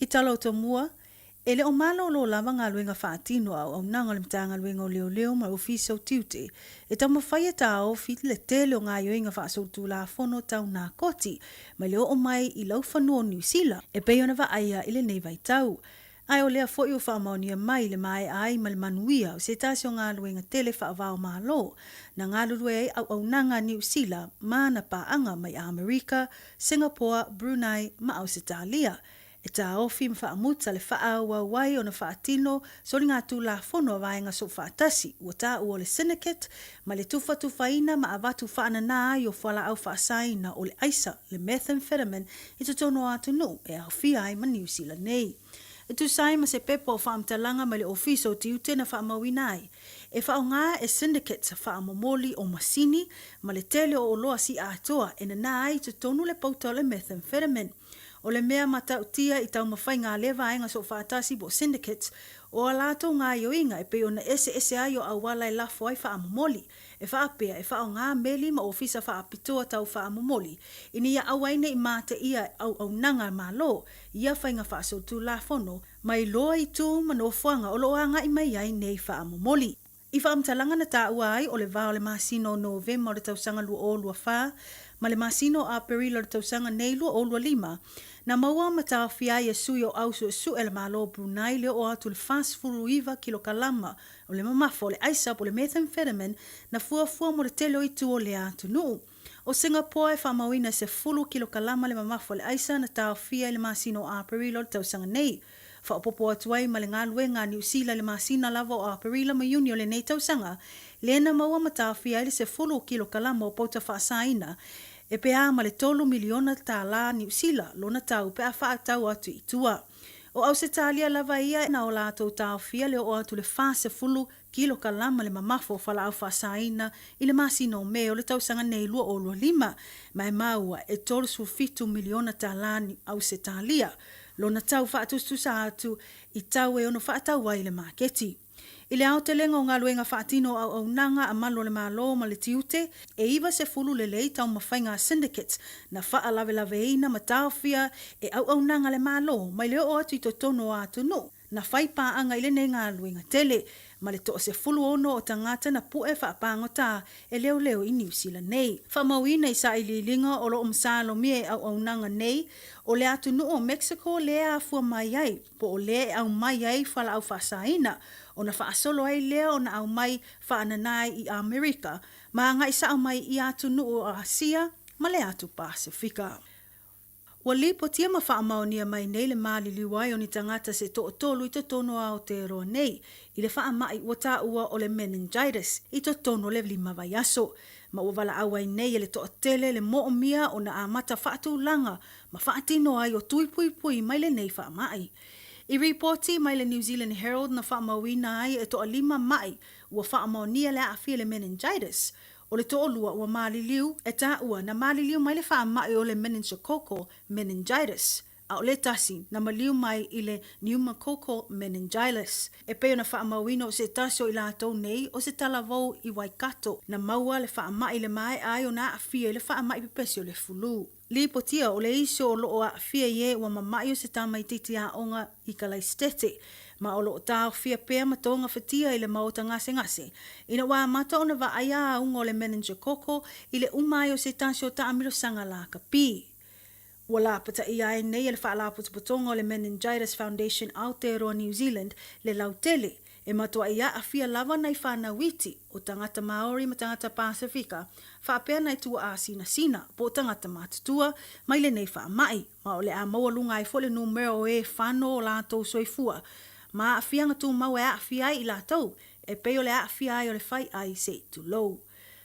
I talo to mua, e le o malo lo lava ngā luenga whaatino au nanga le mtanga luenga o leo ma ofiso tiute. E tau mawhaia tā o fit le tele o ngā yoinga whaasautu la fono tau nā koti, ma leo o mai I lau whanua New Zealand, e peiona wa aia I le nei vai tau. Ai o lea foi o whaamaunia mai le mai ai ma le manuia o se tasi o ngā luenga tele whaavao malo, na ngā lurue ai au nanga New Zealand, mana paanga mai Amerika, Singapore, Brunei, ma Australia. E tā ofi mwhaamuta le whaaua wai o na whaatino sori ngā tū la fono a vaenga so whaatasi ua tā ua le syndicate ma le tuwhaina ma avatu whaanana ai o whala au whaasaina o le aisa le methamphetamine I te tono atu no e au fia ai ma New Zealand nei. E tu sai ma se pepo o whaamtalanga ma le ofiso tiute na whaamawina ai. E whao ngā e syndicate whaamomoli o masini ma le tele o loa si atoa e na ai te tonu le pauta le methamphetamine. O le mea matautia I tau mawhai ngā lewa ainga so whaatasi bo syndicates, o alato ngā yoinga e peo na ese ai o awala I lafo ai whaamomoli. E whaapea e whao ngā meli ma ofisa whaapitoa tau whaamomoli. Ini ia awaine I mate ia au nanga malo, ia whainga whaasotu la fono, mai loa I tū manofuanga o loanga I mai ai nei whaamomoli. I whaamtalanga na tā ua ai o le vao le masino Novema o le tausanga lua o lua wha, ma le masino a perilo le tausanga nei lua o lua lima, na maua matawhia I sui o ausu su e le malo Brunei leo o atu le fast furuiva kilokalama o le mamafo o le aisa po le methamphetamine na fuafua mo le telo I tu o le atu nuu. O Singapore e whamawina se fulu kilokalama le mamafo o le aisa na tawhia I le masino a perilo le tausanga nei. Whaapopo atuai ma le ngā luenga New Zealand le masina lava o Aparila ma Juni o le nei tausanga, le na maua matawhia I le se fulu kilokalama o pauta whaasaina, e pea ma le 3 miliona tāla New Zealand, lona tau pea whaatau atu I tua. O Australia lava ia na o lātou tawhia leo o atu le whaase fulu kilokalama le mamafo o whala au whaasaina I le masino me o le tausanga nei lua o lua lima, mai maua e 3.5 miliona tāla Australia. Lona tau whaatustusa atu I tau e ono whaatau ai le maketi. I le au te lenga o ngā luenga whaatino au nanga a malo le malo ma le tiute, e iwa se fulu le lei tau mawhainga syndicates na wha lawe ina ma tawhia e au nanga le malo, mai leo o atu I to tono atu no, na whaipa anga I le ne ngā luenga tele, ma le to se fulu ono o tangata na pue whaapangota e leo I New Zealand nei. Whamauina I sa ililinga o lo msalo mie au nanga nei, o le atu nu o Mexico le a fua mai ai, po o le au mai ai whala au whaasaina, o na whaasolo ai lea o na au mai whaananai I Amerika, ma ngai sa au mai I atu nu o Asia, ma le atu Pasifika. Wa lipo tia ma whaamaunia mai nei le maali liwai o ni tangata se to tolu I to tono a o te roa nei, I le whaamai wa tā ua o le meningitis, I to tono le lima vai aso. Ma ua wala awai nei le to tele le mo mia o na amata whaatu langa, ma whaatino ai o tui mai le nei whaamai. I reporti mai le New Zealand Herald na whaamawina ai e to lima mai, ua whaamaunia le awhia le meningitis. O le to'olua ua maliliu e tā ua na maliliu mai le whaamai o le meningococcal meningitis. A o le tasi na maliu mai I le pneumococcal meningitis. E peo na whaamawina o se tasi o I lātou nei o se talavou I Waikato na maua le whaamai le mai ai o na awhia le whaamai pepesi o le fulu. Lipotia o le iso o loo awhia ye ua mamai o se tamai titi a onga I Kalaistete. Ma o loo tāo fia pēr matonga whatia I le maota ngase. Ina wā mata o na wa aia ungo le meningococcal I le umai o se tasi o ta amiro sanga la kapi. Ua lapata I ai nei le whaalaputuputonga o le Meningitis Foundation Aotearoa New Zealand le lautele e matua ia a fia lava nei whanawiti o tangata Maori ma tangata Pasifika whaapea nei tua a sina po tangata matutua mai le nei whaamai ma o le a maualunga I fo le numero e whano o lātou soifua ma a fianga tu mau e a fia I lātou e peo le a fia ai o le whai ai se tu lou.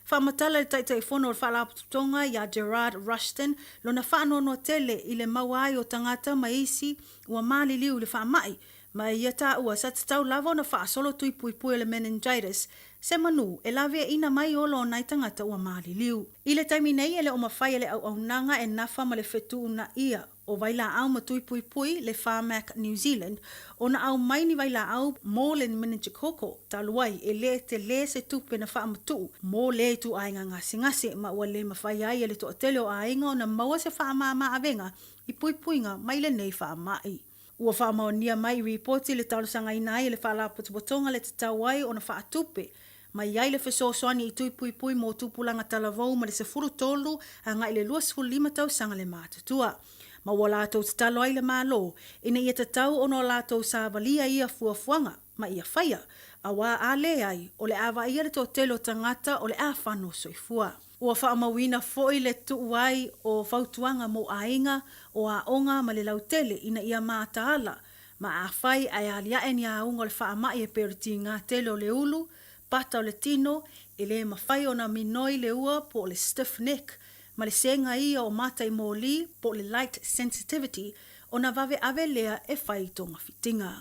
Whamatala le taitai whono o whaalaputonga ia Gerard Rushton lona whaanono tele I le mawai o tangata maisi ua mali liu le whaamai ma ia tā ua sa tatau lava o na whaasolo tui pui le meningitis se manu e lawe ina mai o lo nai tangata ua mali liu. I le taimi nei ele o mawhai ele au nanga e nafa ma le whetu una ia o waila au matui pui pui le Farmac New Zealand o na au mai ni waila au mo le meningococcal taluai e le te le se tupe na whaamatu mo le tu ainga ngase ma ua le mawhai ai le toʻatele o ainga o na maua se whaamama avenga i pui puinga mai le nei whaamai. Ua whaamaonia mai reporti le talusanga ina ai le whaalapotopotonga le te tauai o na whaatupe mai ai le fesoasoani i tui pui pui mo tupulanga talavou ma le se furu tolu a ngai le 25 tausanga le mātutua. Ma ua lātou te talo ai le mālo, ina ia te tau ono lātou sa valia ia fuafuanga, ma ia whaia, a wā a le ai, o le awa ia le tō telo tangata o le a whano soifua. Ua whaamawina foi le tuuai o fautuanga mo ainga o a onga ma le lautele ina ia mātaala, ma a whai ai alia eni a unga le whaamai e periti ngā telo le ulu, pata o le tino, e le mawhai o na minoi le ua po le stiff neck, ma le senga ia o matai mōli po le light sensitivity o na vave ave lea e whai tonga fitinga.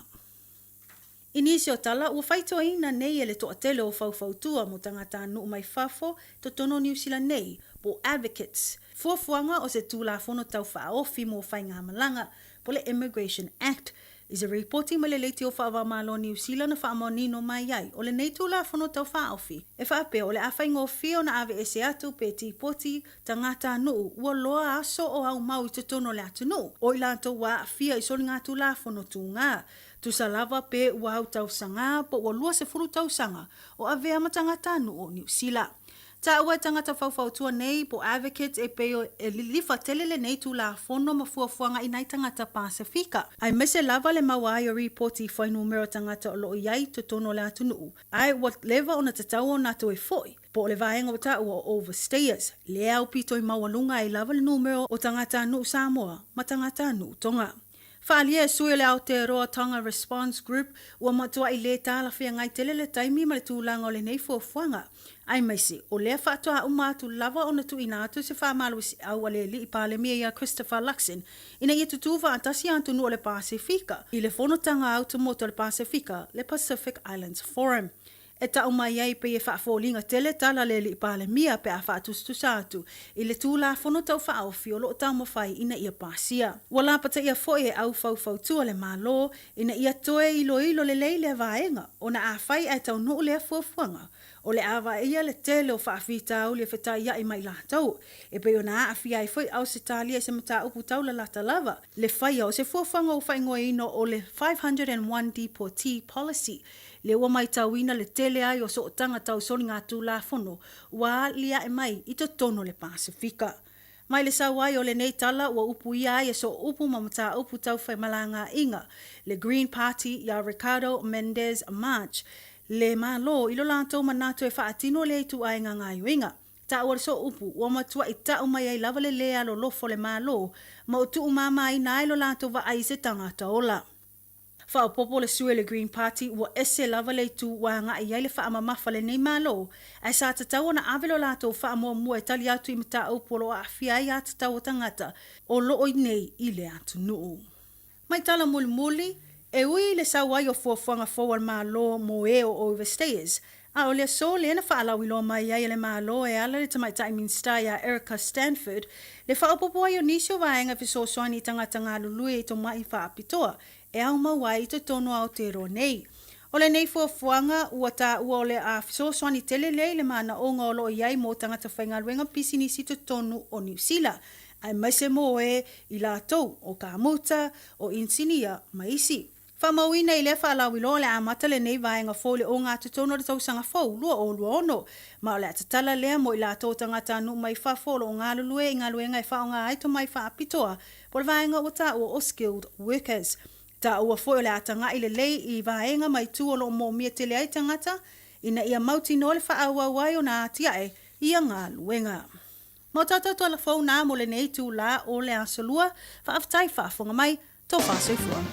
Inisi o tala, ua whaito ina nei e le toʻatele o whauwhautua mo tangata anu mai whafo to tono New Zealand nei po advocates. Fuafuanga o se tūlafono tau whaofi mo whainga malanga po le Immigration Act is a reporting ma le leiti o whaawamalo New Zealand na whaamonino mai ai o le nei tūlafono tau whaofi. E whaape o le awhaingo fio na ave ese atu pe tipoti tangata anu ua loa aso o au mau i te tono le atunu. O ilanto wa fia i soli ngā tūlafono tū ngā. Tu salava pe ua au tau sanga po ua lua se furu tau sanga o ave amatangata anu o New Zealand. Ta ua tangata whauwhautua nei po advocates e peo e lifa telele nei tu la fono mafuafuanga i nai tangata Pasifika. Ai mese lava le mawai o reporti whai numero tangata o loo iai to tono le atunu. Ai wat leva ona tatau o nato e foi. Po le vaenga o ta ua overstayers. Le au pito i mawalunga i lava le numero o tangata anu Samoa ma tangata anu Tonga. Whaalia e sui le Aotearoa Tonga Response Group ua matua i le tāla whia ngai tele le taimi ma le tūlanga o le nei fuafuanga. Ai maise, o lea whaatua umatu lava o na tu inatu se whaamalu si au ale li i pāle mia ia Christopher Luxon ina ia tutuwa antasi antunu o le Pasifika i le whonotanga auto moto le Pasifika le Pacific Islands Forum. E ta umai ai pe e whaafolinga tele tala le li i pāle mia pe a whaatustusa atu i le tūla whonotau whaofi o loo tau mawhai ina ia pasia. Wala pata ia foe e au fautua le malo ina ia toe ilo le leile vaenga o na a whai ai tau nuu lea fuafuanga. O le awa ia le tele o whaafita au le whetai ia i mai lātau. E pe o na awhia i whai au se talia se mata upu tau la lata lava. Le whaia o se fuafanga o whaingoa ino o le 501 deportee policy. Le ua mai tauina le tele ai o so tanga tau soli ngā tūla whono. Wa lia e mai i to tono le Pasifika. Mai le sawai o le nei tala ua upu ia ai e so upu mamata upu tau whai malanga inga. Le Green Party ia Ricardo Mendes March. Le malo ilo lanto manato e whaatino le tu ai ngā iuinga. Ta ua so upu, ua matua i ta umai ai lava le lea lo lofo le malo, ma o tu umama ai na ilo lanto wa ai se tangata ola. Whaopopo le sue le Green Party ua ese lava le tu wa ngā i ai le whaamamafa le nei malo, ai sa tatau na avelo lato whaamua mua e tali atu i mata upolo a awhia ai atatau o tangata o loo i nei i le atu nuu. Mai tala muli, e ui le sawai o fuafuanga forward malo mo e o overstayers. A o le so le na whaalau ilo mai ai le malo e ala le tamaitai minsta ia Erica Stanford, le whaopopo ai o nisio vaenga fiso soani tangata ngā lului e to mai whaapitoa, e au mawai i to tono Aotearoa nei. O le nei fuafuanga ua ta ua o le a fiso soani tele le mana o ngā olo iai mo tangata whaingaluenga pisinisi to tonu o New Zealand. Ai maise mo e i lātou o Kamuta o Insinia maisi. Whamauina i le whaalau ilo le amata le nei vaenga fōle o ngā tutono le tausanga fau, lua o lua ono. Ma o le atatala lea mo i la tō tangata anu mai whafolo o ngā lulue i ngā luenga e whao ngā aito mai whaapitoa, po le vaenga o ta o skilled workers. Ta ua fōi o le atanga i le lei i vaenga mai tuolo mo mia tele ai tangata, ina ia mauti no le whaau wai o ngā tiae i a ngā luenga. Mo tata toa la fau nā mo le nei tū la o le asolua, whaaftai whaafonga mai, tō whaasoifua.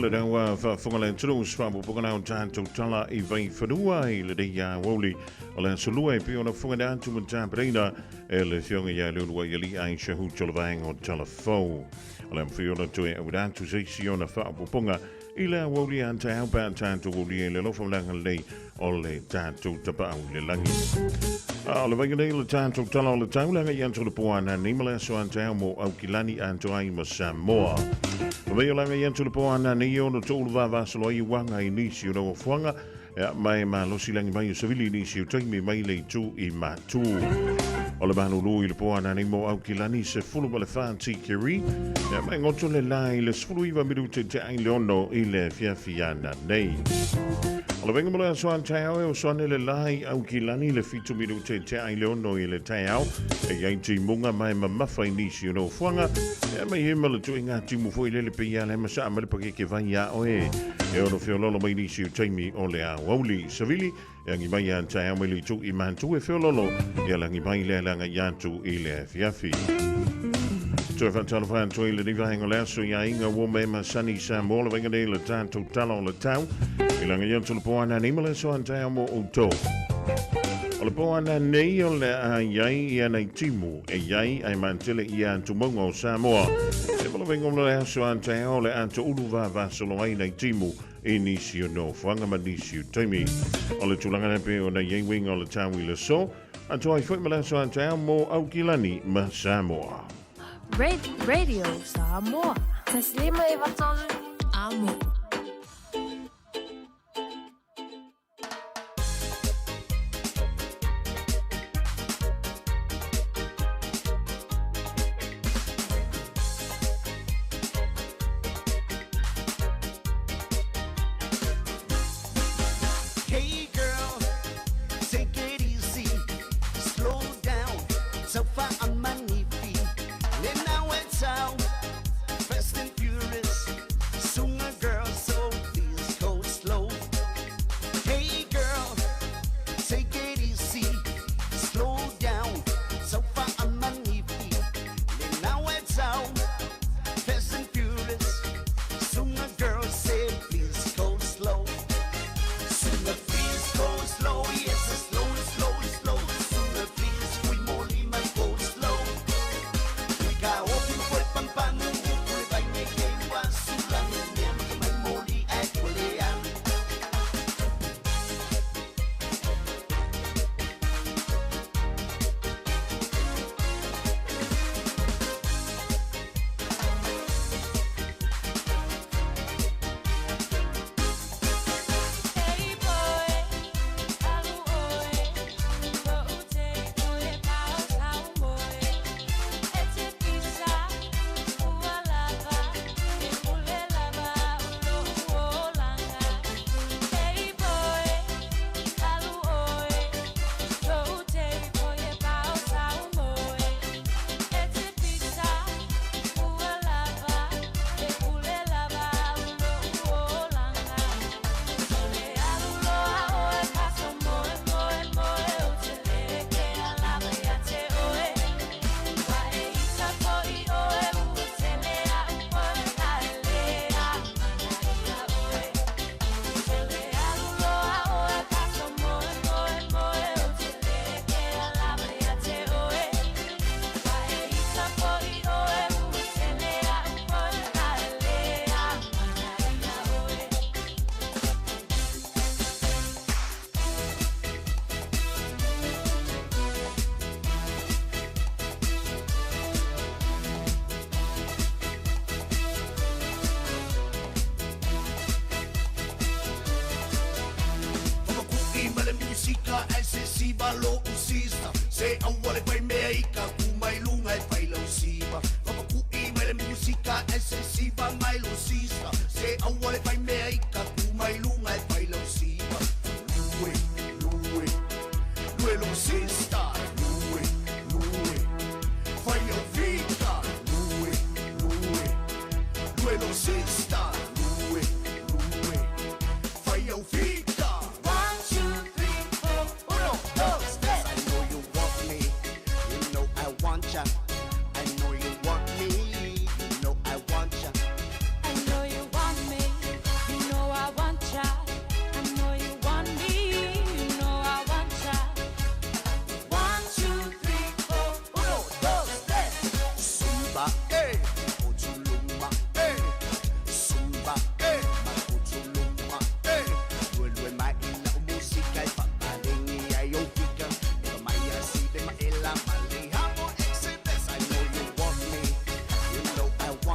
le dawa fa fungale tru swa bu pokana tanto tala I vai fanua I le dia woli ole solua I piona fungada tu mta breda le fionga ya lu wa yali Aisha hu tolvang o telefo ole fiona tu e udan tu seisiona fa bu ponga ila woli anta helpa tanto woli le lo fumlanga le ole tanto tapa le langi ole vangele le tanto tala le taulanga yanto le poana nimala so anta mo au kilani anto ai Samoa Veolanga yanto le poana ni ono tolu va solo I wanga inisio no fuanga mai ma lo silangi mai savili inisio taimi mai le tu I matu Ola banu lui le poana ni mo au kilani se fulu bale fanti kiri mai ngoto le lai le sfulu iva miru te ai leono I le fiafiana nei Ola venga mo so antao o so le lai au kilani le fitu miru te ai leono I le taiao yaiti munga mai mafa inisio no fuanga mai hema le tuinga timu foi le pia le masa ma le pake ke vai ya oe ono fiololo mai inisio taimi o le a wali savili Yangi mai anta ya mai tu I mantu e fiololo ya langi mai le langa yantu I le fiafi. Tu fa telefon tu le diva hanga le so ya inga wo me ma sani Samoa le venga le tanto talo le tau. I langa yantu le poana ni mele so anta ya mo uto. O le poana nei o le a yai ia nei timu e yai ai mantele ia antu mongo Samoa. E le venga le so anta ya o le antu uluva va solo ai nei timu. Inisio no fuanga manisio taimi o le tulanga na pe o na yewing o le tawi le so anto ai foi malaso anta mo au kilani ma Samoa Radio Samoa taslima ivatolu amo I know you want me, you know I want ya. I know you want me.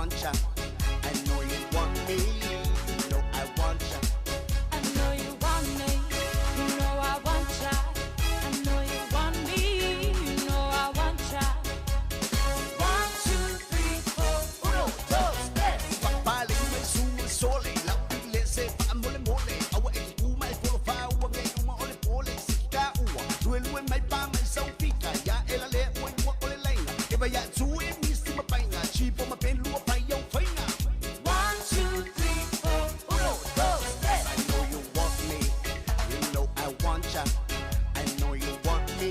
want ya. I know you want me. You know I want ya. I know you want me. You know I want ya. I know you want me. You know I want ya. 1, 2, 3, 4. 1, 2, 3. Papaling may sumusole. Lapile se paamole mole. Awa umay puro fawa ngay umaole pole. Sika uwa. Lueluen may pa may saupika. Ya elale uy mo ole lenga. Iba ya tui misi mapainga. Chipo mapenlua pa yung fainga. 1, 2, 3, 4. 1, 2, 3. I know you want me. You know I want ya. I know you want me.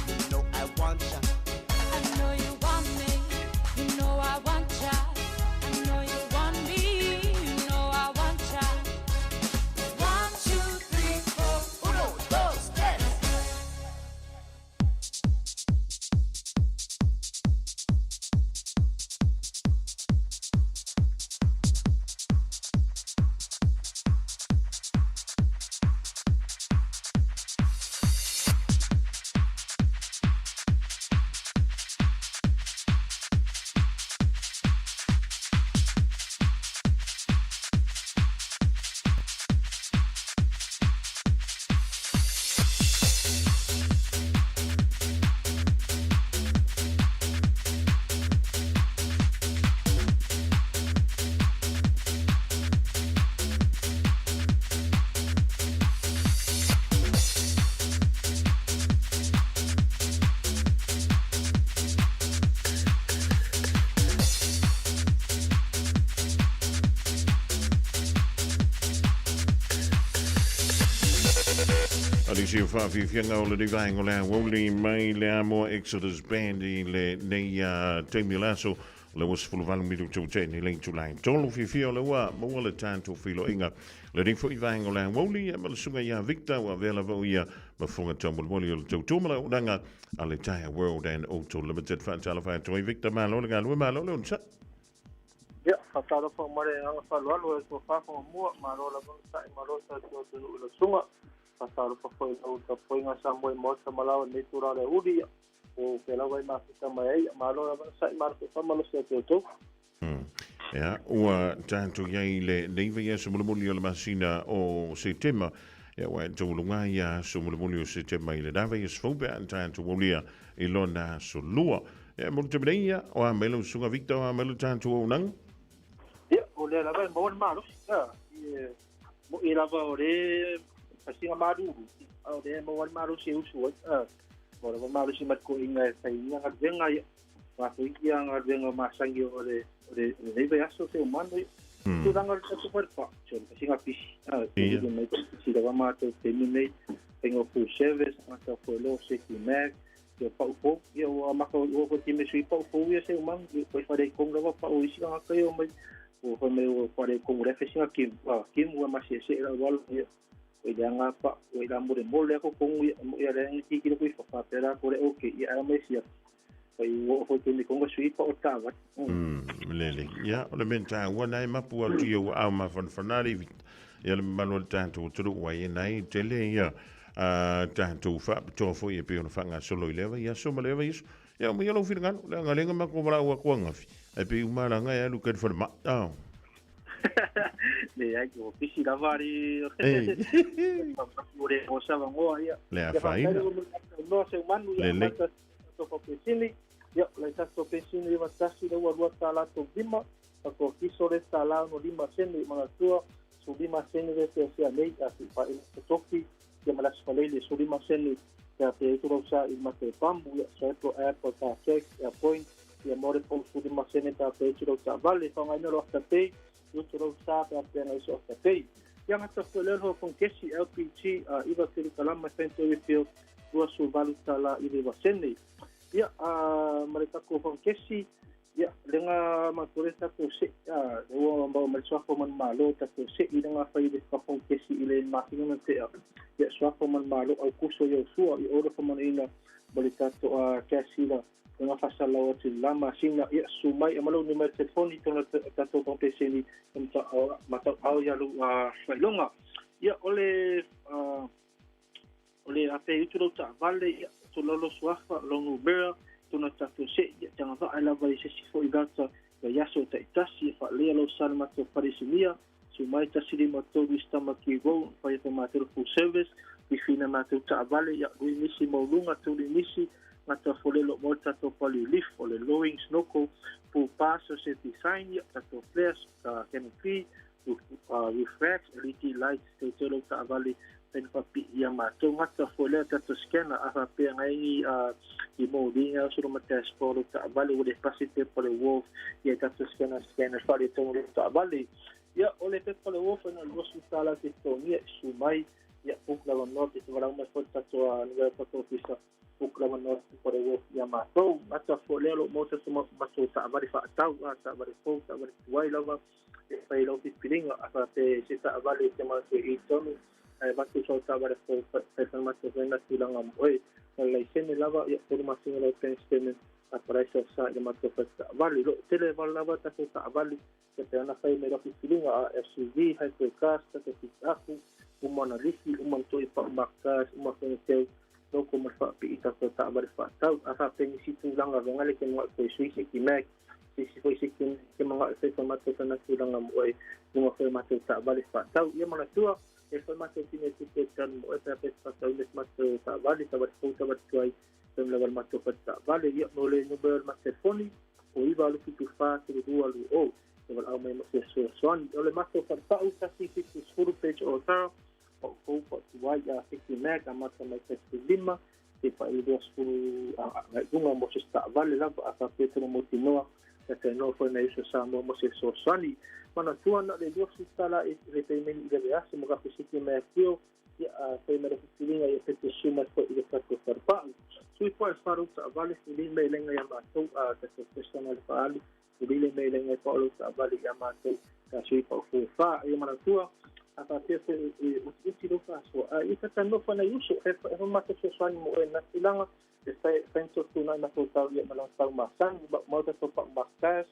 You know I want ya. I know you want me. You know I want ya. I know you want me. You know I want ya. 1, 2, 3, 4. 1, 2, 3. Alicia Fafi Fianga o le divang o le woli mai le amo Exodus Band i le nei Temi Lasso le was full valu midu tu ni le tu line tolu fi fio le wa mo le tanto filo inga le ring fo i vang o le woli ma le sunga ya Victor wa vela vo ia ma fonga tambul woli o tu mala udanga ale taya World and Auto Limited fan telefa to Victor malo le galu malo le unsa ya fatalo fo mare anga falwalo e so fa fo mo malo la bon sai malo sa tu le sunga pasal foi o foi nga samoi mota malao nei tura le udi o pela vai ma fita mai malo sai marco fa malo se to ja o tanto ia le neiva ia so mo le masina o setema ia wa to lunga ia so mo o setema ile dava ia so be tanto wolia ilona so lua ia mo te brea o a melo sunga Victor a melo tanto o nang ia o le la vai mo malo mo ila va ore pasinga maduru au de mo wal maru se usu mo le maru si mat ko inga sai nga venga wa ko ia nga venga masangi ore ne be aso se umano tu danga le tu per pa so pasinga pis de me si da ma to terminate tengo full service hasta fue lo se kimek yo pa upo yo ma ko o time sui pa upo yo se umano ko fa de konga pa o isi nga ka yo me o fa me o fa de konga refisinga kim wa ma se la wal o nga pa o ila mo de mole ko kongu ya le ngi ki ko fa pera ko le okay ya me sia pai o fo te ni konga sui pa o tava lele ya o le menta wana ma pu al tio a ma fanari ya le manuel tanto tu wa ye nai tele ya tanto fa to fo ye pe ona fanga solo leva ya so ma leva is ya mo yo lo fingan le ngalenga ma ko bra wa ko ngafi e pe uma la nga ya lu ket for ma le ai ko pisi da vari ore o sa vango ia le afaina no se manu ia mata to ko pesini ia le ta to pesini va tasi de wa tala to bima ko kiso de tala no lima seni mana tua su lima seni de se lei asi pa il toki che me la spalele su lima seni che pe to sa il mate pambu ia certo airport ta check point ia more po su lima seni ta pe to sa vale fa ngai no ta pe eu trouxe sabe apenas o que yang atas pelero con kesi LPG iba kiri kalam mafento feel dua surbalu tala ile waseni ya mereka ko con kesi ya lenga maturesa ko se o mbao mereka ko man malo ta ko se ina fa ile ko con kesi ile makinga te ya swako man malo au kuso yo suo i ora ko man ina mereka to kesi la nga fasala o te lama singa ia sumai amalo numero telefoni tona tato ton peseni mata au ya lu failonga ia ole ape utro ta vale ia to lolo swafa longu bera tona tato se ia tanga va ala vai se si foi gata yaso ta itasi fa le lo san mato parisilia su mai tasi di moto di stama kivo fa ya mato full service di fina mato ta vale ya ui misi mo lunga tu di misi mata fole lo molta to poli leaf ole lowing snoko pu paso se design ya to flash chemistry reflex LED lights te tolo ta vale pen papi ya mato mata fole ta to scanner apa pe ngai i molding so mata sport ta vale ole pasite por el wolf ya ta to scanner fa le to ta vale ya ole te por el wolf na hospital que to ni sumai ya pukla norte te va uma força to a nível fotografia pukla norte por el wolf ya mato mata fole lo moto so mato ta vale fa ta vale fo ta vale wai lava e lo pilinga apa te se ta vale te ma se itono bakit sa tawar ko personal to na silang amoy la isen lava ya formación la tensión para eso sa de mato vale lo tele lava ta ta vale que te na fai mero pilinga SUV hypercar ta te aku umanalisi umanto pa makas umakente no como fa pi ta ta vale fa ta asa tenisi tulang ngale ke mo ko suisi ki mek si foi sikin ke mga sa mato na silang amoy mo formato ta vale fa ta ya mga tua información tiene que estar otra vez para el mato vale saber foto ver que hay en la mato vale ya no le número más telefónico o iba a lo que tú faz que tú algo o que va a menos eso son le mato para pausa si que su full page o tal o vaya que me da más que me lima que para el dos alguna moça está vale lá a que no motivo que no fue eso samo moça eso sani mana tuan nak le dos sala le payment de ya se moga fisiki me aqui ya payment filinga ya te suma ko ile ka ko farpa sui po faru ta vale filinga me lenga ya mato ka se personal faali filinga me lenga ko lo ta vale ya mato ka sui po fa ya mana tua apa te uti do ka so ita tano fa na yuso e mato so sani mo na silanga está penso tu na total ya malang tau masan mau ta pa makas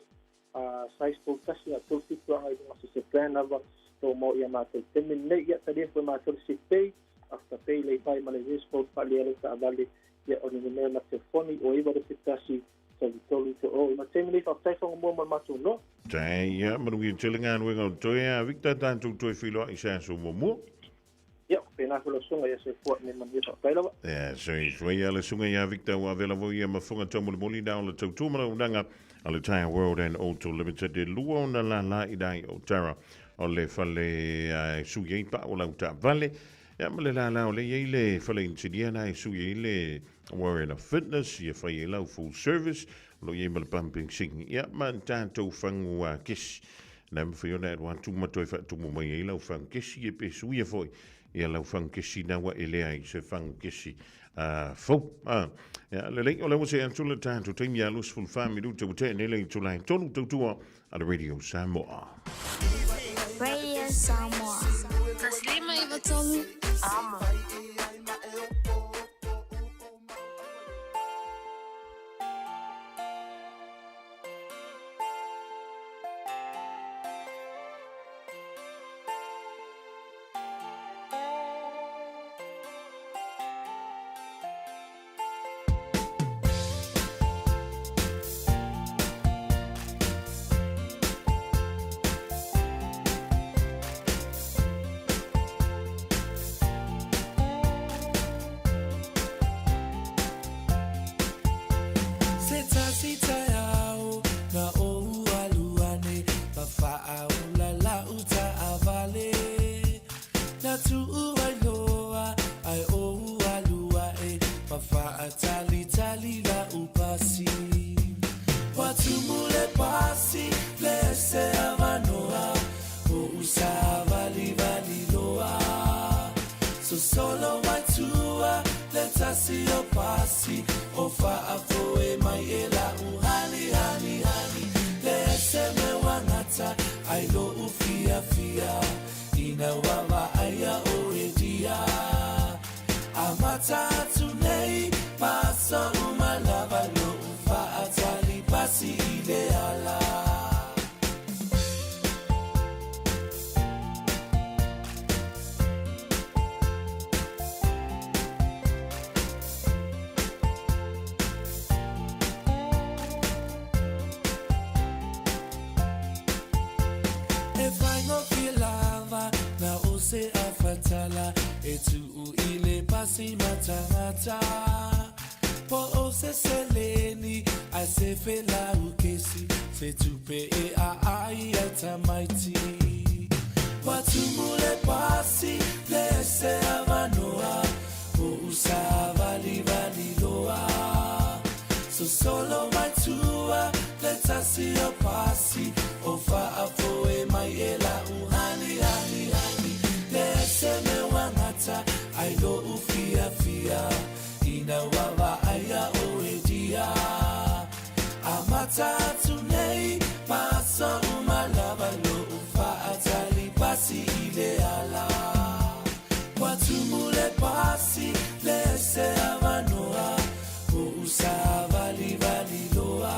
size podcast ya tu tu ang ay se plan ava to mo ya mato terminate ya tadi foi mato se pay after pay lay pai malaysia sport paliere sa vale ya on numero na telefone o iba de fitasi sa vitoli to o ma terminate of typho mo mato no ja maar we chillingan we gaan to ya Victor dan to filo isa so mo ja, pena ko sunga ya se fort ni man yesa pela ja so ya le sunga ya Victor wa vela vo ya ma funga to mo moli down le to mo ndanga al Tire World and Auto Limited de luona la idai o terra o le fale su ye pa o la ta vale ya ma le la o le ye le fale insidia na su ye le warrior of fitness ye fa ye la full service lo ye mal pumping sing ya man tanto fangu kis nam for your net one too much fa tu mo ye la fang kis ye pe su ye foi ya la fang kis na wa ele ai se fang kis fo ja le link ole mo se an tule tan to tim ya lus full family do to te ne le to line tonu to on the Radio Samoa Taslima ivatolu amo se afatala e tu ile pasi matangata po o se seleni a se fela ukesi se tupe e ai atamaiti watu mule pasi le se avanoa o usava livaliloa so solo mai tua let us see your pasi ofa afo e mai ela uhani hani hani le se me wangata I lo ufia fia ina wawa aya oedia amata tunei paso umalava lo ufa atali pasi ile ala watu mule pasi le se avanoa o usava livaliloa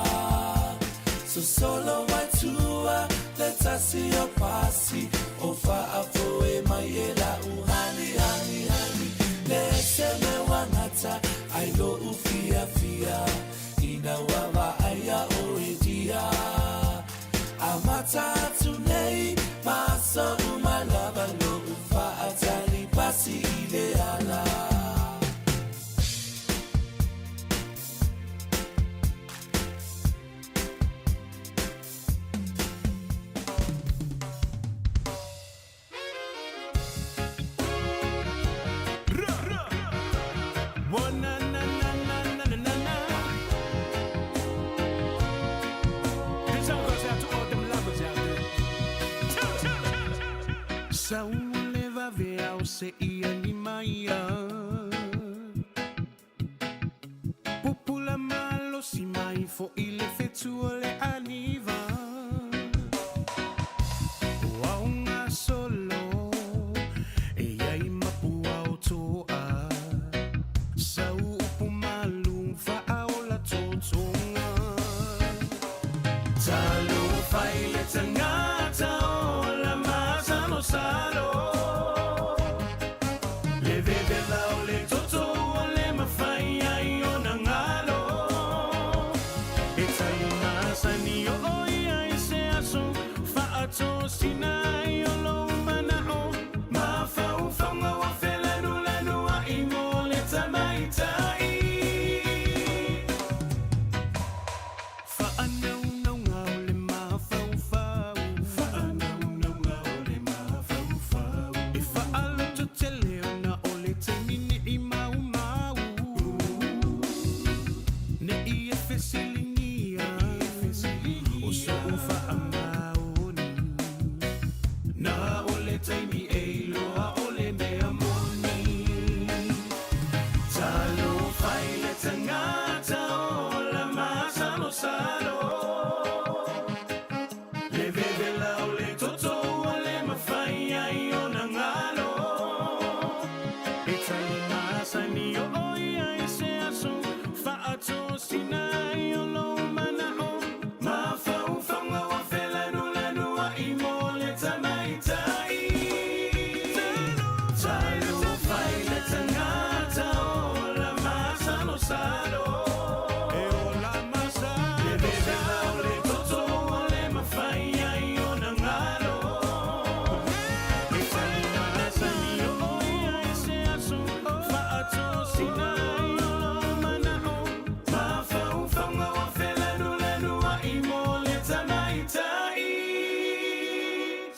so solo watua let us see your pasi ofa afo e mayela uhani hani hani le se me wanata I lo ufia fia ina wawa aya oedia amata tunei maso umalava lo ufa atali pasi ile ala Saule va vea o se ia ni maia Pupula malo si mai fo ile fetuole aniva Waunga solo e ai mapua o toa Sau upu malu fa aola totonga Talo faile tangata o la masano salo Le vede lao le toto le mafai ai ona ngalo E tai masani o oia e se aso fa ato sinai o lo manao Ma fau faunga wa felenu lenu a imo le tamaitai Fa anau nau ngau le ma fau fau Fa anau nau ngau le ma fau fau E fa alo to te leona o le te mini I mau mau Ne I e fesilingia O so fa amaoni Na o le taimi e loa o le mea moni Talo fai le tangata o la masano salo Le veve lao le toto o le mafai ai ona ngalo E tali masani o oia e se aso fa ato sinai o lo manao Ma fau faunga wa felenu lenu a imo le tamaitai Talo fai le tangata o la masano salo E o la masa Le veve lao le toto o le mafai ai ona ngalo E tali masani o oia e se aso fa ato sinai o lo manao Ma fau faunga wa felenu lenu a imo le tamaitai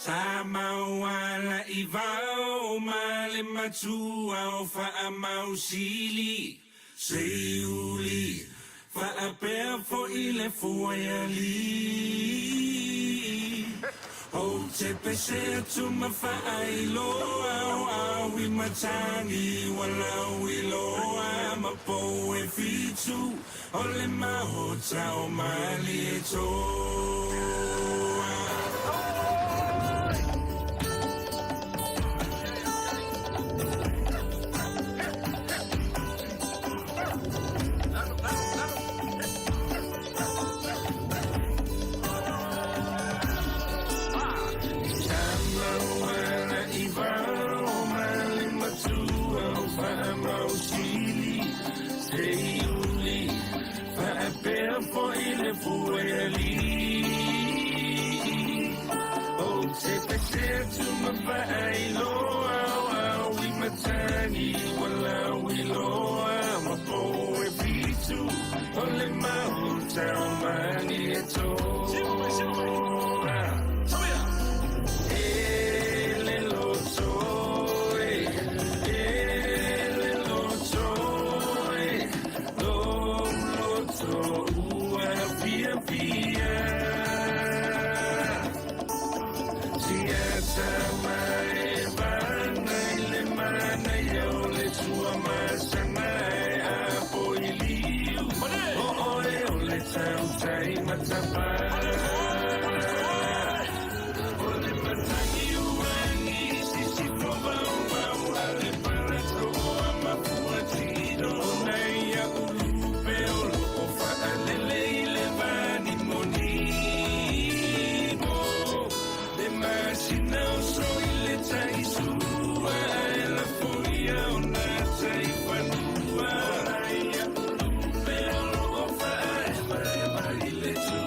Samauala ivao male matua o fa amausili Seiuli fa apea fo ile fuayali O te pese tu mafa ailoa o awi matangi walau iloa mapo e fitu o le mahota o mali e toa Samauala ivao male matua o fa amausili Seiuli fa apea fo ile fuayali O te pese tu mafa ailoa wala wiloa mapo e vitu ole mau mangi e to ele loto ele loto loto ua via via siata mai vana ile mana yo le tua masana a poiliu ole tau tai matapa ole matangi uangi sisi prova ale para toa mafuatino nei a ulupe olo ofa alele ile vani monimo de masina so ile tai sua la folia ona tai fanua ai a ulupe olo ofa ile tu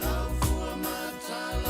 Lau fua matala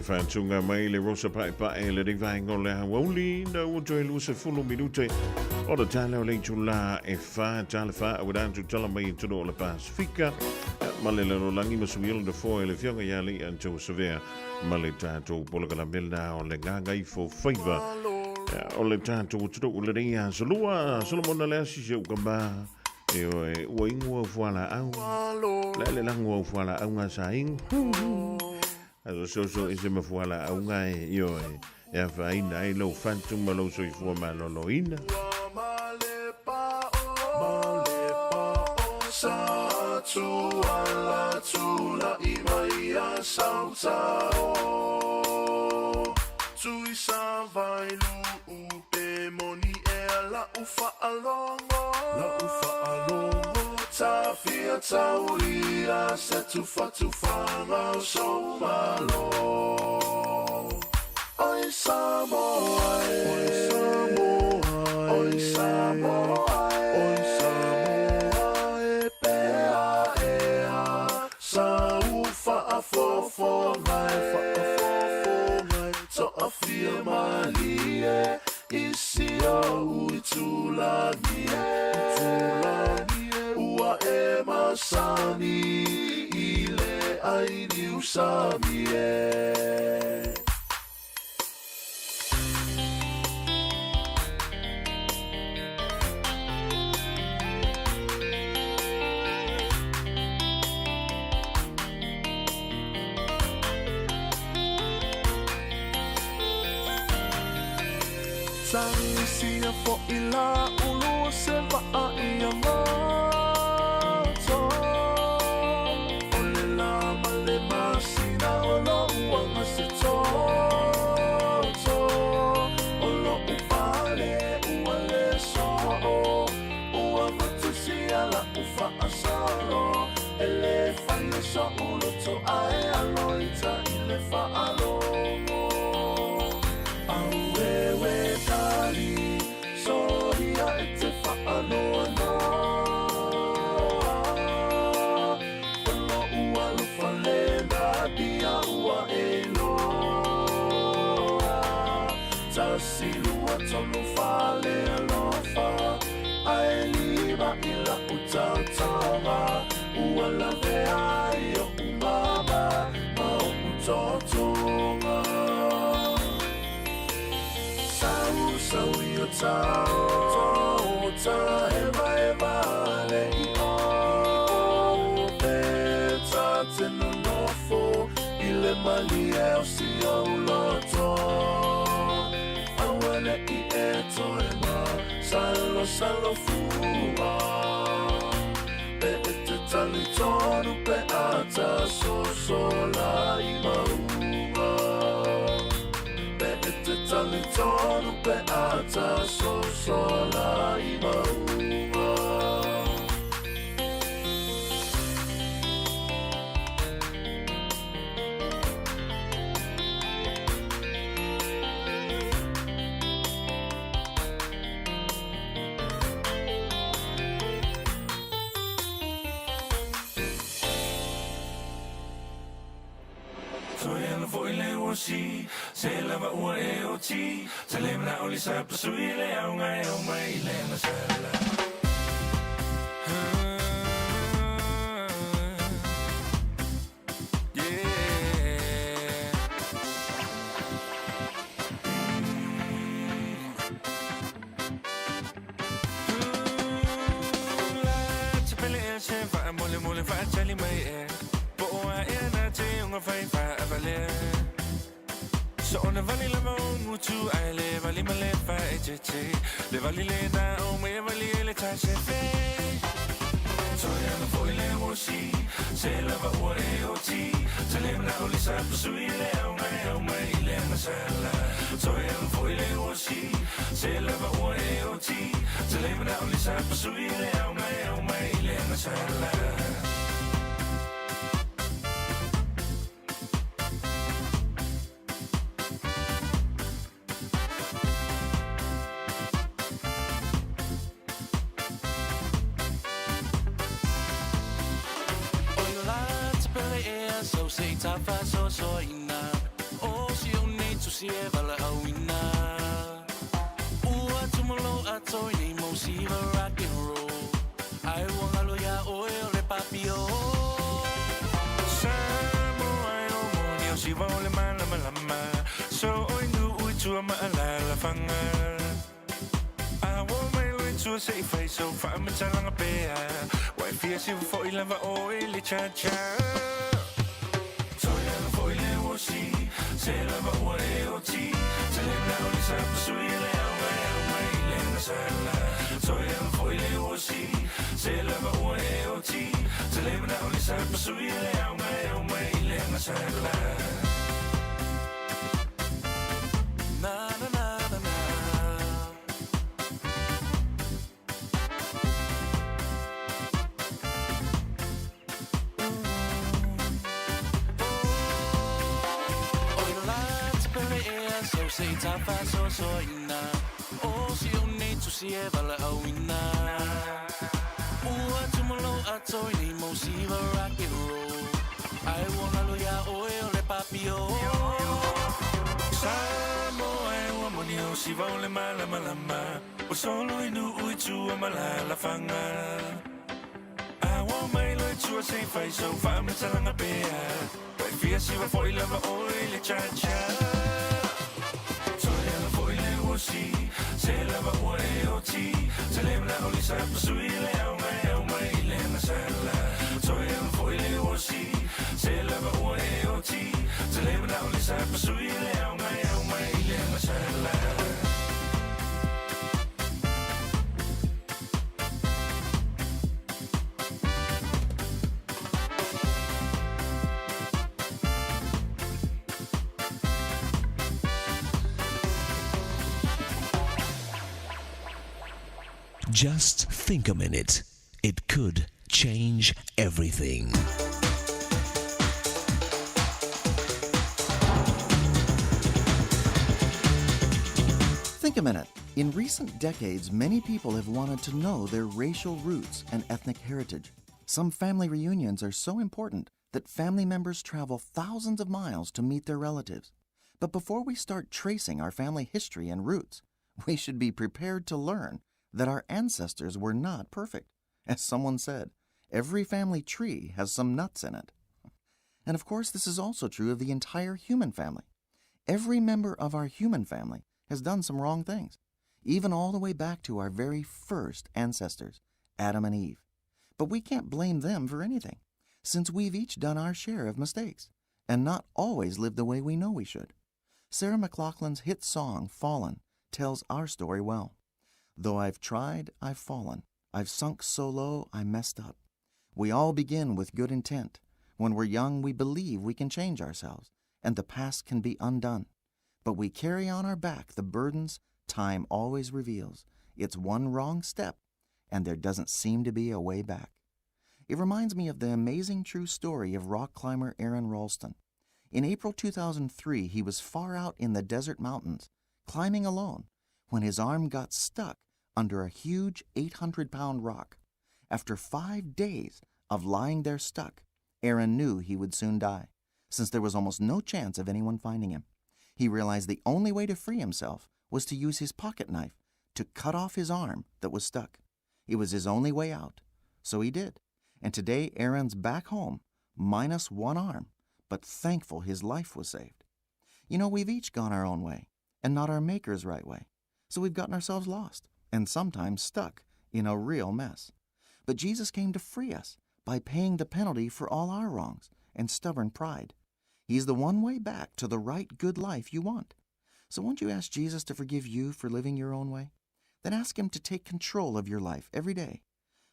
whantunga mai le rosa pai pai le rivanga o le hawauli na uto e lusa fulu minute o le tale o le tula e wha tale wha a wadantu tala mai tuno o le Pasifika ma le lano langi masuielo de fo e le fionga yali anto savea ma le tato polagala melna o le nganga i fo faiva o le tato tuno o le rea salua Solomon le asi se ukamba e o ingo fuala au le lango fuala au nga saing so is me fuala au nga io e fa ina e lo fantu ma lo so i fu ma lo ina sa tu ala tu la imaia sauta tu sa vai lu pe moni e la ufa alongo ta fia tauria se tu fa so malo oi Samoa fo vai so afia malie isi au itula ua e masani ile aini usamie Sia fo ila ulu se va ia moto ole la male masina olo uanga se to olo upale uale so uanga tu sia la ufa asalo ele fai so ulu to ai aloita ile fa alo silua tonu fale alofa ai liba ila utautama uala vea iyo umama ma utotonga sau iyo tau eva le io peta tenu nofo ile mali e o si o loto i e toema salo fua pe te tali tonu pe ata sola i maunga pe te tali tonu pe ata sola i maunga se lava ua e o ti se le mna oli sa pasui le au ngai au mai le na sala mole fa chali mai e po a e na te unga fai fa avale so ona vali la mutu ai le vali male fa e le vali le da o me vali le ta se fe so ya no foi le mosi se la va ore o ti se le na oli sa sui le o mai le na sala so ya no foi le mosi se la va ore o ti se le na oli sa sui le o mai le na sala so say ta fa so ina tusi e vala awina. Ua tumalo atoi ni mo siva rock and roll. Ai wangalo ya oe o le papio. Samo ai o moni o siva o le malama lama. So oi nu ui tua maalala fanga. Awo mai loi tua se I fai so wha matalanga pea. Wai fia siva fo I lava oe le cha-cha. Toi lava fo I le wosi. Se lava ua e o ti. Se le na o le sapa sui le au mai le na sala. Toi lava fo I le wosi. Se lava ua e o ti. Se le na o le sapa sui le au mai le na sala. Na na na na na. So say tapa so ina. O si o nei tu si e vala awina. Ua tumalo atoi ni mo siva rock and roll. Ai wangalo ya oe o le papio. Samo ai ua moni o siva o le malama lama. O solo inu ui tua malala fanga. Awa mai loi tua se fai so wha matalanga pea. Wai fia siva fo I lava oe le cha-cha. Se lava ua e o ti. Se le mna o li sapa sui le au mai le na sala. Toi ela foi le osi. Se lava ua e o ti. Se le mna o li sapa sui le au mai le na sala. Just think a minute. It could change everything. Think a minute. In recent decades, many people have wanted to know their racial roots and ethnic heritage. Some family reunions are so important that family members travel thousands of miles to meet their relatives. But before we start tracing our family history and roots, we should be prepared to learn that our ancestors were not perfect. As someone said, every family tree has some nuts in it. And of course, this is also true of the entire human family. Every member of our human family has done some wrong things, even all the way back to our very first ancestors, Adam and Eve. But we can't blame them for anything, since we've each done our share of mistakes, and not always lived the way we know we should. Sarah McLachlan's hit song, Fallen, tells our story well. Though I've tried, I've fallen. I've sunk so low, I messed up. We all begin with good intent. When we're young, we believe we can change ourselves, and the past can be undone. But we carry on our back the burdens time always reveals. It's one wrong step, and there doesn't seem to be a way back. It reminds me of the amazing true story of rock climber Aaron Ralston. In April 2003, he was far out in the desert mountains, climbing alone, when his arm got stuck under a huge 800-pound rock. After 5 days of lying there stuck, Aaron knew he would soon die, since there was almost no chance of anyone finding him. He realized the only way to free himself was to use his pocket knife to cut off his arm that was stuck. It was his only way out, so he did. And today Aaron's back home, minus one arm, but thankful his life was saved. You know, we've each gone our own way, and not our Maker's right way. So we've gotten ourselves lost, and sometimes stuck in a real mess. But Jesus came to free us by paying the penalty for all our wrongs and stubborn pride. He's the one way back to the right good life you want. So won't you ask Jesus to forgive you for living your own way? Then ask him to take control of your life every day.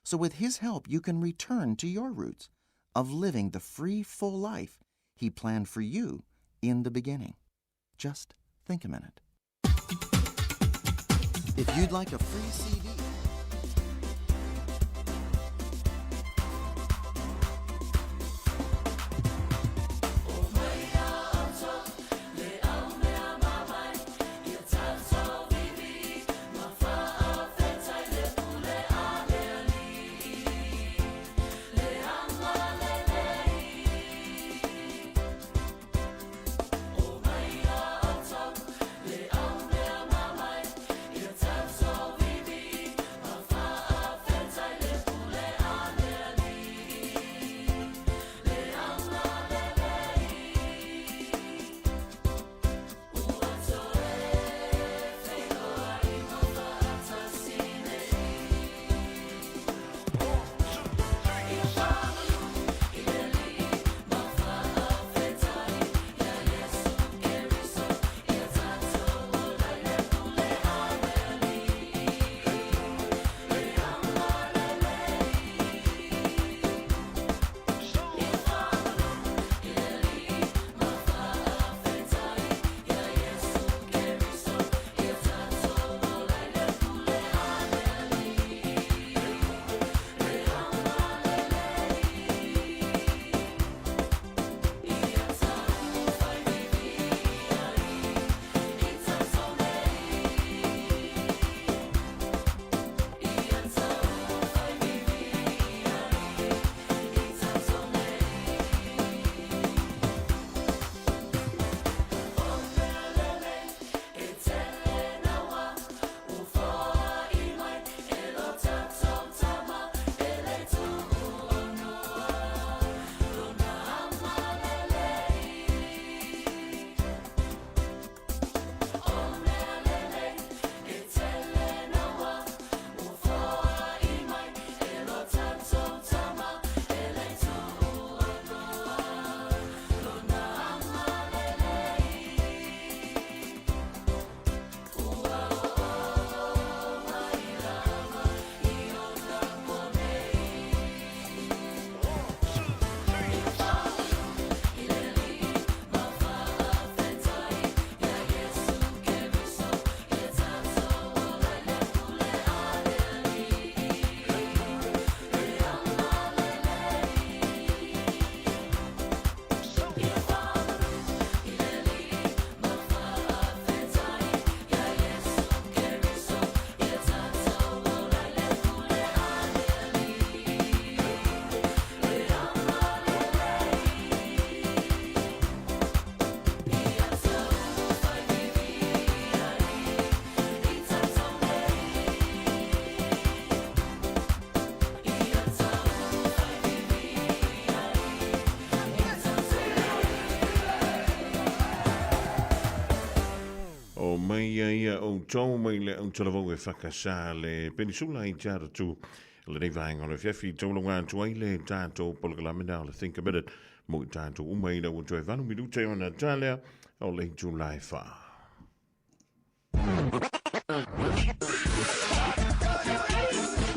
So with his help, you can return to your roots of living the free, full life he planned for you in the beginning. Just think a minute. If you'd like a free CD, O mai ia o tau mai le o talavau e whakasā le penisula I tāra tū le nei vaenga le fiafi tau longa tuai le tātou polakalamina o le think a minute mo I tātou umai na o tue vanu minute o na tālea o le July 4.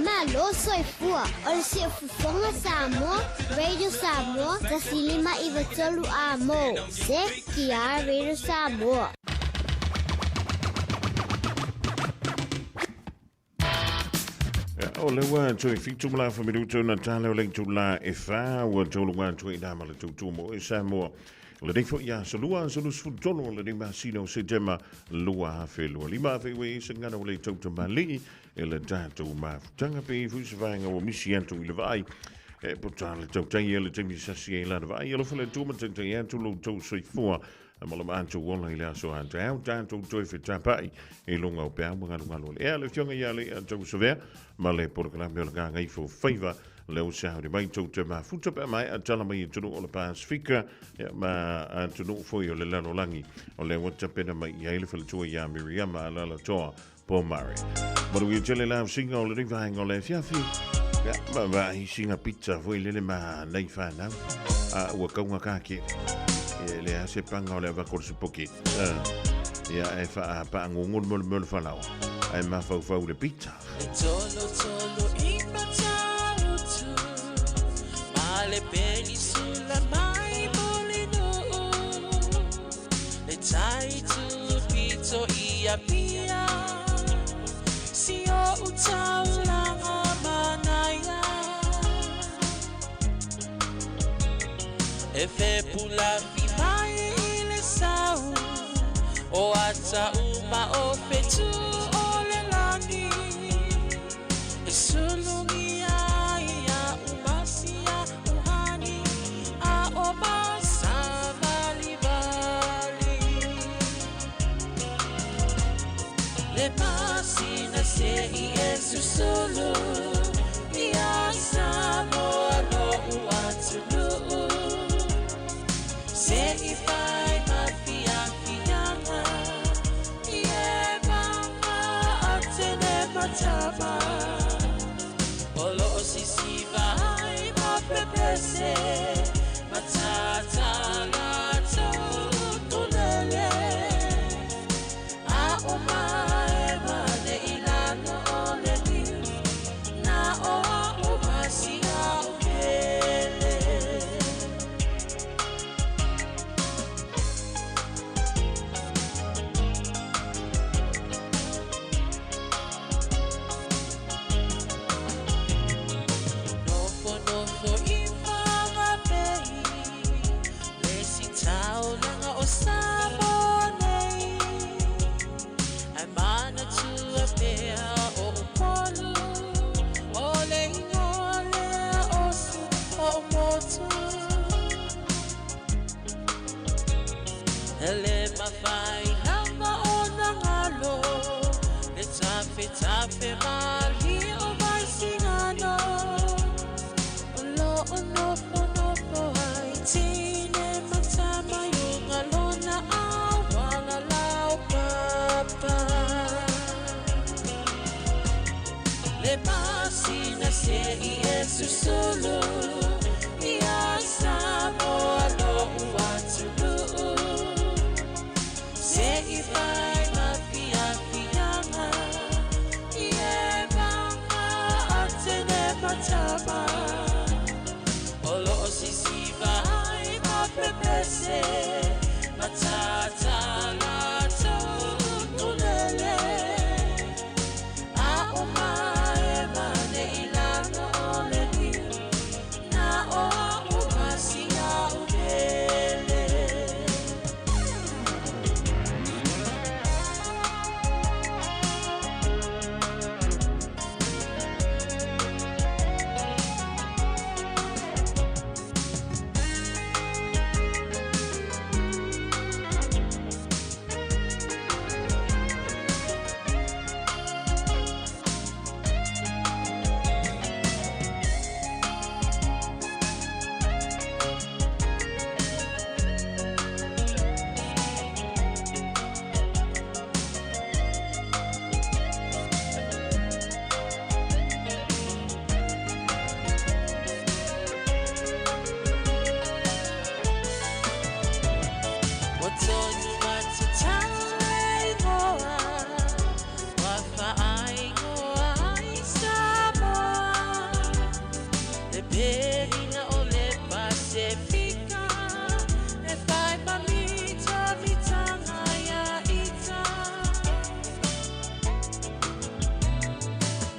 Malo soy fua, o se fufonga Samoa, Radio Samoa, tasilima iwa tolu amo, se kia Radio Samoa. O le wa tui fitu mla fa minuto na tale o le tula e fa wa tolu wa tui na mala tu mo e Samoa. Le ding fo ya solua solu su tono le ding masino se jema lua fe lua lima fe we se ngana o le tauta mali e le tatu ma tanga pe fu se vanga o misianto I le vai e potale tauta ye le temi sasi e la vai lo fa le tu ma tauta ye tu lo tu soi fua Amala mancho wala ila so ante au tanto toi fe tapai e longa o pea mga ngalo le le fionga ya le tau sove ma le por kala me nga ngai fo favor le o sa de mai tau te ma futa pe mai atala mai tu o le Pasifika ya ma tu no fo yo le lano langi o le wata pena mai ya ile fel tu ya Miriam ala la toa po mare ma wi tele la singa o le vai ngole fiafi ya ma va I singa pizza fo ile ma nei fa na a o kaunga ka ke le se panga o le va corso poquito ya e fa pa ngungul mol fa lao ai ma fa le pizza Tolo imbatautu male penisula mai molino le taitu pizzo ia pia si o utaula manaya e fe pula mai le sau o ata uma o fetu o le lani e sulungi ia umasia uhani a o masa vali le masina se Yesu solo ia Samoa no uatulu se ifai mafia fianga ie mama atene matama olo sisi vai mapepese matata lato tunele a omae mane ilano ole ni na o masia ukele Ele mafai nanga ona ngalo le tape mali o vai singano lo ono ai tine matama yung alona awala lao papa le masina se Yesu solo ia Samoa no uatulu se ifai mafia fianga ie mama atene matama olo sisi vai mapepese matata lato tunele a omae mane ilano ole ni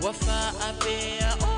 Wafa apea